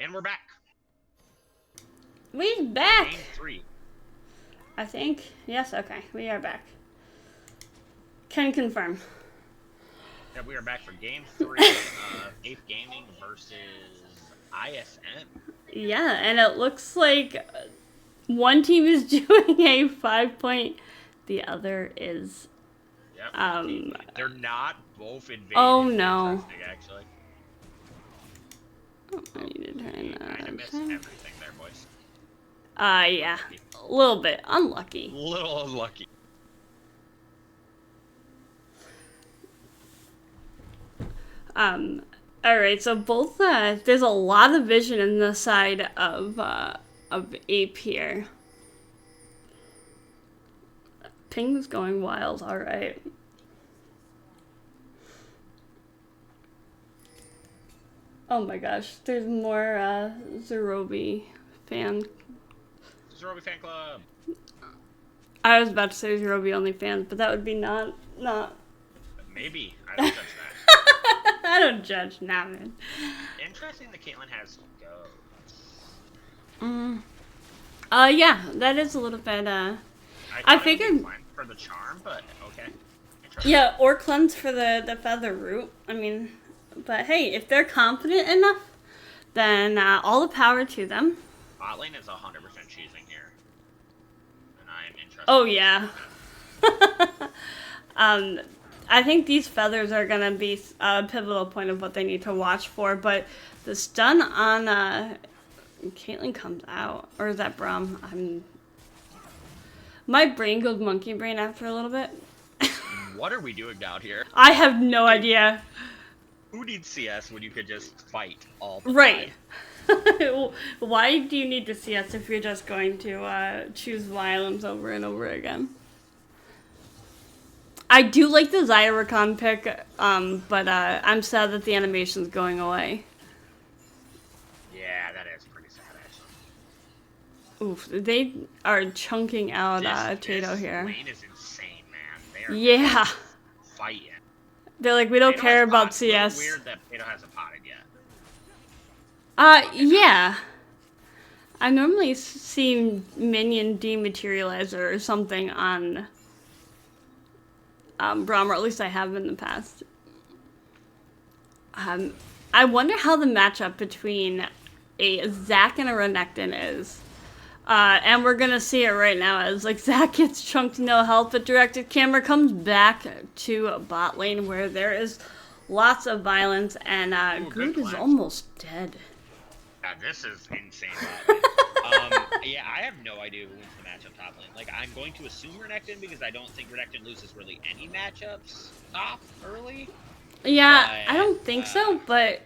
And we're back. We're back. Game 3. I think. Yes, okay. We are back. Can confirm. Yeah, we are back for Game 3 of Ape Gaming versus ISM. Yeah, and it looks like one team is doing a 5-point, the other is. Yep. They're not both invading. Oh no. Actually. Oh, I need to turn that. Kind of missed everything there, boys. Yeah. A little bit unlucky. Little unlucky. Alright, so both, there's a lot of vision in the side of Ape here. Ping's going wild, alright. Oh my gosh, there's more, Zerobi fan. Zerobi fan club. I was about to say Zerobi only fans, but that would be not. Maybe. I don't judge that. I don't judge, nah, man. Interesting that Caitlyn has goats. Yeah, that is a little bit, I figured. For the charm, but okay. Interesting. Yeah, or cleanse for the feather root. I mean, but hey, if they're confident enough, then all the power to them. Bot lane is 100% choosing here. And I am interested. Oh, yeah. I think these feathers are going to be a pivotal point of what they need to watch for, but the stun on Caitlyn comes out. Or is that Braum? My brain goes monkey brain after a little bit. What are we doing down here? I have no idea. Who needs CS when you could just fight all the Right. time? Why do you need to see us if you're just going to choose violence over and over again? I do like the Zyrecon pick, but I'm sad that the animation's going away. Yeah, that is pretty sad, actually. Oof, they are chunking out Tato this here. lane is insane, man. They are Yeah. fighting. They're like, we don't Tato care has about pot. CS. It's weird that Tato hasn't potted yet. Yeah. I normally see minion dematerializer or something on Braum, or at least I have in the past. I wonder how the matchup between a Zac and a Renekton is. And we're gonna see it right now as like Zac gets chunked, no health, but directed camera comes back to bot lane where there is lots of violence and Groot is almost dead. Yeah, this is insane. Yeah, I have no idea who wins the matchup top lane. Like, I'm going to assume Renekton because I don't think Renekton loses really any matchups top early. Yeah, I don't think so, but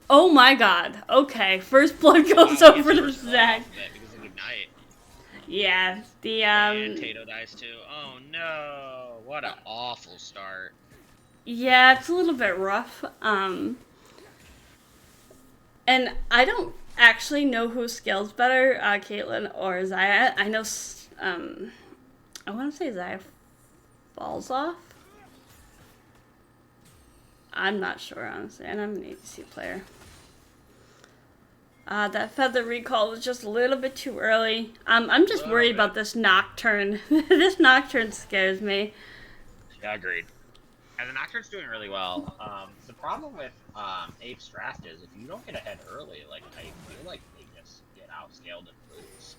oh my god. Okay, first blood goes over to Zac. Because of Ignite. Yeah, And Tato dies too. Oh no, what an awful start. Yeah, it's a little bit rough. And I don't actually know who scales better, Caitlyn or Xayah. I know, I want to say Xayah falls off. I'm not sure, honestly, and I'm an ADC player. That feather recall was just a little bit too early. I'm just worried about this Nocturne. This Nocturne scares me. Yeah, agreed. And the Nocturne's doing really well. The problem with Ape's draft is if you don't get ahead early, like, I feel like they just get outscaled and lose.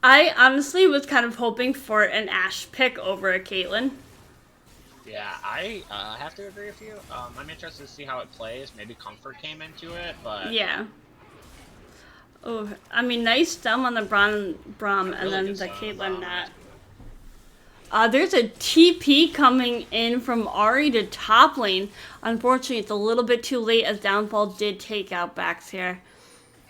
I honestly was kind of hoping for an Ashe pick over a Caitlyn. Yeah, I have to agree with you. I'm interested to see how it plays. Maybe Comfort came into it, but... Yeah. Oh, I mean, nice stum on the Braum, and then the Caitlyn net. There's a TP coming in from Ahri to top lane. Unfortunately, it's a little bit too late as Downfall did take out backs here.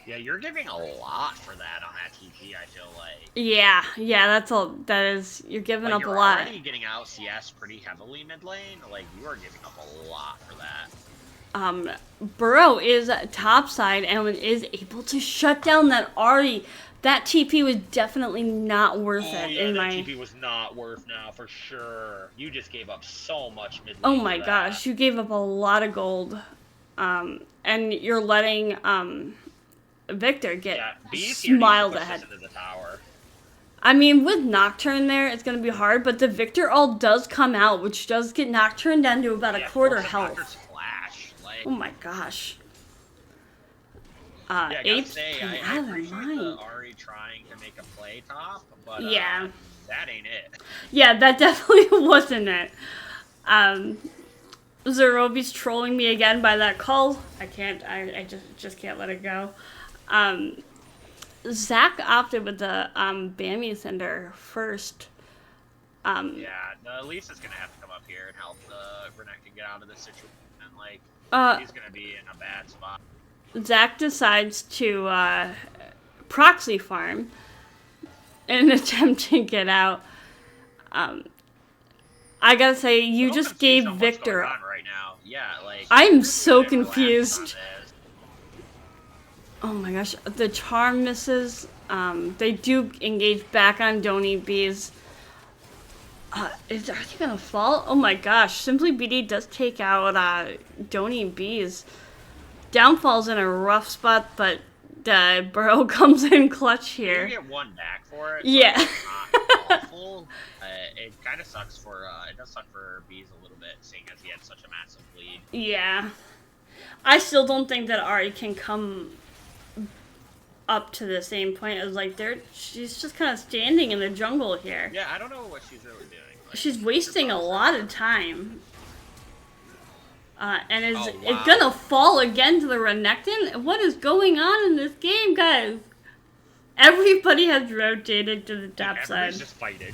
Yeah, you're giving a lot for that on that TP, I feel like. Yeah, that is, you're giving up a lot. You're already getting out CS pretty heavily mid lane, like, you are giving up a lot for that. Burrow is topside and is able to shut down that Ahri. That TP was definitely not worth it. Yeah, that TP was not worth now, for sure. You just gave up so much mid lane. Oh my gosh, you gave up a lot of gold. and you're letting Victor get Yeah, Beast here needs to miles push ahead. this into the tower. I mean, with Nocturne there, it's going to be hard, but the Victor ult does come out, which does get Nocturne down to about a quarter force health. Nocturne's flash. Like, Oh my gosh. yeah, I gotta Apes say, playing I out of their appreciate mind. the Ari trying to make a play top, but Yeah. that ain't it. Yeah, that definitely wasn't it. Zerobi's trolling me again by that call. I just can't let it go. Zach opted with the Bammy Cinder first. Yeah, no, Lisa's gonna have to come up here and help the Renekton get out of this situation. Like, he's gonna be in a bad spot. Zach decides to proxy farm in an attempt to get out. I gotta say, you I'm just confused gave on what's Victor. going on right now. Yeah, like, I'm there's so no relax on confused. this. Oh my gosh, the charm misses. They do engage back on Donny B's. Are they gonna fall? Oh my gosh, Simply BD does take out Donny B's. Downfall's in a rough spot, but Burrow comes in clutch You here. get one back for it. Yeah. So it's not awful. It kind of sucks for, it does suck for Bees a little bit, seeing as he had such a massive lead. Yeah. I still don't think that Ari can come up to the same point as she's just kind of standing in the jungle here. Yeah, I don't know what she's really doing. Like, She's wasting a lot of time. And is Oh, it wow. gonna fall again to the Renekton? What is going on in this game, guys? Everybody has rotated to the top side. everybody's just fighting.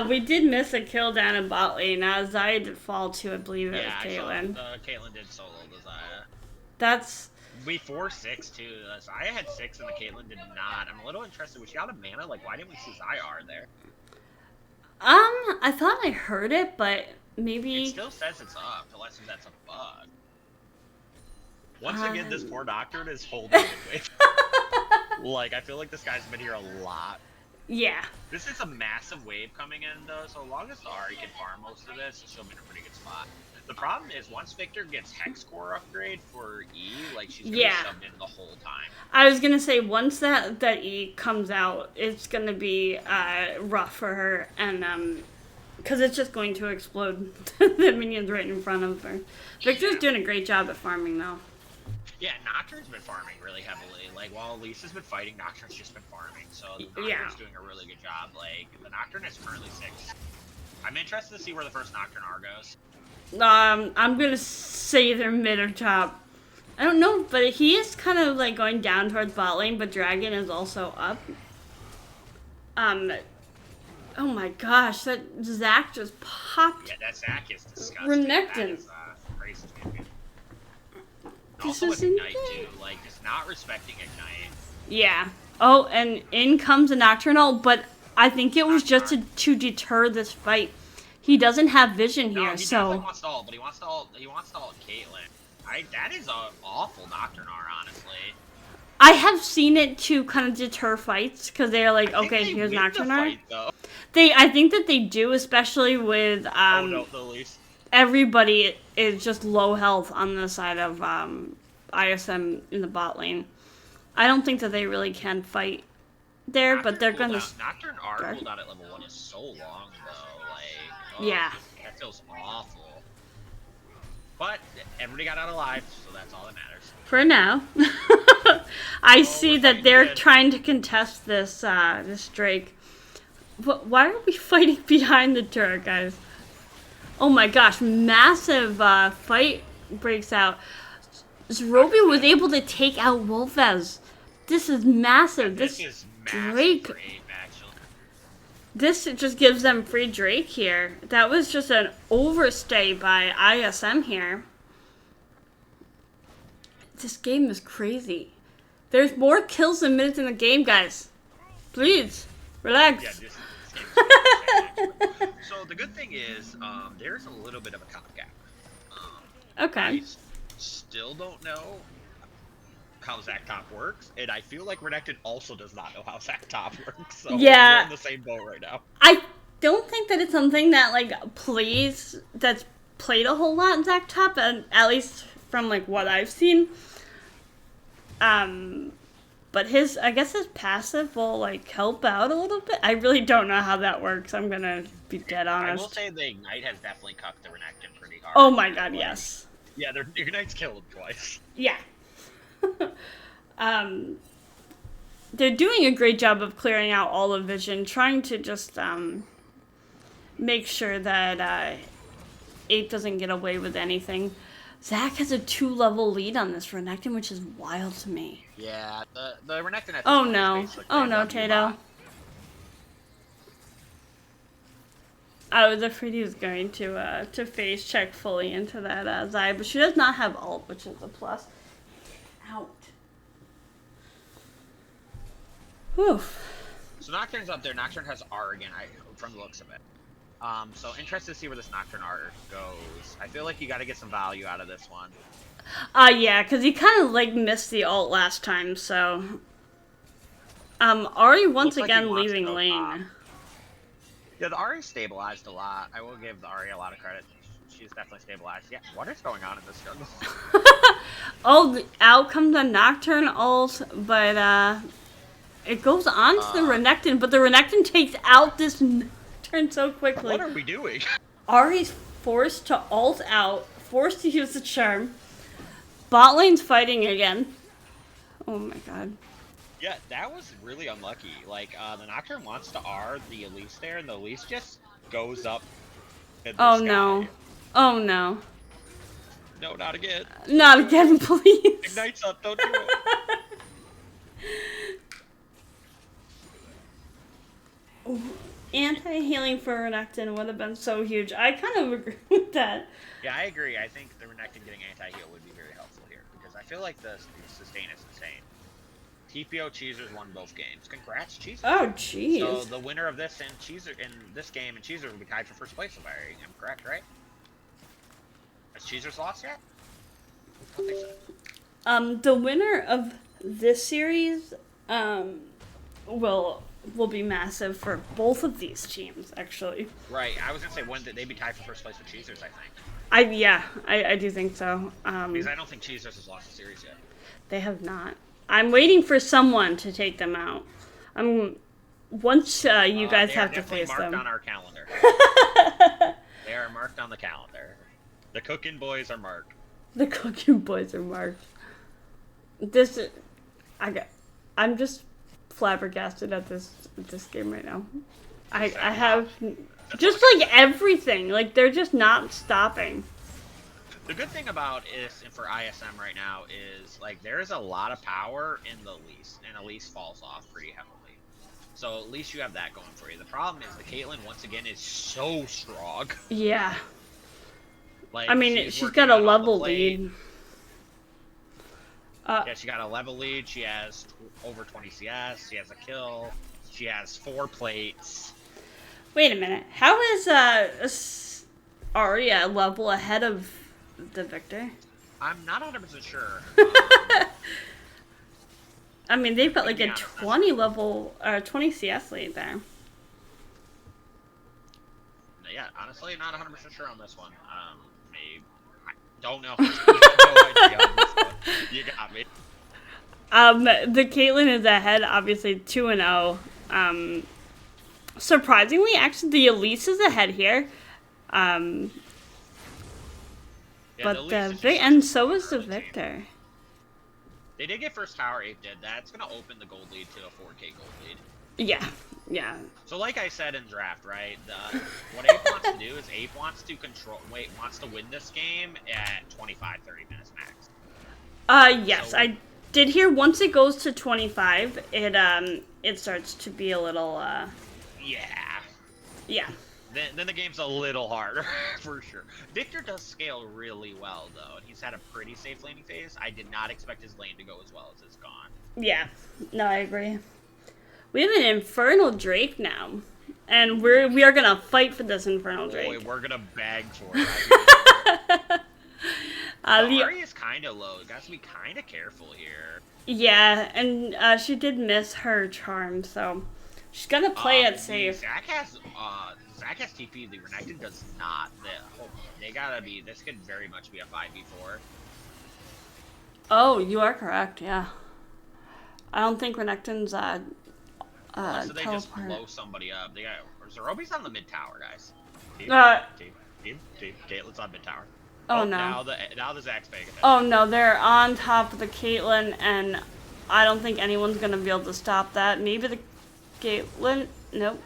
We did miss a kill down in bot lane. Zaya did fall to, I believe it was Caitlyn. Caitlyn did solo the Zaya. That's... We 4-6 too. Zaya had 6 and the Caitlyn did not. I'm a little interested. Was she out of mana? Like, why didn't we see Zyar there? I thought I heard it, but maybe... It still says it's up, unless that's a bug. Once again, this poor Nocturne is holding it with. Like, I feel like this guy's been here a lot. Yeah. This is a massive wave coming in, though, so long as the Ari can farm most of this, she'll be in a pretty good spot. The problem is, once Victor gets Hex Core upgrade for E, like, she's gonna be subbed in the whole time. I was gonna say, once that E comes out, it's gonna be rough for her, and because it's just going to explode the minions right in front of her. Victor's doing a great job at farming, though. Yeah, Nocturne's been farming really heavily. Like, while Lisa's been fighting, Nocturne's just been farming. So, Nocturne's doing a really good job. Like, the Nocturne is currently 6. I'm interested to see where the first Nocturne R goes. I'm gonna say they're mid or top. I don't know, but he is kind of, like, going down towards bot lane, but Dragon is also up. Oh my gosh, that Zac just popped. Yeah, that Zac is disgusting. Renekton. That is crazy. This Also with is Ignite, insane. too. Like, just not respecting Ignite. Yeah. Oh, and in comes a Nocturnal, but I think it was just to deter this fight. He doesn't have vision here, No, he so... definitely wants to ult, but he wants to ult Caitlyn. That is an awful Nocturne R, honestly. I have seen it to kind of deter fights, because they're like, I think okay, they here's win the Nocturne R. fight, though. I think that they do, especially with Oh no, the least. everybody is just low health on the side of ISM in the bot lane. I don't think that they really can fight there, but they're gonna... Nocturne R guard. cooldown at level 1 is so long, though. Like, oh, Yeah. That feels awful. But everybody got out alive, so that's all that matters. For now. I see we're that fighting they're again. trying to contest this this Drake. But why are we fighting behind the turret, guys? Oh my gosh, massive fight breaks out. Zerobi was able to take out Wolfez. This is massive. This is massive Drake. for Ape, actually. This just gives them free Drake here. That was just an overstay by ISM here. This game is crazy. There's more kills than minutes in the game, guys. Please, relax. Yeah, this game is insane, actually. So the good thing is, there's a little bit of a comp gap. Okay. I still don't know how Zac Top works, and I feel like Renekton also does not know how Zac Top works. So Yeah. we're in the same boat right now. I don't think that it's something that, like, plays that's played a whole lot in Zach top, and at least from like what I've seen. But I guess his passive will like help out a little bit. I really don't know how that works. I'm gonna be dead honest. I will say the Ignite has definitely cucked the Renekton pretty hard. Oh my god, yes. Yeah, their Ignite's killed him twice. Yeah. They're doing a great job of clearing out all of vision, trying to just make sure that APE doesn't get away with anything. Zach has a 2-level lead on this Renekton, which is wild to me. Yeah, the Renekton at this Oh point no. is basically Oh no, a W Tato. bot. I was afraid he was going to phase check fully into that Zai, but she does not have ult, which is a plus. Out. Whew. So Nocturne's up there. Nocturne has R again, from the looks of it. So interested to see where this Nocturne R goes. I feel like you got to get some value out of this one. Yeah, because he kind of like missed the ult last time, so. Ari once Looks like he again wants to leaving go lane. top. Yeah, the Ari stabilized a lot. I will give the Ari a lot of credit. She's definitely stabilized. Yeah, what is going on in this jungle? Oh, out comes the Nocturne ult, but it goes on to the Renekton, but the Renekton takes out this Nocturne so quickly. What are we doing? Ari's forced to ult out, forced to use the charm. Bot lane's fighting again. Oh my god. Yeah, that was really unlucky. Like, the Nocturne wants to R the Elise there, and the Elise just goes up in the Oh sky. no. Oh no. No, not again. Not again, please. Ignite's up, don't do it. Anti-healing for Renekton would have been so huge. I kind of agree with that. Yeah, I agree. I think the Renekton getting anti-heal would be very helpful here, because I feel like the sustain is insane. TPO Cheezers won both games. Congrats, Cheezers. Oh, jeez. So the winner of this and Cheezer in this game and Cheezers will be tied for first place, if I am correct, right? Has Cheezers lost yet? I don't think so. The winner of this series, will be massive for both of these teams, actually. Right, I was gonna say when they'd be tied for first place with Cheezers, I think. I do think so. Because I don't think Cheezers has lost the series yet. They have not. I'm waiting for someone to take them out. Once you guys have to face marked them. on our calendar. They are marked on the calendar. The Cookin' Boys are marked. The Cooking Boys are marked. I'm just flabbergasted at this game right now. I have just like everything. Like they're just not stopping. The good thing about this and for ISM right now is like there is a lot of power in the Elise, and Elise falls off pretty heavily. So at least you have that going for you. The problem is the Caitlyn once again is so strong. Yeah. Like I mean, she's working got a on all the level play. lead. Yeah, she got a level lead. She has over 20 CS. She has a kill. She has 4 plates. Wait a minute. How is Arya a level ahead of the Victor? I'm not 100% sure. I mean, they've got like a honest, 20 level, 20 CS lead there. Yeah, honestly, not 100% sure on this one. Maybe. I don't know. I have no idea on this one. You got me. The Caitlyn is ahead, obviously 2-0. Surprisingly, actually, the Elise is ahead here. Yeah, But the Elise the is just and so is the early team. Victor. They did get first tower. Ape did that. It's gonna open the gold lead to a 4K gold lead. Yeah, yeah. So, like I said in draft, right? What Ape wants to do is Ape wants to wants to win this game at 25-30 minutes max. Yes, So- I did hear once it goes to 25, it starts to be a little, Yeah. yeah. Then the game's a little harder, for sure. Victor does scale really well, though, and he's had a pretty safe laning phase. I did not expect his lane to go as well as it's gone. Yeah, no, I agree. We have an Infernal Drake now, and we are gonna fight for this Infernal Boy, Drake. we're gonna beg for it. Ari is kind of low. You guys be kind of careful here. Yeah, and she did miss her charm, so she's gonna play it safe. Zach Zach has TP, the Renekton does not. They gotta be, this could very much be a 5v4. Oh, you are correct, yeah. I don't think Renekton's, So they just teleport. blow somebody up. They got, Zerobi's on the mid tower, guys. Team, Caitlyn's on mid tower. Oh, no. Now the Zach's paying attention. Oh, no, they're on top of the Caitlyn, and I don't think anyone's gonna be able to stop that. Maybe the Caitlyn, nope.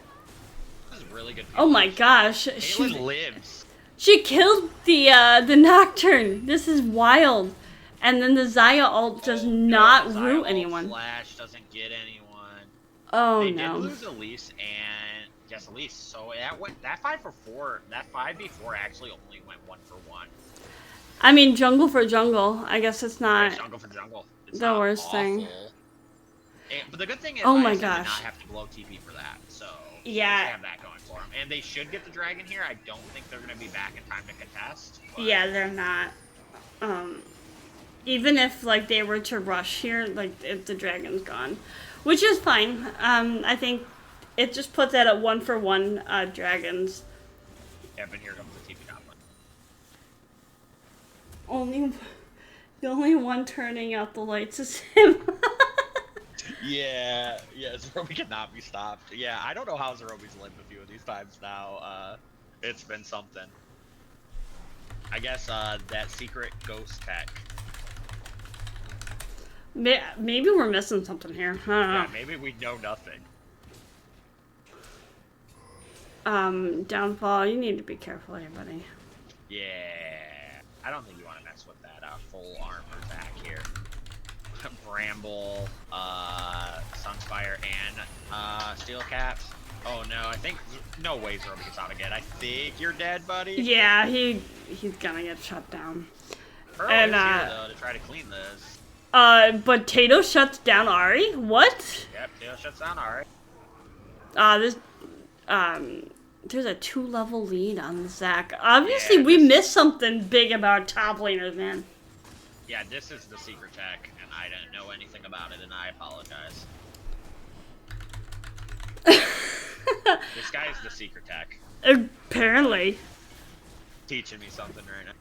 This is really good. Oh my gosh, Caitlyn lives. she killed the Nocturne. This is wild. And then the Xayah ult does not Xayah root ult anyone. Flash doesn't get anyone. Oh They no. did lose Elise and yes, Elise. So that 5-for-4, that 5v4 actually only went 1-for-1. I mean, jungle for jungle. I guess it's not Jungle for jungle. It's the not worst awful. thing. But the good thing is, Oh my ISO did not gosh. have to blow TP for that. So Yeah. they have that going for them. And they should get the dragon here. I don't think they're going to be back in time to contest. But Yeah, they're not. Even if like they were to rush here, like if the dragon's gone, which is fine. I think it just puts that at 1-for-1 dragons. Yep, and here comes the TP top one. The only one turning out the lights is him. Yeah, Zerobi cannot be stopped. Yeah, I don't know how Zerobi's lived a few of these times now. It's been something. I guess that secret ghost tech. Maybe we're missing something here. I don't know. Yeah, maybe we know nothing. Downfall, you need to be careful here, buddy. Yeah, I don't think you want to mess with that full armor back here. Bramble, Sunspire, and Steel Cat. Oh no, I think no way Zerobi gets out again. I think you're dead, buddy. Yeah, he's gonna get shut down. Pearl And, is here though to try to clean this. But Tato shuts down Ari? What? Yep, Tail shuts down. Alright. There's a 2-level lead on Zach. Obviously, Yeah, we missed something big about top laners, man. Yeah, this is the secret tech, and I didn't know anything about it, and I apologize. This guy is the secret tech. Apparently. Teaching me something right now.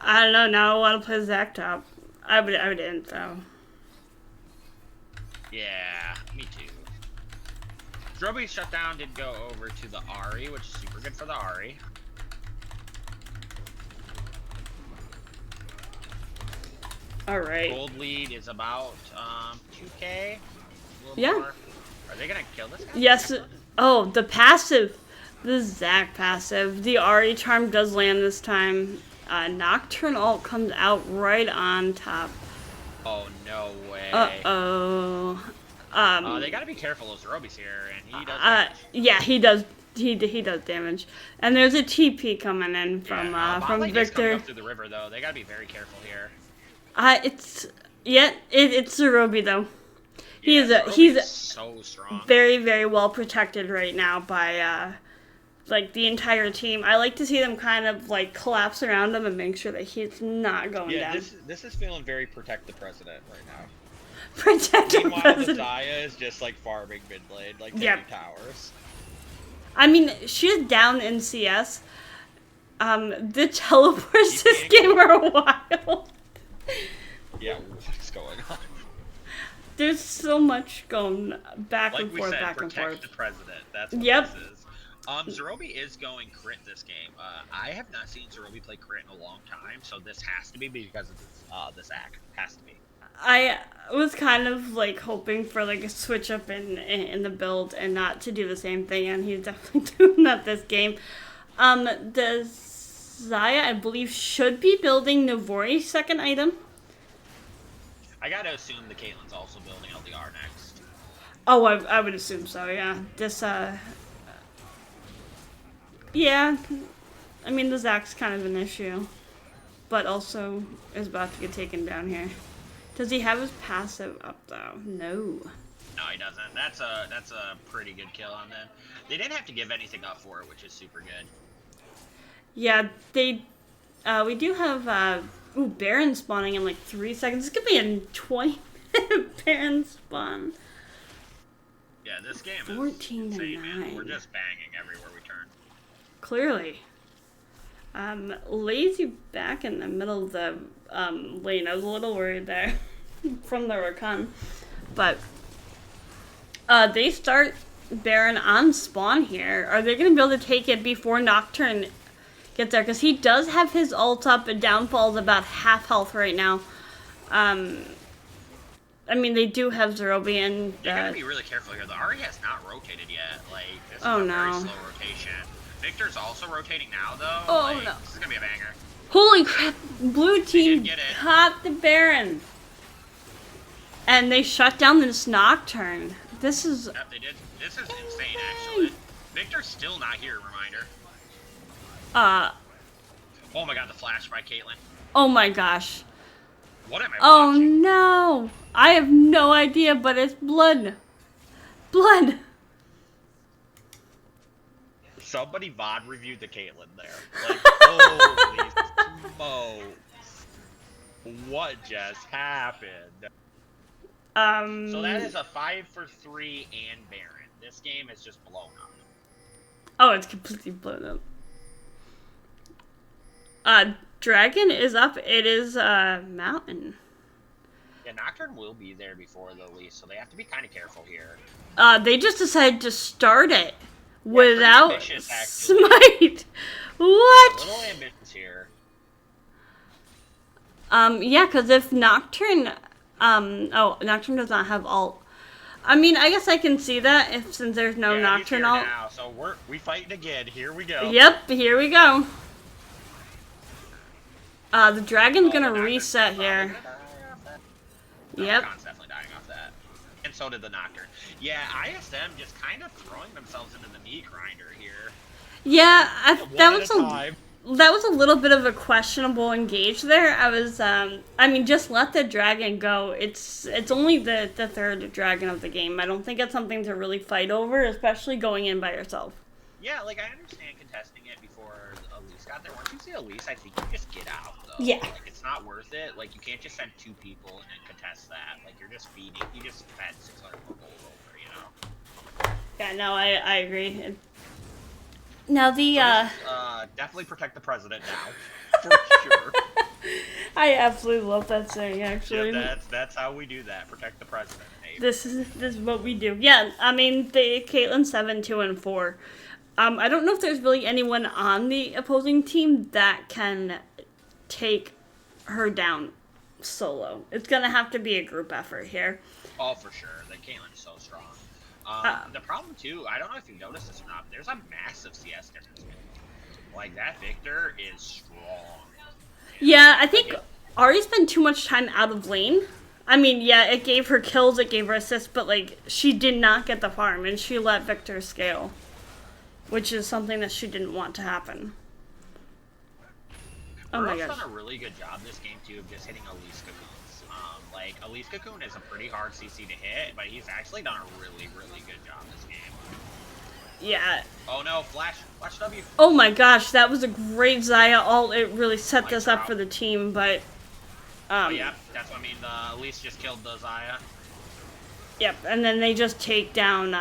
I don't know, now I want to play Zach top. I wouldn't, though. Yeah, me too. Zerobi's shutdown did go over to the Ari, which is super good for the Ari. Alright. Gold lead is about 2k. A little Yeah. more. Are they gonna kill this guy? Yes. Oh, the passive. The Zach passive. The Ari charm does land this time. Nocturne ult comes out right on top. Oh no way. Uh-oh. They gotta be careful of Zerobi's here, and he does. Damage. Yeah, he does. He does damage. And there's a TP coming in from Bot lane is coming Victor. up through the river though. They gotta be very careful here. It's Zerobi though. Yeah, He's so strong. very, very well protected right now by like the entire team. I like to see them kind of like collapse around him and make sure that he's not going Yeah, down. this is feeling very protect the president right now. Protect the Meanwhile, the president. Xayah is just like farming mid lane, like taking Yep. towers. I mean, she's down in CS. The teleports this game are wild. Yeah, what's going on? There's so much going back Like and we forth, said, back and protect forth. the president. That's what Yep. this is. Zerobi is going crit this game. I have not seen Zerobi play crit in a long time, so this has to be because of this act. Has to be. I was kind of like hoping for like a switch up in the build and not to do the same thing, and he's definitely doing that this game. The Xayah, I believe, should be building Navori's second item. I gotta assume the Caitlyn's also building LDR next. Oh, I would assume so, yeah. This, yeah. I mean, the Zach's kind of an issue, but also is about to get taken down here. Does he have his passive up, though? No. No, he doesn't. That's a pretty good kill on them. They didn't have to give anything up for it, which is super good. Yeah, we do have, Baron spawning in like 3 seconds. This could be a 20-minute Baron spawn. Yeah, this game is 14 to insane, man. 9. We're just banging everywhere we turn. clearly. Lazy back in the middle of the lane. I was a little worried there from the recon. But they start Baron on spawn here. Are they going to be able to take it before Nocturne gets there? Because he does have his ult up, and Downfall's about half health right now. I mean, they do have Zerobi and... You gotta be really careful here. The Ahri has not rotated yet. Like, this is Oh, a no. very slow rotation. Victor's also rotating now, though. Oh, like, no. This is gonna be a banger. Holy crap! Blue team get it. caught the Baron. And they shut down this Nocturne. This is... Yep, they did. This is insane, actually. Victor's still not here, reminder. Oh my god, the flash by Caitlyn. Oh my gosh. What am I Oh watching? no! I have no idea, but it's blood. Blood! Somebody VOD reviewed the Caitlyn there. Like, holy smokes. What just happened? So that is a 5 for 3 and Baron. This game is just blown up. Oh, it's completely blown up. Dragon is up. It is, Mountain. Yeah, Nocturne will be there before the lease, so they have to be kind of careful here. They just decided to start it without pretty ambitious, actually. smite. What? A little ambitious here. Yeah, because if Nocturne, Nocturne does not have ult. I mean, I guess I can see that since there's no Yeah, Nocturne he's here ult. now, so we fighting again. Here we go. Yep, here we go. The dragon's gonna The Nocturne's reset probably here. gonna die off that. No, Yep. Khan's definitely dying off that. And so did the Nocturne. Yeah, ISM just kind of throwing themselves into the meat grinder here. Yeah, One that was a little bit of a questionable engage there. I mean, just let the dragon go. It's only the third dragon of the game. I don't think it's something to really fight over, especially going in by yourself. Yeah, like, I understand contesting it before Elise got there. Once you see Elise, I think you just get out, though. Yeah. Like, it's not worth it. Like, you can't just send 2 people and then contest that. Like, you're just feeding. You just fed 600 more goals over, you know? Yeah, no, I agree. Now the, Definitely protect the president now. For sure. I absolutely love that saying, actually. Yeah, that's how we do that. Protect the president. Hey. This is what we do. Yeah, I mean, the Caitlyn 7, 2, and 4. I don't know if there's really anyone on the opposing team that can take her down solo. It's gonna have to be a group effort here. Oh, for sure. The Caitlyn's so strong. The problem, too, I don't know if you've noticed this or not, but there's a massive CS difference. Like, that Victor is strong. Yeah, I think Ari spent too much time out of lane. I mean, yeah, it gave her kills, it gave her assists, but, like, she did not get the farm, and she let Victor scale. Which is something that she didn't want to happen. Oh my Burrow's gosh. done a really good job this game, too, of just hitting Elise cocoons. Like, Elise cocoon is a pretty hard CC to hit, but he's actually done a really, really good job this game. Yeah. Oh no, Flash W. Oh my gosh, that was a great Xayah ult. It really set Like this up Drow. for the team, but... Oh, yeah, that's what I mean. Elise just killed the Xayah. Yep, and then they just take down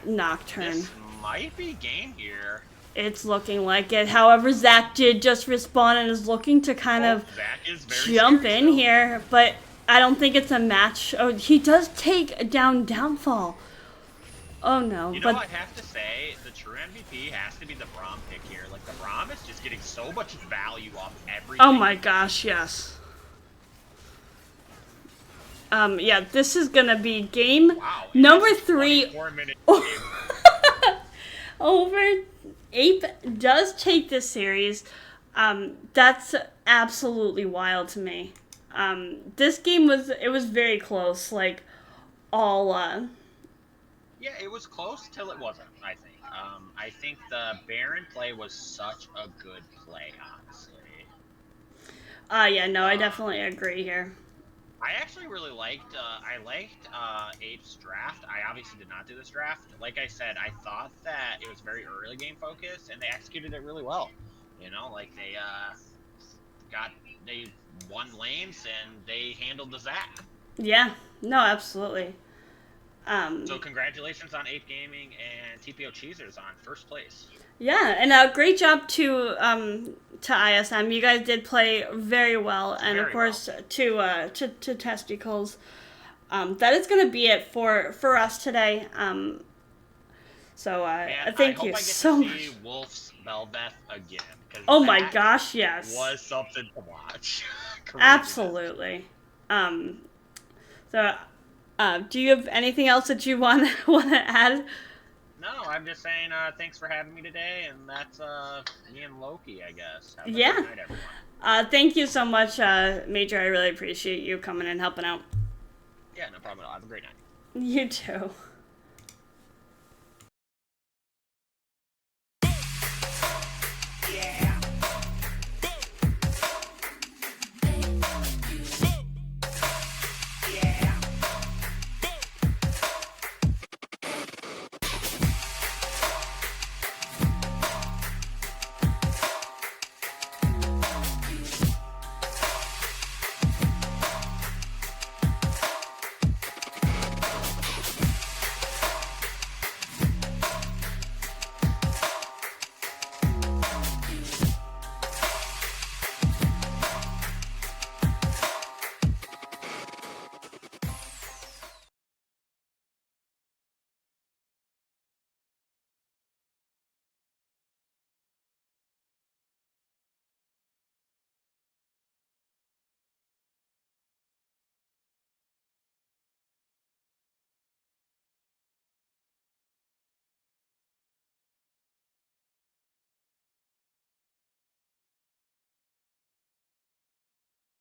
Nocturne. This might be game here. It's looking like it. However, Zach did just respawn and is looking to kind of Zach is very jump serious, in though. here, but I don't think it's a match. Oh, he does take down Downfall. Oh no, You know, but I have to say, the true MVP has to be the Braum pick here. Like, the Braum is just getting so much value off everything. oh my gosh, yes. Yeah, this is gonna be game Wow. number it's a 3. 24-minute Over. Ape does take this series. That's absolutely wild to me. This game was very close, like all Yeah, it was close till it wasn't, I think. I think the Baron play was such a good play, honestly. yeah, no, I definitely agree here. I actually really liked, Ape's draft. I obviously did not do this draft. Like I said, I thought that it was very early game focused, and they executed it really well. You know, like they won lanes, and they handled the Zac. Yeah, no, absolutely. So congratulations on Ape Gaming and TPO Cheesers on first place. Yeah, and great job to ISM. You guys did play very well, and Very of course to Testicles. That is going to be it for us today. So Man, thank I hope you I get so to see much. Wolf's Belveth again. 'Cause Oh my that gosh, yes, was something to watch. Craziness. absolutely. So, do you have anything else that you want to add? No, I'm just saying thanks for having me today, and that's me and Loki, I guess. Have a Yeah. good night, everyone. Thank you so much, Major. I really appreciate you coming and helping out. Yeah, no problem at all. Have a great night. You too.